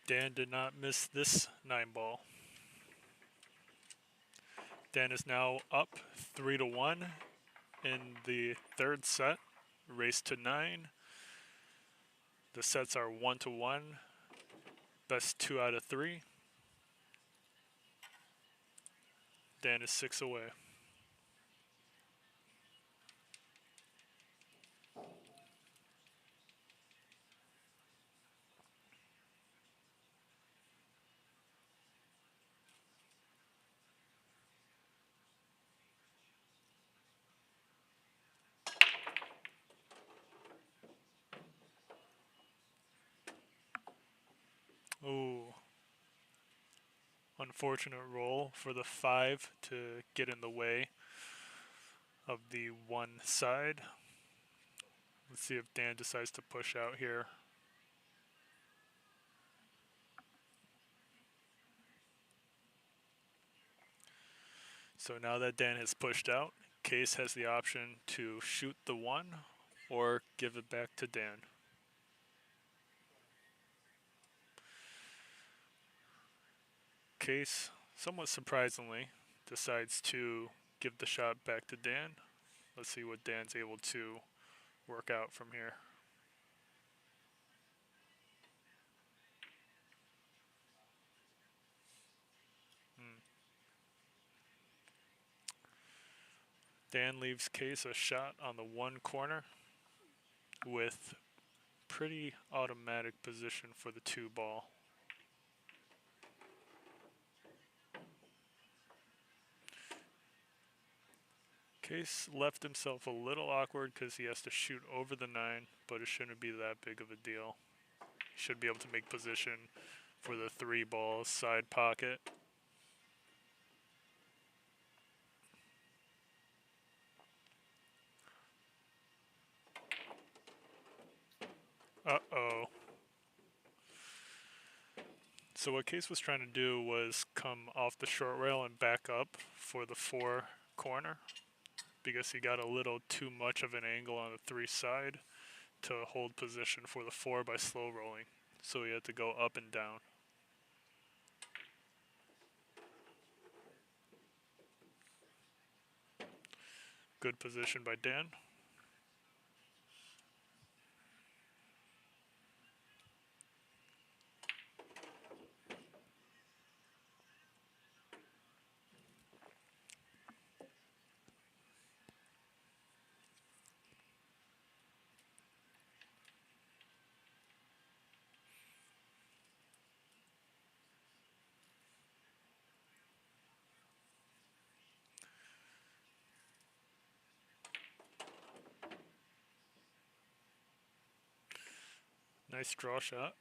Dan did not miss this 9-ball. Dan is now up 3-1 in the third set. Race to 9. The sets are 1-1. Best 2 out of 3. Dan is 6 away. Ooh. Unfortunate roll for the 5 to get in the way of the one side. Let's see if Dan decides to push out here. So now that Dan has pushed out, Qais has the option to shoot the 1 or give it back to Dan. Qais, somewhat surprisingly, decides to give the shot back to Dan. Let's see what Dan's able to work out from here. Dan leaves Qais a shot on the 1 corner with pretty automatic position for the 2 ball. Qais left himself a little awkward because he has to shoot over the 9, but it shouldn't be that big of a deal. He should be able to make position for the 3 ball side pocket. Uh-oh. So what Qais was trying to do was come off the short rail and back up for the 4 corner because he got a little too much of an angle on the 3 side to hold position for the 4 by slow rolling. So he had to go up and down. Good position by Dan. Nice draw shot.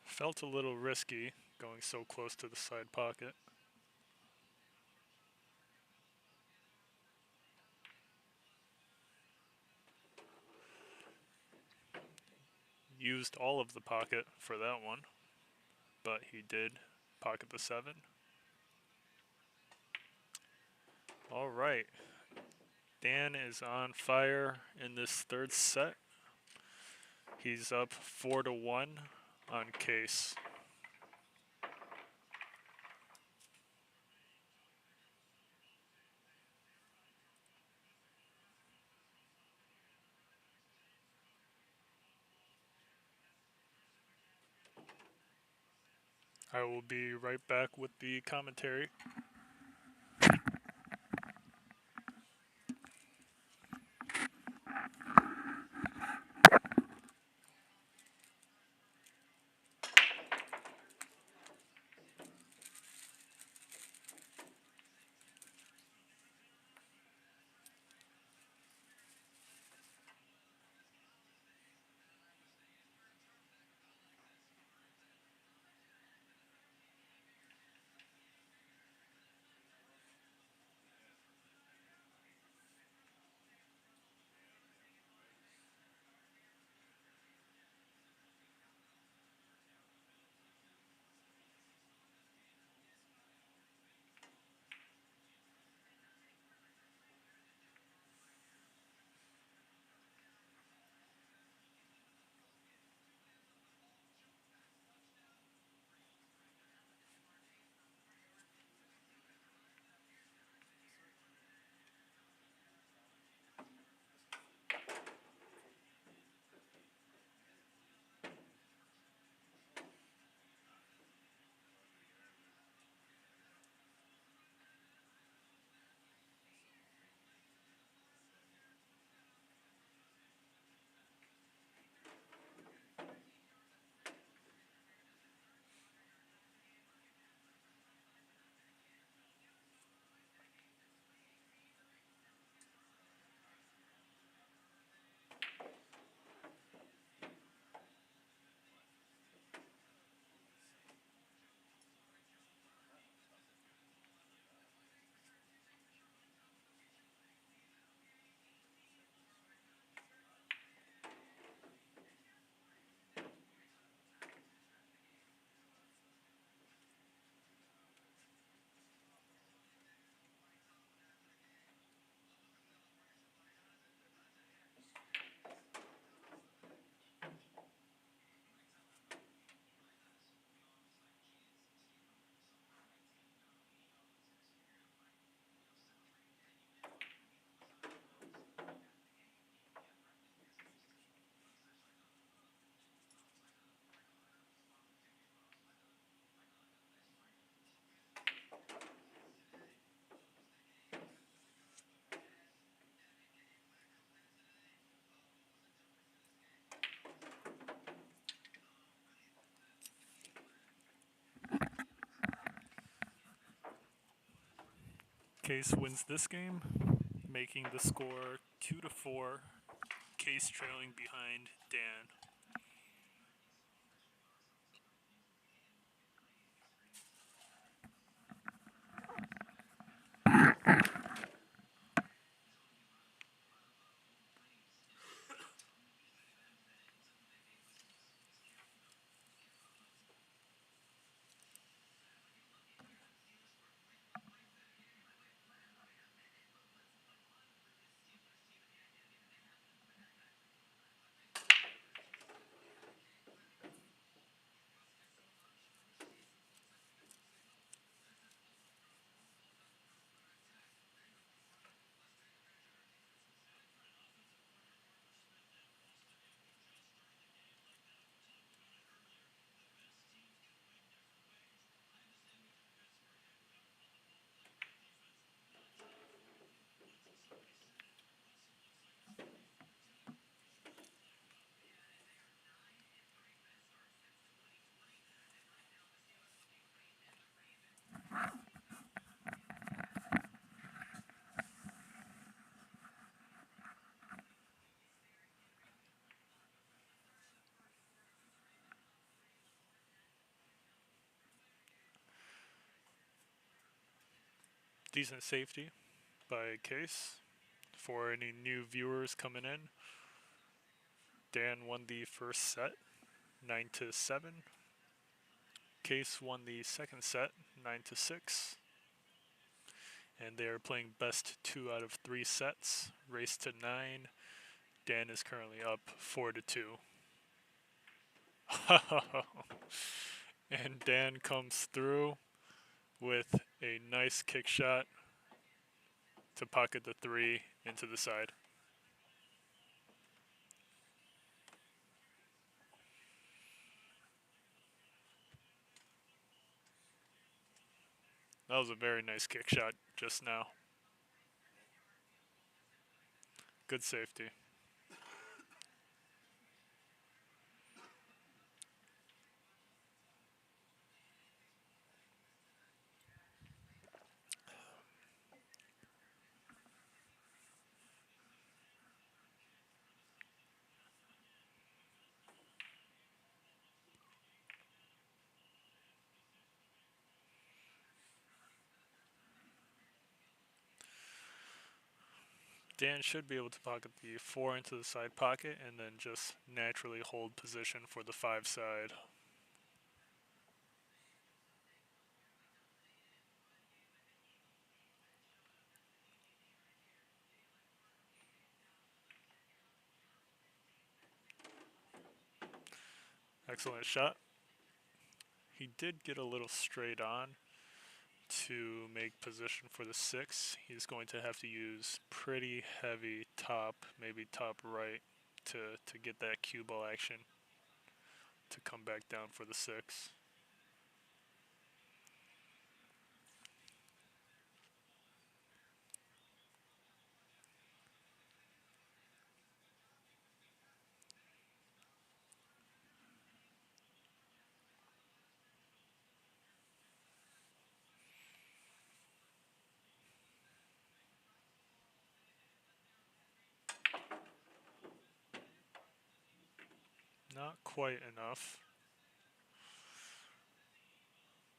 Felt a little risky going so close to the side pocket. Used all of the pocket for that one, but he did pocket the 7. All right. Dan is on fire in this third set. He's up 4-1 on Qais. I will be right back with the commentary. Qais wins this game, making the score 2-4. Qais trailing behind Dan. Decent safety by Qais. For any new viewers coming in, Dan won the first set 9-7. Qais won the second set 9-6. And they are playing best 2 out of 3 sets. Race to 9. Dan is currently up 4-2. And Dan comes through with a nice kick shot to pocket the 3 into the side. That was a very nice kick shot just now. Good safety. Dan should be able to pocket the 4 into the side pocket and then just naturally hold position for the 5 side. Excellent shot. He did get a little straight on to make position for the 6. He's going to have to use pretty heavy top, maybe top right, to get that cue ball action to come back down for the 6. Not quite enough,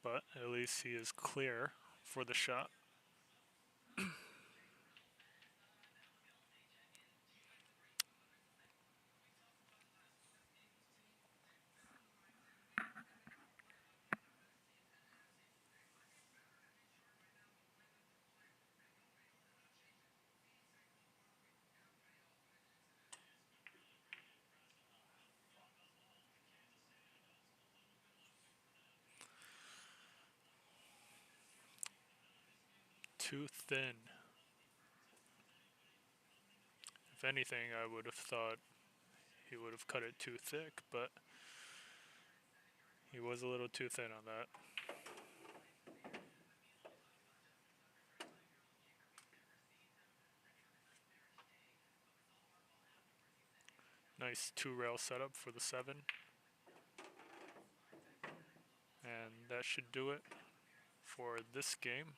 but at least he is clear for the shot. Too thin. If anything, I would have thought he would have cut it too thick, but he was a little too thin on that. Nice 2-rail setup for the 7. And that should do it for this game.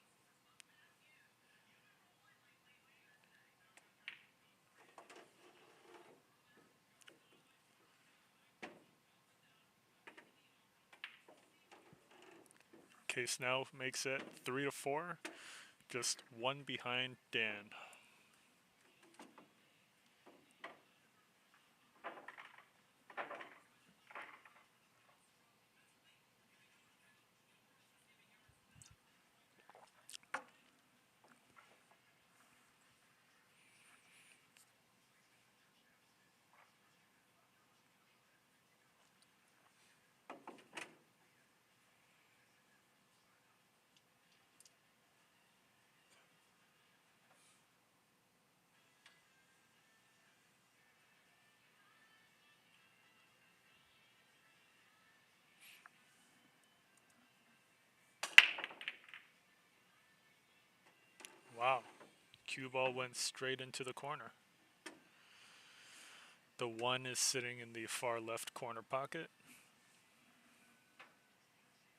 Case now makes it 3-4, just one behind Dan. Wow, cue ball went straight into the corner. The 1 is sitting in the far left corner pocket.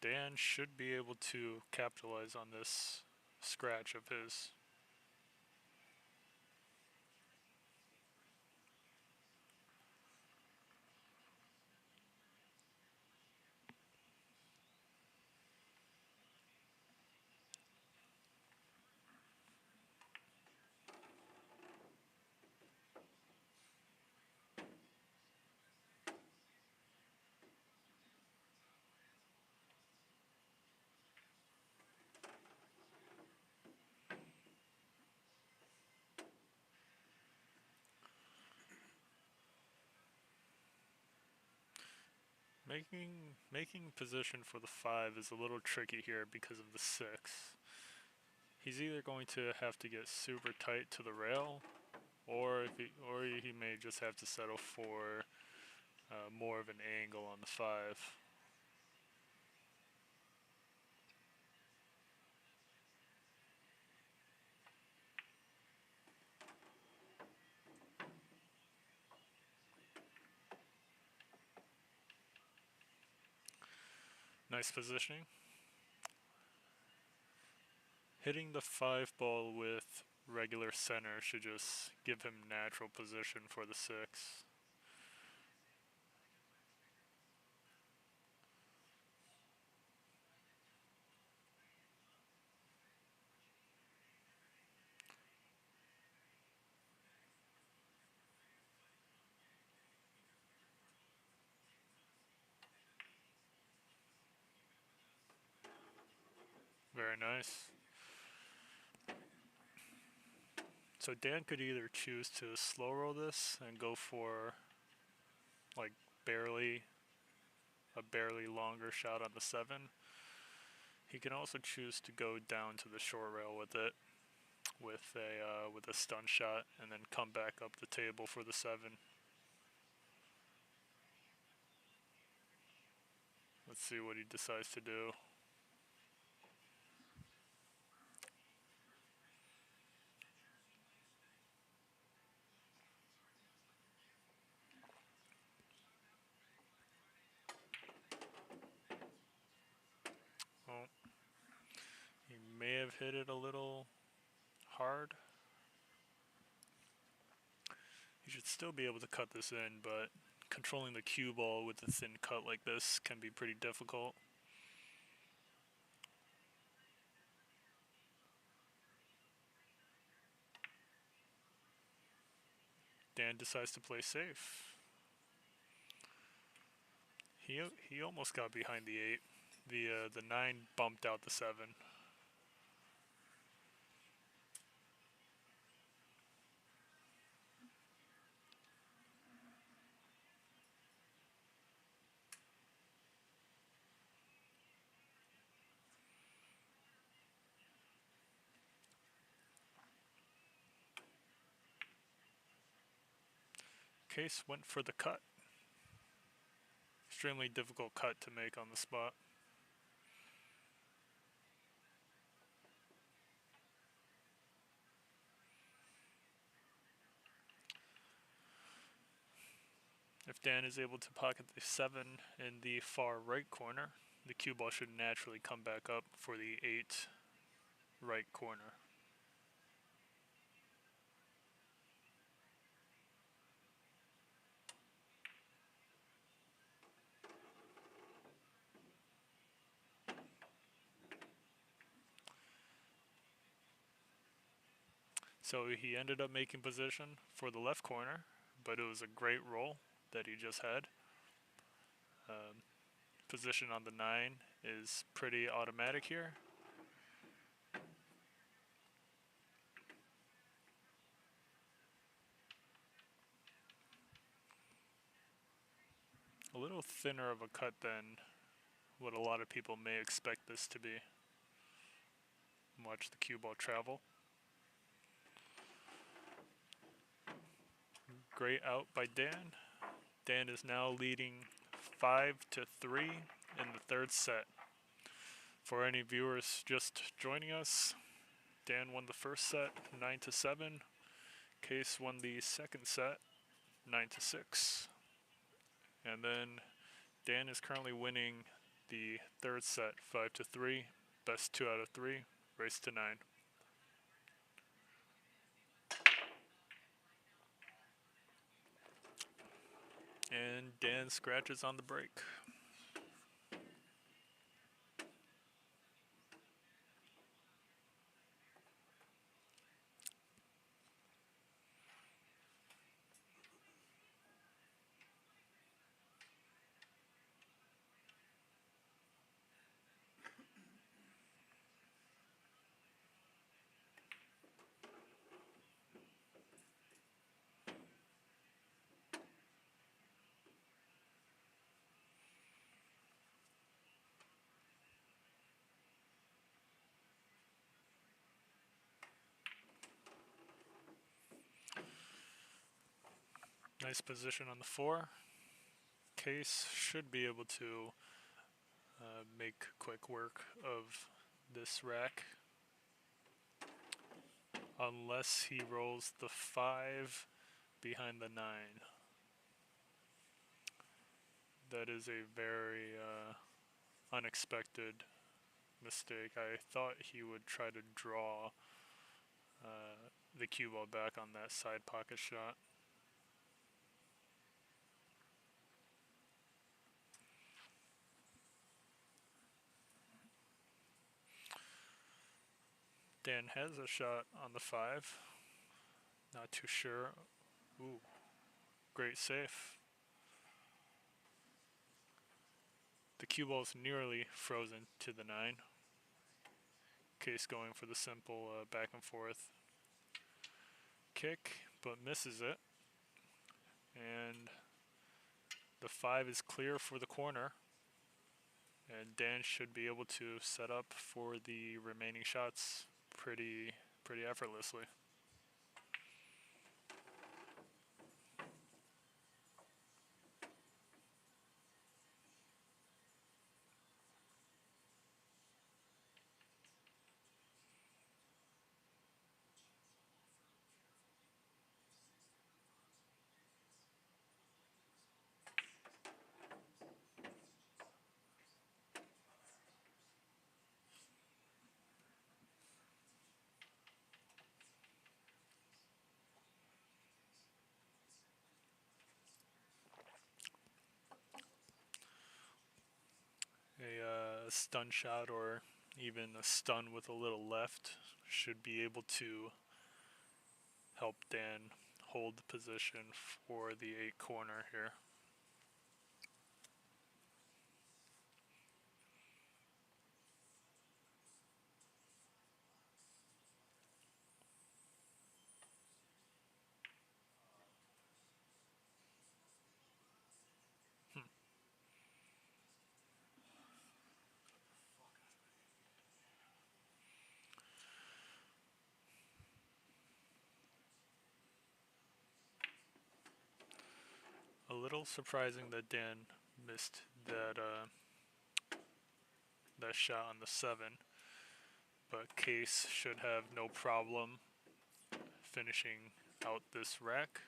Dan should be able to capitalize on this scratch of his. Making position for the 5 is a little tricky here because of the 6. He's either going to have to get super tight to the rail, or he may just have to settle for more of an angle on the 5. Nice positioning. Hitting the 5 ball with regular center should just give him natural position for the 6. Very nice. So Dan could either choose to slow roll this and go for like a barely longer shot on the 7. He can also choose to go down to the short rail with it, with a stun shot, and then come back up the table for the 7. Let's see what he decides to do. Oh, he may have hit it a little hard. He should still be able to cut this in, but controlling the cue ball with a thin cut like this can be pretty difficult. Dan decides to play safe. He almost got behind the 8. The 9 bumped out the 7. Qais went for the cut. Extremely difficult cut to make on the spot. If Dan is able to pocket the 7 in the far right corner, the cue ball should naturally come back up for the 8 right corner. So he ended up making position for the left corner, but it was a great roll that he just had. Position on the 9 is pretty automatic here. A little thinner of a cut than what a lot of people may expect this to be. Watch the cue ball travel. Great out by Dan. Dan is now leading 5-3 in the third set. For any viewers just joining us, Dan won the first set 9-7. Qais won the second set 9-6. And then Dan is currently winning the third set 5-3. Best 2 out of 3. Race to 9. And Dan scratches on the break. Nice position on the 4. Qais should be able to make quick work of this rack. Unless he rolls the 5 behind the 9. That is a very unexpected mistake. I thought he would try to draw the cue ball back on that side pocket shot. Dan has a shot on the 5. Not too sure. Ooh, great save. The cue ball is nearly frozen to the 9. Qais going for the simple back and forth kick, but misses it. And the 5 is clear for the corner. And Dan should be able to set up for the remaining shots pretty effortlessly. A stun shot or even a stun with a little left should be able to help Dan hold the position for the 8 corner here. A little surprising that Dan missed that that shot on the 7, but Qais should have no problem finishing out this rack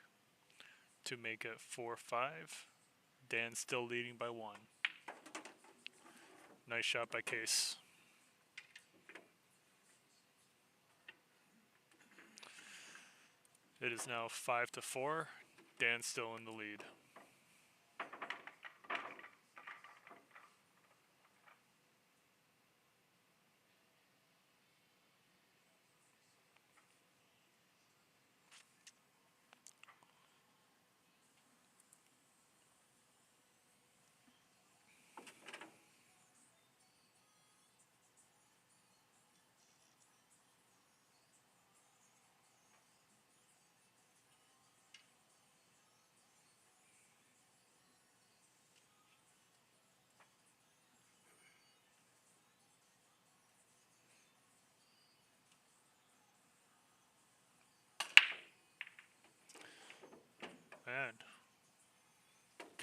to make it 4-5. Dan still leading by 1. Nice shot by Qais. It is now 5-4. Dan still in the lead.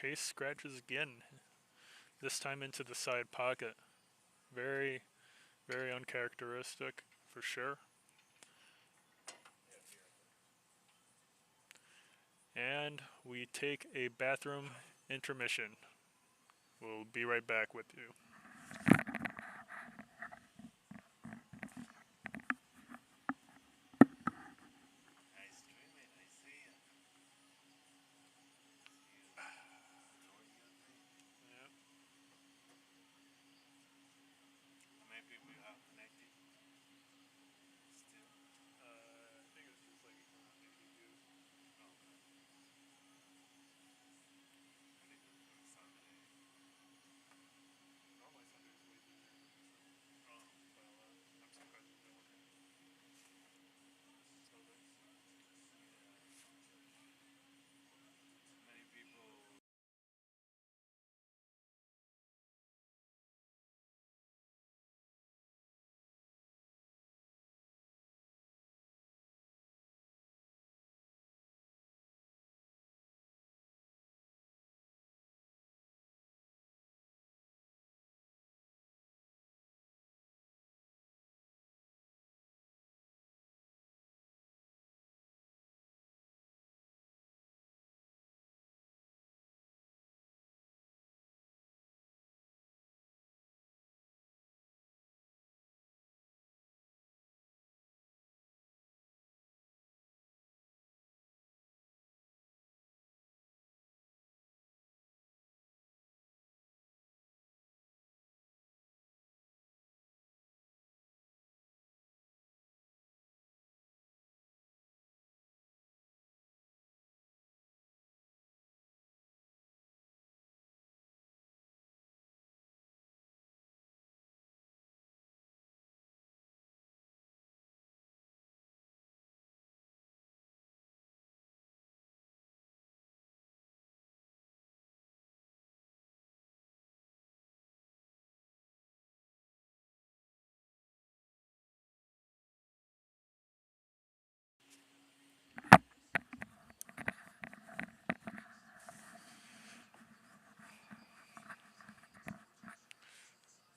Qais scratches again, this time into the side pocket. Very, very uncharacteristic for sure. And we take a bathroom intermission. We'll be right back with you.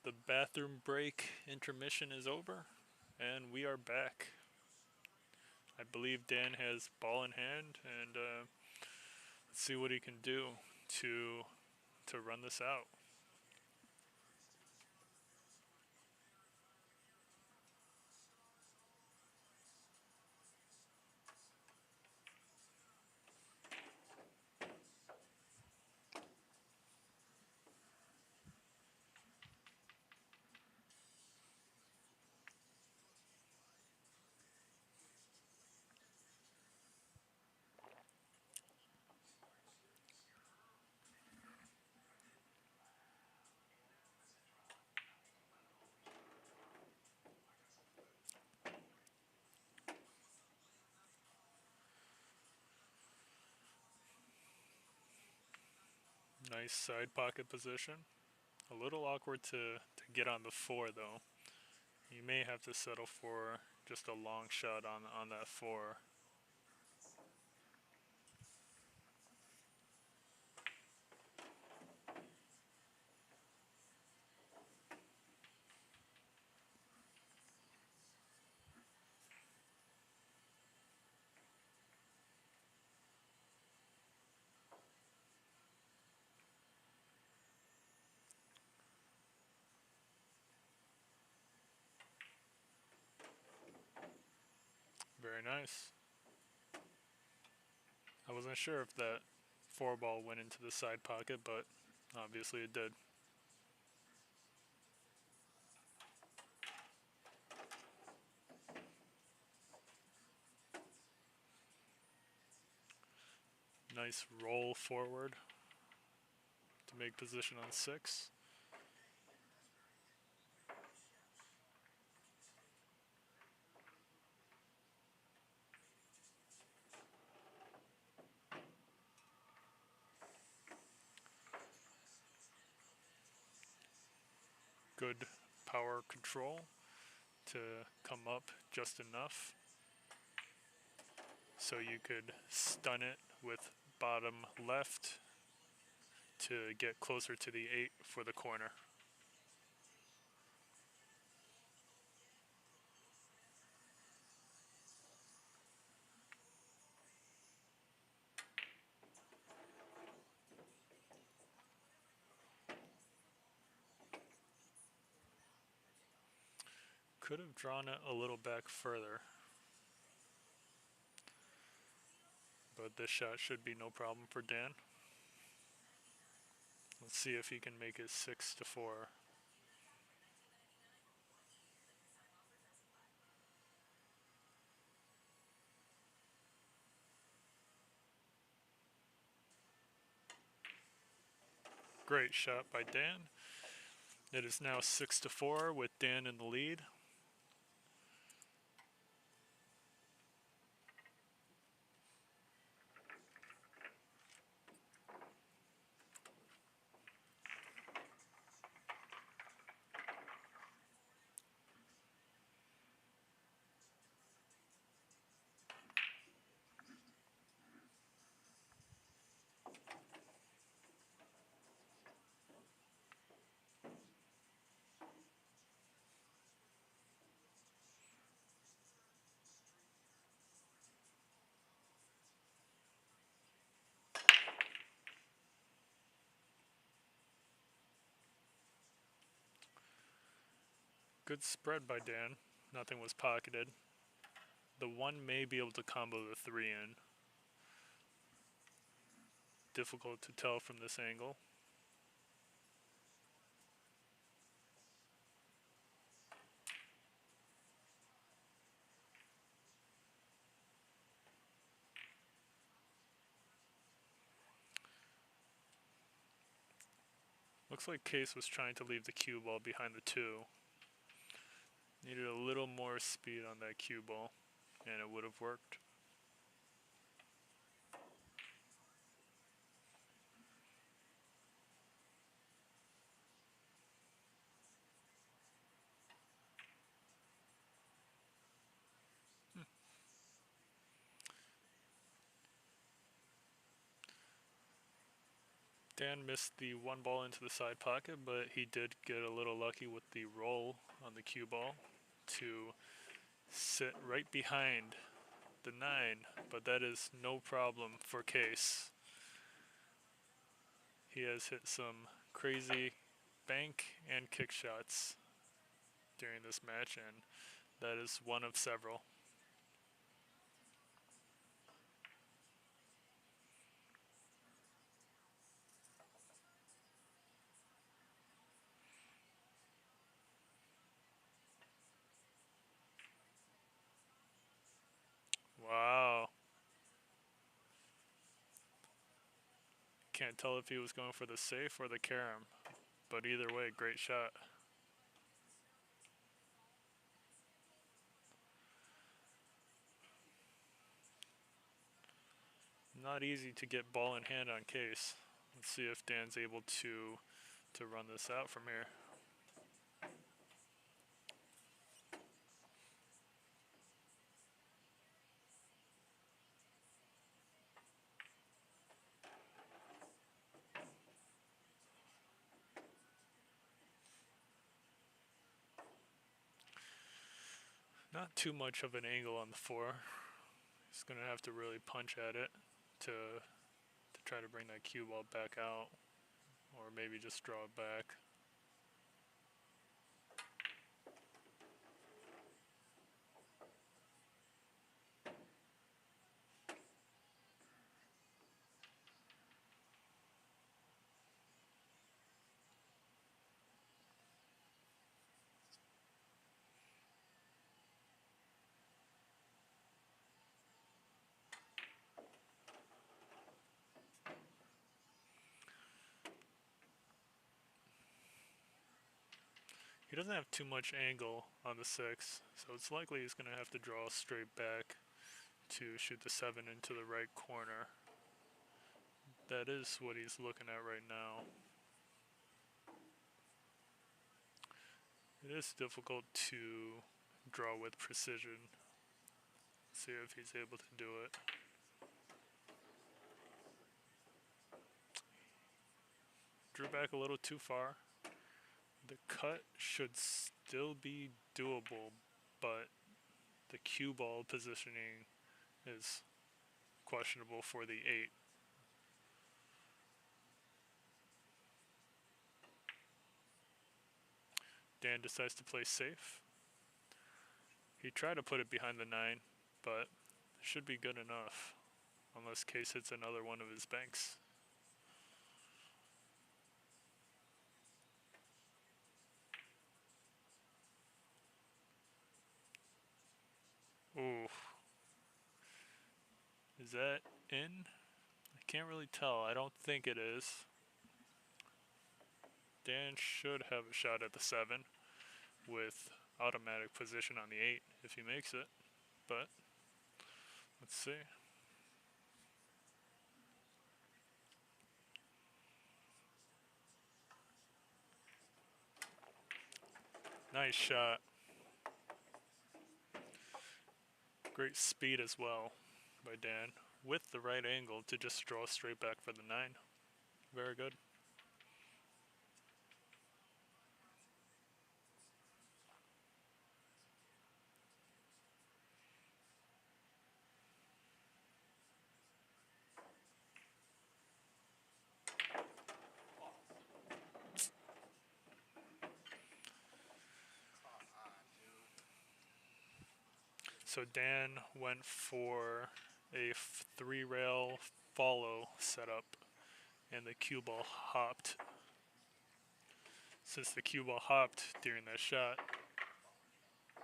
The bathroom break intermission is over, and we are back. I believe Dan has ball in hand, and let's see what he can do to run this out. Nice side pocket position. A little awkward to get on the 4 though. You may have to settle for just a long shot on that 4. Very nice. I wasn't sure if that 4 ball went into the side pocket, but obviously it did. Nice roll forward to make position on 6. Good power control to come up just enough so you could stun it with bottom left to get closer to the 8 for the corner. Could have drawn it a little back further, but this shot should be no problem for Dan. Let's see if he can make it 6-4. Great shot by Dan. It is now 6-4 with Dan in the lead. Good spread by Dan. Nothing was pocketed. The 1 may be able to combo the 3 in. Difficult to tell from this angle. Looks like Qais was trying to leave the cue ball behind the 2. Needed a little more speed on that cue ball, and it would have worked. Dan missed the 1 ball into the side pocket, but he did get a little lucky with the roll on the cue ball to sit right behind the 9, but that is no problem for Qais. He has hit some crazy bank and kick shots during this match, and that is one of several. Wow. Can't tell if he was going for the safe or the carom, but either way, great shot. Not easy to get ball in hand on Qais. Let's see if Dan's able to run this out from here. Not too much of an angle on the 4. He's going to have to really punch at it to try to bring that cue ball back out, or maybe just draw it back. He doesn't have too much angle on the 6, so it's likely he's going to have to draw straight back to shoot the 7 into the right corner. That is what he's looking at right now. It is difficult to draw with precision. See if he's able to do it. drew back a little too far. The cut should still be doable, but the cue ball positioning is questionable for the 8. Dan decides to play safe. He tried to put it behind the 9, but should be good enough, unless Qais hits another one of his banks. Ooh. Is that in? I can't really tell. I don't think it is. Dan should have a shot at the 7 with automatic position on the 8 if he makes it. But let's see. Nice shot. Great speed as well by Dan with the right angle to just draw straight back for the 9. Very good. So Dan went for a 3-rail follow setup, and the cue ball hopped. Since the cue ball hopped during that shot,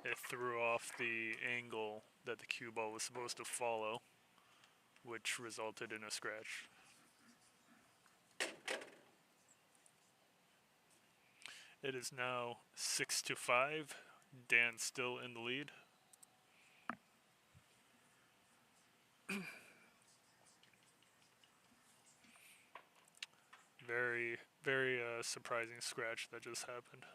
it threw off the angle that the cue ball was supposed to follow, which resulted in a scratch. It is now 6-5. Dan still in the lead. Very surprising scratch that just happened.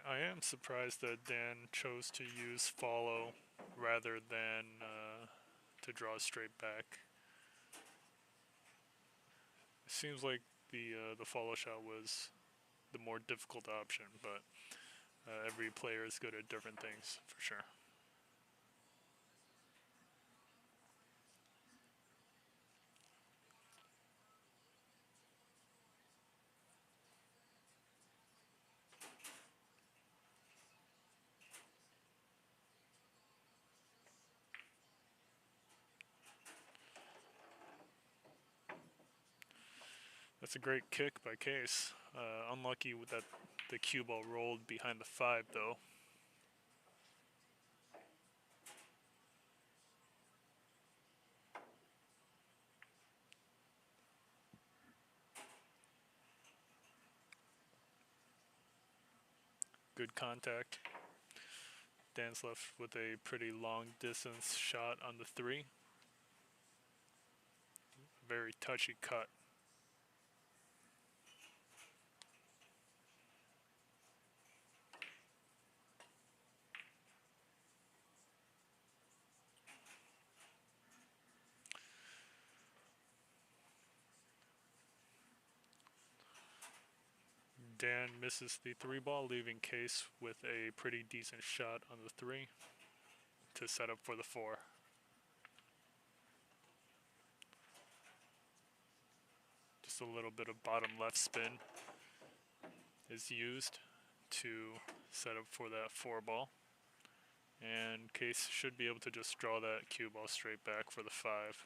I am surprised that Dan chose to use follow rather than to draw straight back. It seems like the follow shot was the more difficult option, but every player is good at different things for sure. That's a great kick by Qais. Unlucky with that the cue ball rolled behind the 5 though. Good contact. Dan's left with a pretty long distance shot on the 3. Very touchy cut. Dan misses the 3 ball, leaving Qais with a pretty decent shot on the 3 to set up for the 4. Just a little bit of bottom left spin is used to set up for that 4 ball. And Qais should be able to just draw that cue ball straight back for the 5.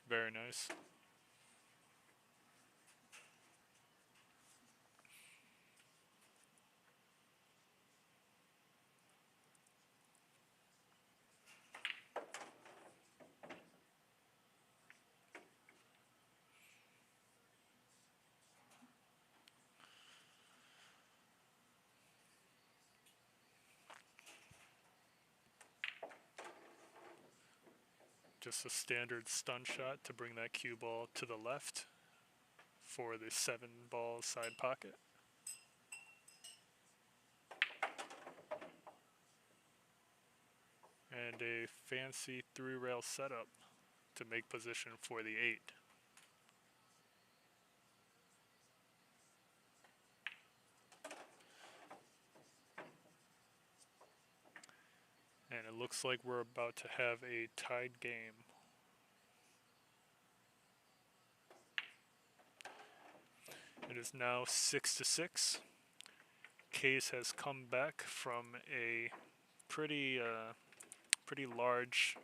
Very nice. Just a standard stun shot to bring that cue ball to the left for the 7-ball side pocket. And a fancy 3-rail setup to make position for the 8. And it looks like we're about to have a tied game. It is now 6-6. Qais has come back from a pretty large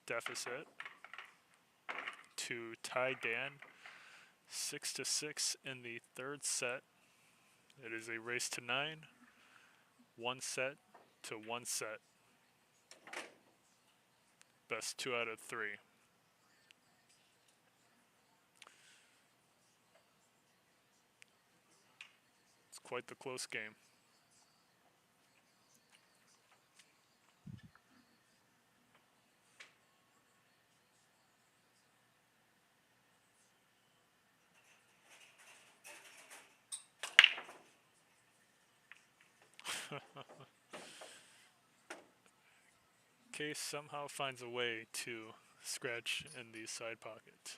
deficit to tie Dan 6-6 in the third set. It is a race to 9, 1 set to 1 set. Best 2 out of 3. It's quite the close game. Qais somehow finds a way to scratch in the side pocket.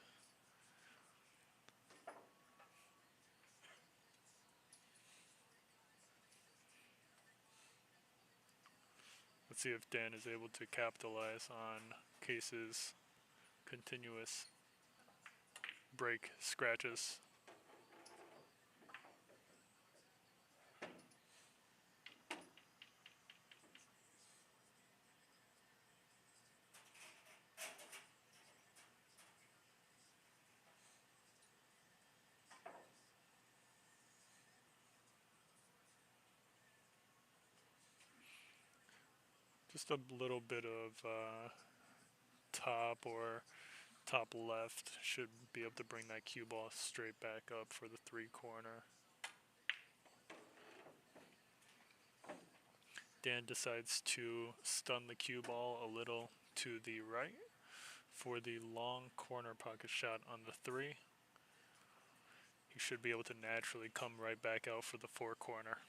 Let's see if Dan is able to capitalize on Qais's continuous break scratches. Just a little bit of top or top left should be able to bring that cue ball straight back up for the 3 corner. Dan decides to stun the cue ball a little to the right for the long corner pocket shot on the 3. He should be able to naturally come right back out for the 4 corner.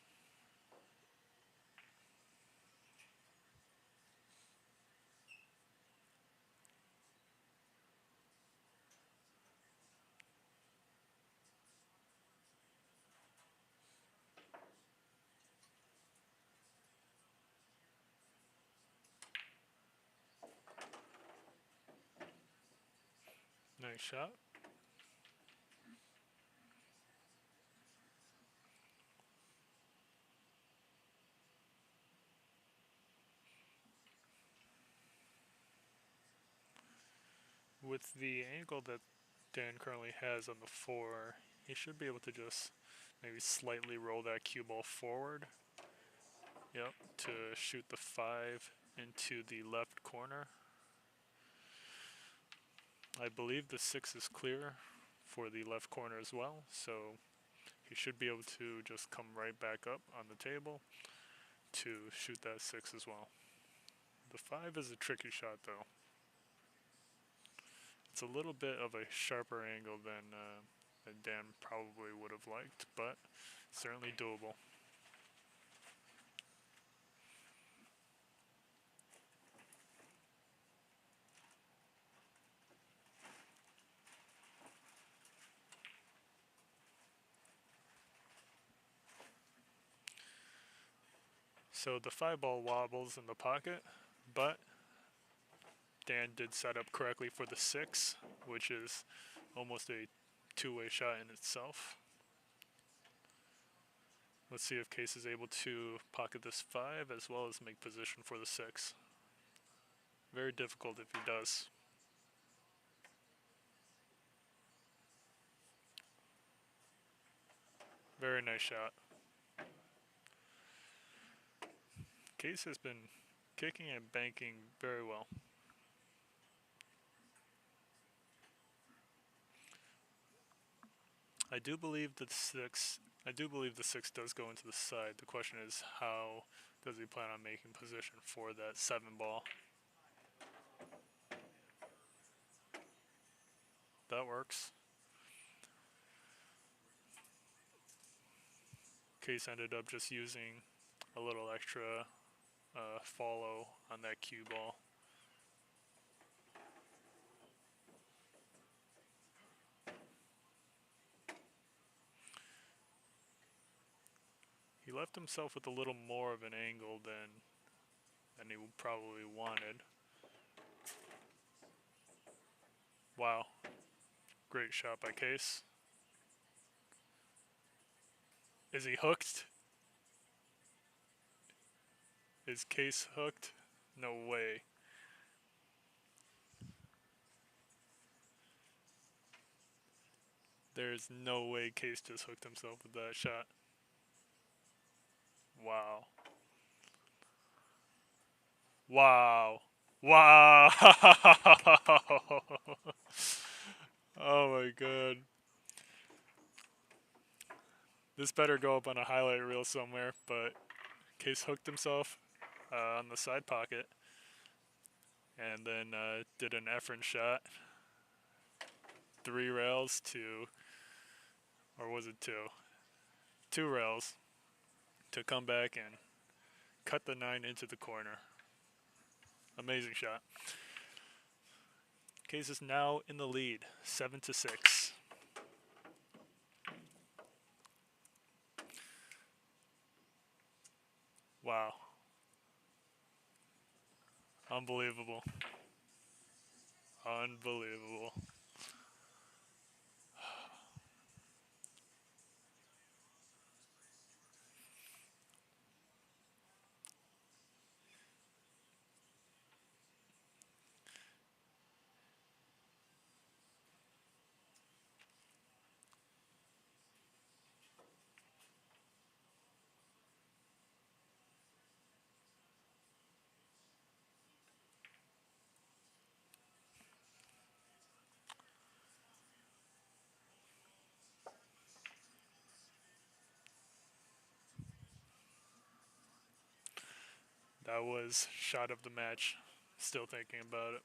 Nice shot. With the angle that Dan currently has on the 4, he should be able to just maybe slightly roll that cue ball forward. Yep, to shoot the 5 into the left corner. I believe the 6 is clear for the left corner as well, so he should be able to just come right back up on the table to shoot that 6 as well. The 5 is a tricky shot though. It's a little bit of a sharper angle than Dan probably would have liked, but certainly doable. So the 5-ball wobbles in the pocket, but Dan did set up correctly for the 6, which is almost a 2-way shot in itself. Let's see if Qais is able to pocket this 5 as well as make position for the 6. Very difficult if he does. Very nice shot. Qais has been kicking and banking very well. I do believe the 6 does go into the side. The question is, how does he plan on making position for that 7 ball? that works. Qais ended up just using a little extra follow on that cue ball. He left himself with a little more of an angle than he probably wanted. Wow. Great shot by Qais. Is he hooked? Is Qais hooked? No way. There's no way Qais just hooked himself with that shot. Wow. Wow. Wow. Oh my god. This better go up on a highlight reel somewhere, but Qais hooked himself on the side pocket and then did an effort shot. 3 rails to, or was it 2? 2 rails to come back and cut the 9 into the corner. Amazing shot. Qais is now in the lead, 7-6. Wow. Unbelievable. Unbelievable. That was shot of the match. Still thinking about it.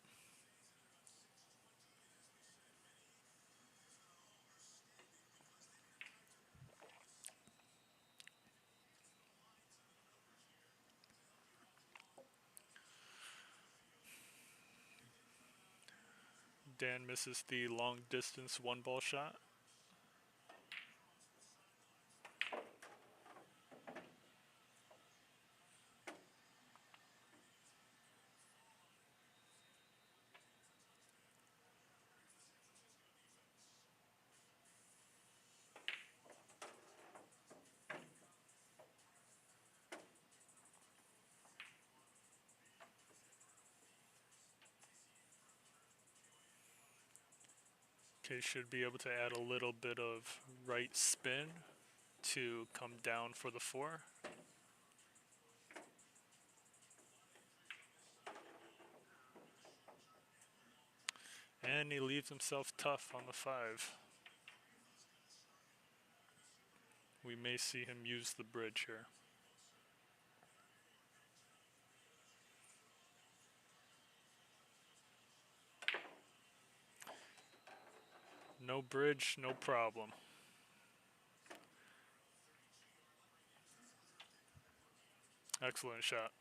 Dan misses the long distance 1-ball shot. Qais should be able to add a little bit of right spin to come down for the 4. And he leaves himself tough on the 5. We may see him use the bridge here. No bridge, no problem. Excellent shot.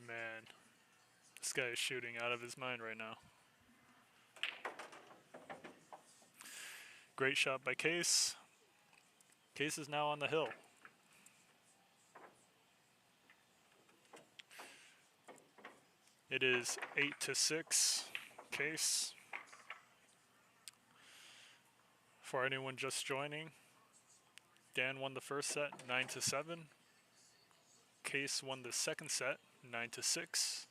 Man, this guy is shooting out of his mind right now. Great shot by Qais. Qais is now on the hill. It is 8-6, Qais. For anyone just joining, Dan won the first set, 9-7. Qais won the second set, 9-6.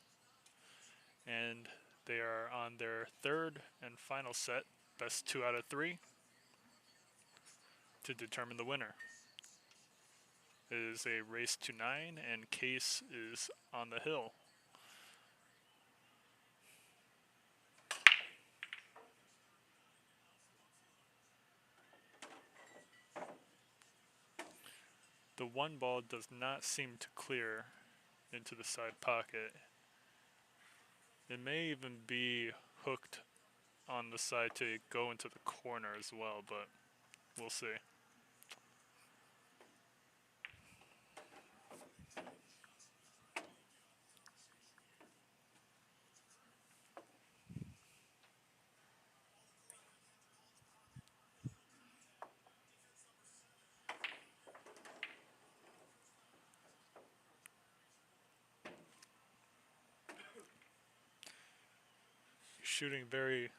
And they are on their third and final set, best 2 out of 3, to determine the winner. It is a race to 9, and Qais is on the hill. The one ball does not seem to clear into the side pocket. It may even be hooked on the side to go into the corner as well, but we'll see. He's shooting very,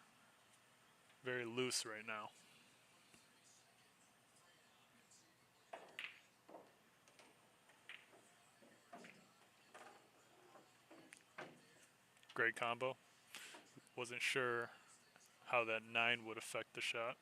very loose right now. Great combo. Wasn't sure how that 9 would affect the shot.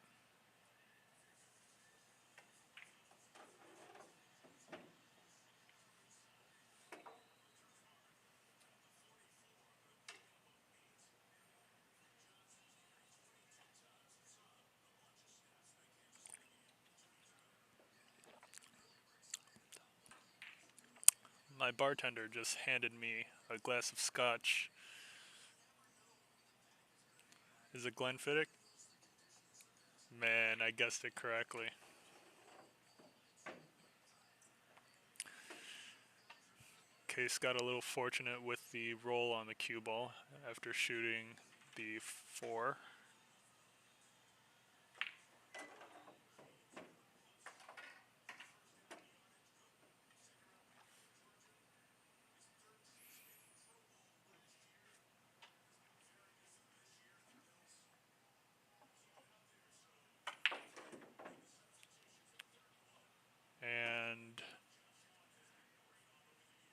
My bartender just handed me a glass of scotch. Is it Glenfiddich? Man, I guessed it correctly. Qais got a little fortunate with the roll on the cue ball after shooting the 4. And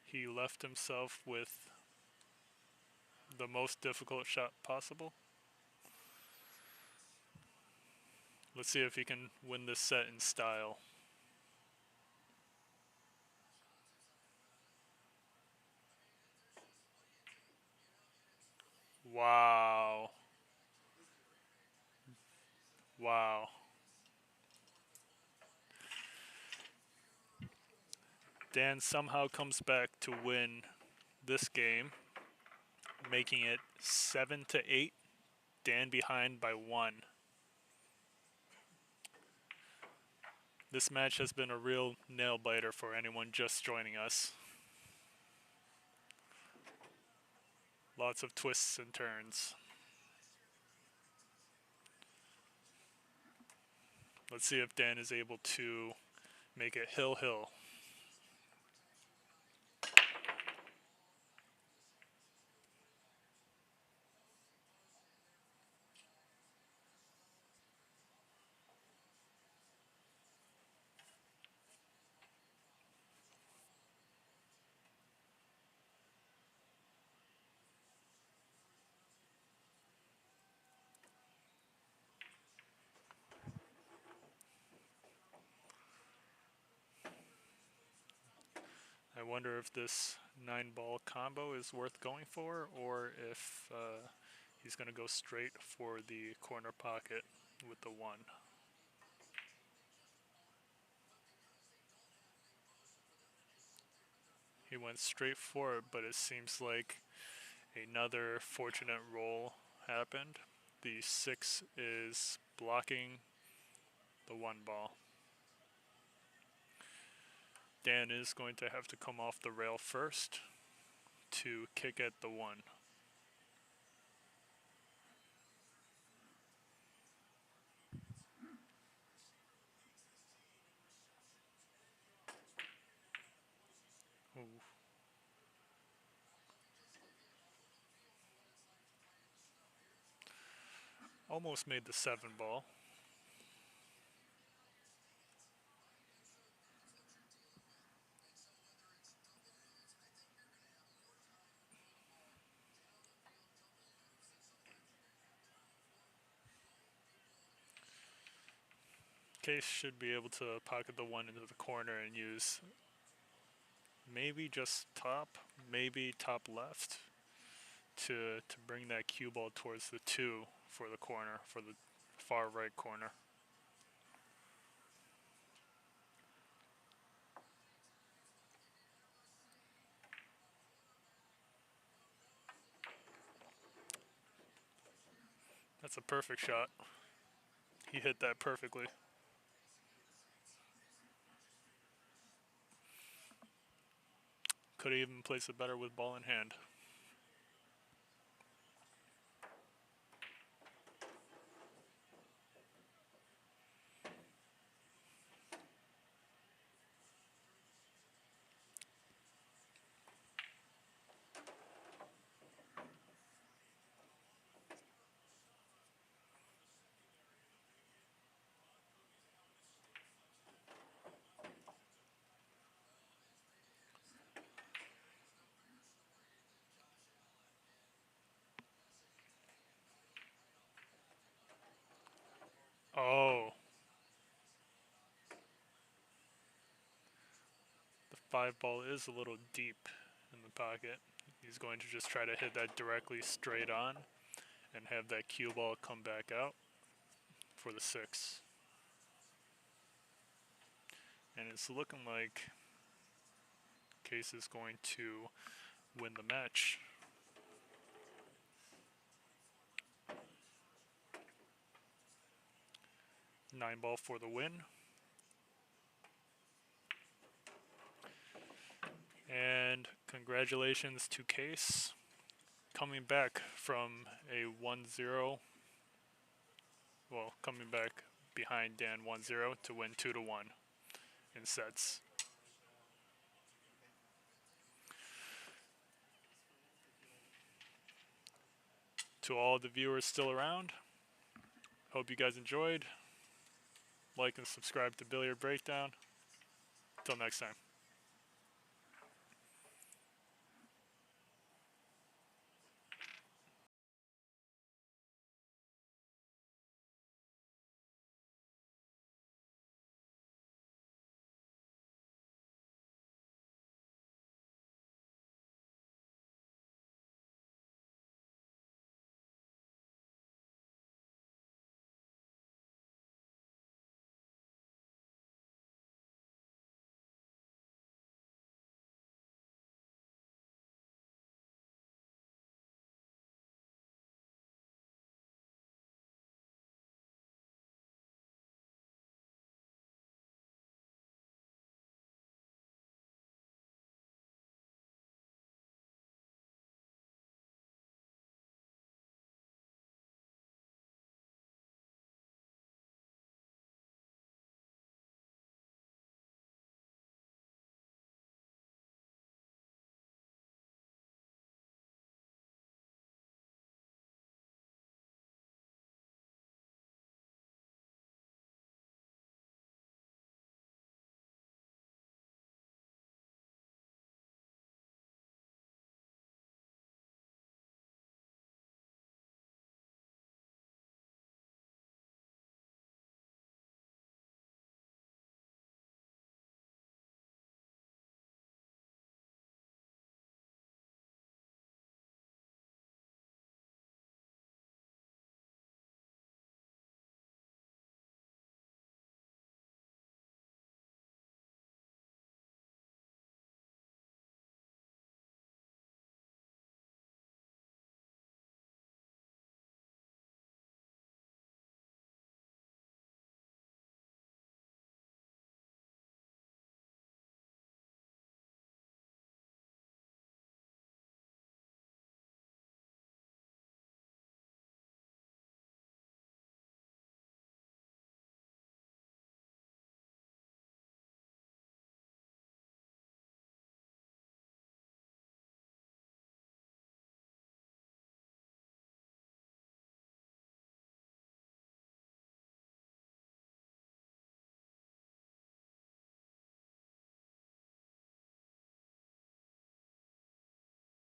he left himself with the most difficult shot possible. Let's see if he can win this set in style. Wow. Wow. Dan somehow comes back to win this game, making it 7-8. Dan behind by 1. This match has been a real nail biter for anyone just joining us. Lots of twists and turns. Let's see if Dan is able to make it hill-hill. I wonder if this 9-ball combo is worth going for, or if he's going to go straight for the corner pocket with the 1. He went straight for it, but it seems like another fortunate roll happened. The 6 is blocking the 1 ball. Dan is going to have to come off the rail first to kick at the 1. Ooh. Almost made the 7 ball. Qais should be able to pocket the 1 into the corner and use maybe just top, maybe top left to bring that cue ball towards the 2 for the corner, for the far right corner. That's a perfect shot. He hit that perfectly. Could have even placed it better with ball in hand. Oh. The 5 ball is a little deep in the pocket. He's going to just try to hit that directly straight on and have that cue ball come back out for the 6. And it's looking like Qais is going to win the match. Nine ball for the win. And congratulations to Qais, coming back from a 1-0, well, coming back behind Dan 1-0 to win 2-1 in sets. To all the viewers still around, hope you guys enjoyed. Like and subscribe to Billiard Breakdown. Till next time.